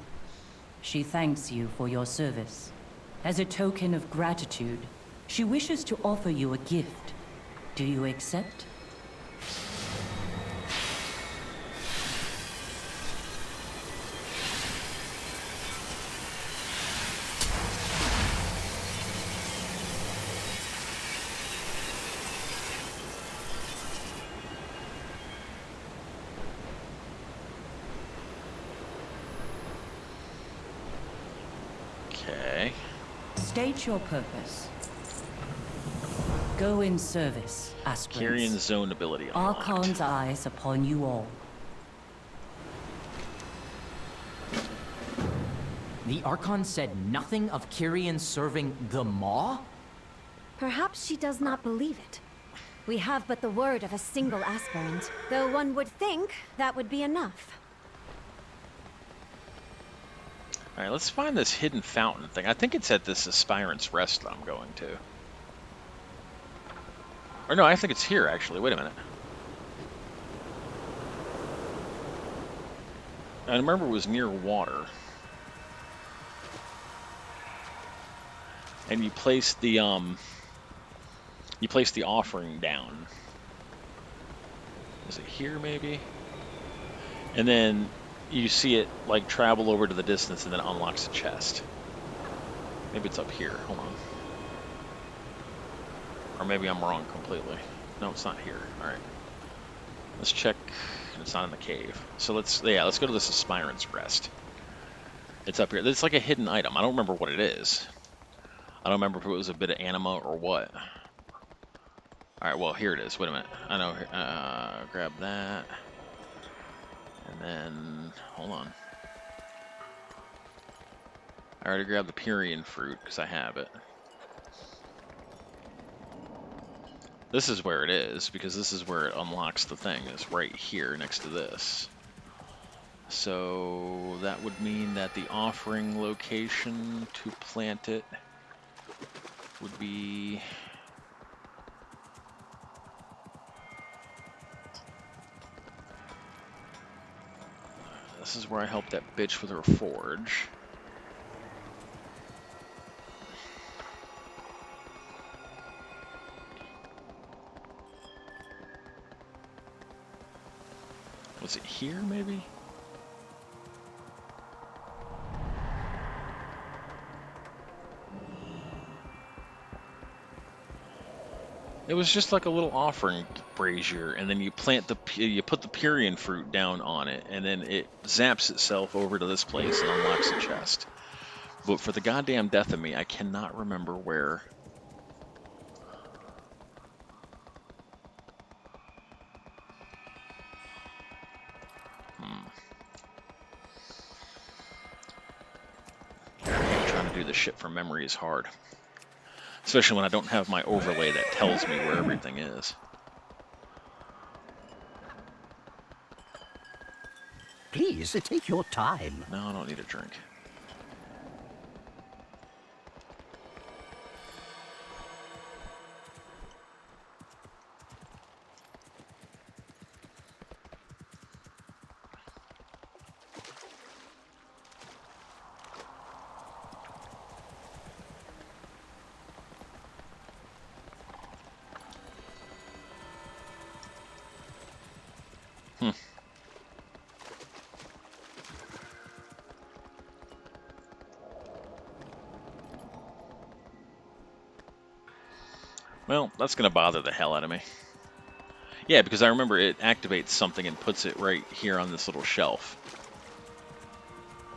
She thanks you for your service. As a token of gratitude, she wishes to offer you a gift. Do you accept? Okay. State your purpose. Go in service, aspirants. Kyrian zone ability unlocked. Archon's eyes upon you all. The Archon said nothing of Kyrian serving the Maw? Perhaps she does not believe it. We have but the word of a single aspirant, though one would think that would be enough. Alright, let's find this hidden fountain thing. I think it's at this Aspirant's Rest I'm going to. Or no, I think it's here, actually. Wait a minute. I remember it was near water. And you place the offering down. Is it here, maybe? And then you see it, like, travel over to the distance and then it unlocks a chest. Maybe it's up here. Hold on. Or maybe I'm wrong completely. No, it's not here. Alright. Let's check. It's not in the cave. So let's go to this Aspirant's Rest. It's up here. It's like a hidden item. I don't remember what it is. I don't remember if it was a bit of anima or what. Alright, well, here it is. Wait a minute. I know. Grab that. And then, hold on. I already grabbed the Pyrian fruit because I have it. This is where it is, because this is where it unlocks the thing. It's right here next to this. So that would mean that the offering location to plant it would be... This is where I helped that bitch with her forge. Was it here, maybe? It was just like a little offering brazier, and then you put the Pyrian fruit down on it, and then it zaps itself over to this place and unlocks a chest. But for the goddamn death of me, I cannot remember where. Trying to do this shit from memory is hard. Especially when I don't have my overlay that tells me where everything is. Please, take your time. No, I don't need a drink. Well, that's going to bother the hell out of me. Yeah, because I remember it activates something and puts it right here on this little shelf.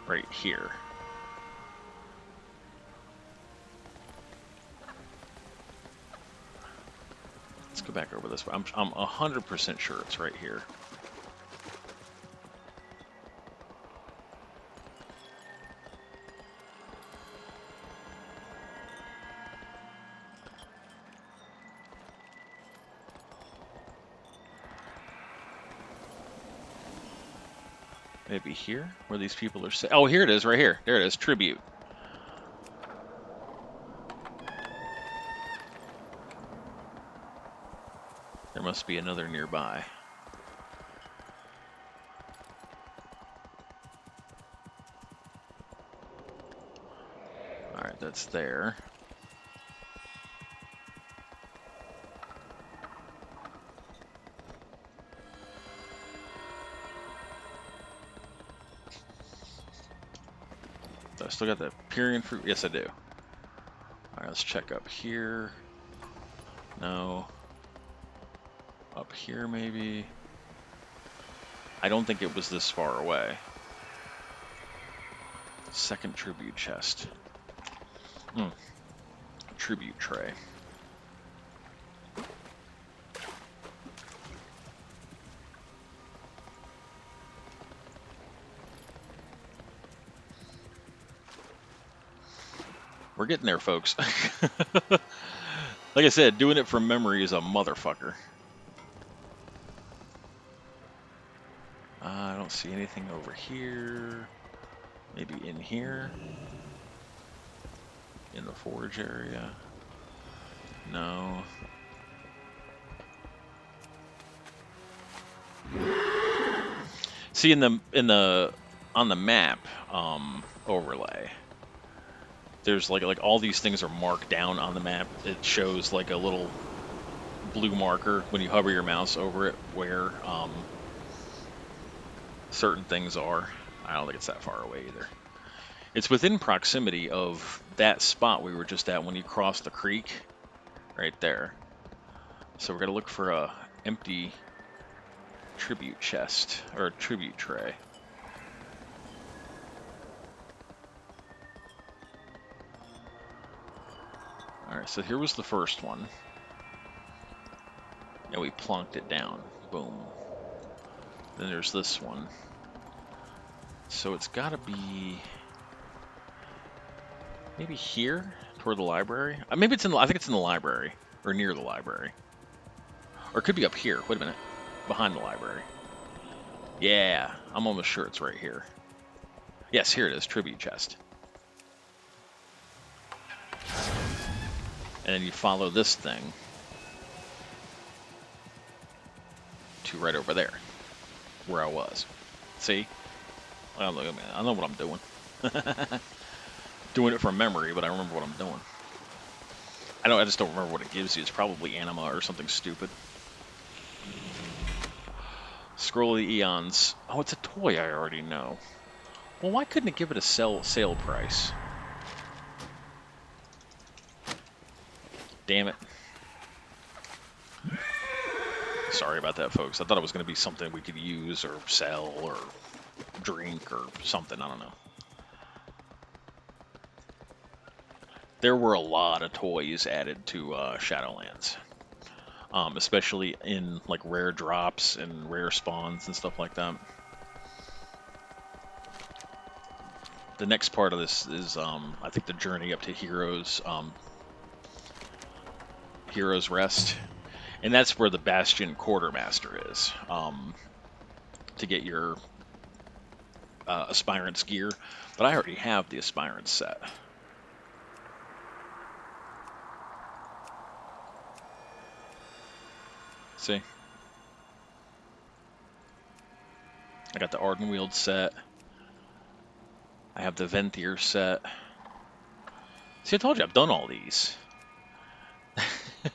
Right here. Let's go back over this. I'm 100% sure it's right here. Maybe here, where these people are. Oh, here it is, right here. There it is, tribute. There must be another nearby. Alright, that's there. Do I still got the Pyrian fruit? Yes, I do. Alright, let's check up here. No. Up here, maybe. I don't think it was this far away. Second tribute chest. Tribute tray. We're getting there, folks. Like I said, doing it from memory is a motherfucker. I don't see anything over here. Maybe in here? In the forge area? No. See, on the map overlay, there's like all these things are marked down on the map. It shows like a little blue marker when you hover your mouse over it where certain things are. I don't think it's that far away either. It's within proximity of that spot we were just at when you crossed the creek, right there. So we're gonna look for a empty tribute chest or a tribute tray. Alright, so here was the first one. And we plonked it down. Boom. Then there's this one. So it's gotta be maybe here toward the library. Maybe it's in I think it's in the library or near the library. Or it could be up here. Wait a minute. Behind the library. Yeah, I'm almost sure it's right here. Yes, here it is. Tribute chest. And then you follow this thing to right over there, where I was. See? I know what I'm doing. Doing it from memory, but I remember what I'm doing. I just don't remember what it gives you. It's probably anima or something stupid. Scroll of the Eons. Oh, it's a toy I already know. Well, why couldn't it give it a sale price? Damn it. Sorry about that, folks. I thought it was going to be something we could use or sell or drink or something. I don't know. There were a lot of toys added to Shadowlands. Especially in like rare drops and rare spawns and stuff like that. The next part of this is I think the journey up to Heroes Rest, and that's where the Bastion Quartermaster is to get your Aspirant's gear, but I already have the Aspirant set. See? I got the Ardenweald set. I have the Venthyr set. See, I told you I've done all these.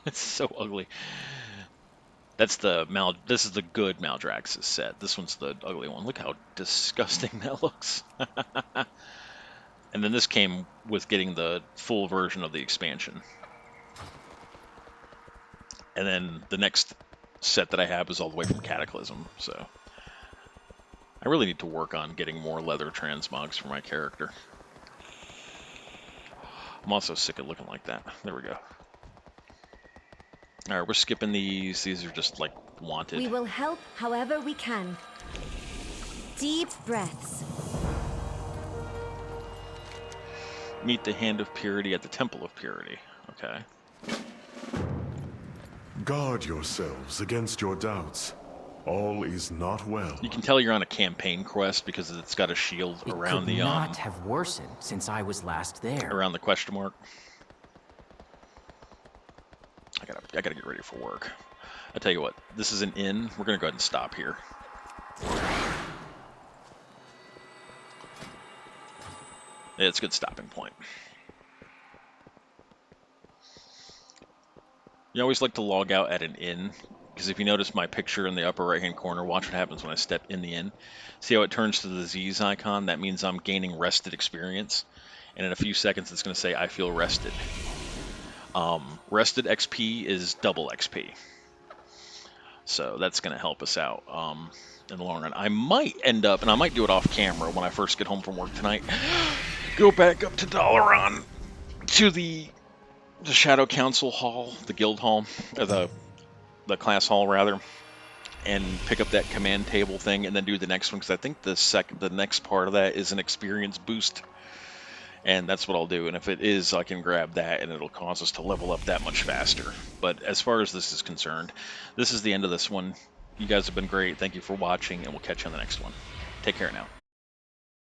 It's so ugly. That's this is the good Maldraxxus set. This one's the ugly one. Look how disgusting that looks. And then this came with getting the full version of the expansion. And then the next set that I have is all the way from Cataclysm, so I really need to work on getting more leather transmogs for my character. I'm also sick of looking like that. There we go. Alright, we're skipping these. These are just like wanted. We will help however we can. Deep breaths. Meet the Hand of Purity at the Temple of Purity. Okay. Guard yourselves against your doubts. All is not well. You can tell you're on a campaign quest because it's got a shield around the not have worsened since I was last there. Around the question mark. I gotta get ready for work. I tell you what, this is an inn. We're gonna go ahead and stop here. Yeah, it's a good stopping point. You always like to log out at an inn, because if you notice my picture in the upper right hand corner, watch what happens when I step in the inn. See how it turns to the Z's icon? That means I'm gaining rested experience. And in a few seconds, it's going to say, I feel rested. Rested XP is double XP. So that's going to help us out in the long run. I might end up, and I might do it off camera when I first get home from work tonight, go back up to Dalaran to the Shadow Council Hall, the Guild Hall, or the Class Hall rather, and pick up that command table thing, and then do the next one, because I think the next part of that is an experience boost, and that's what I'll do. And if it is, I can grab that, and it'll cause us to level up that much faster. But as far as this is concerned, this is the end of this one. You guys have been great. Thank you for watching, and we'll catch you on the next one. Take care now.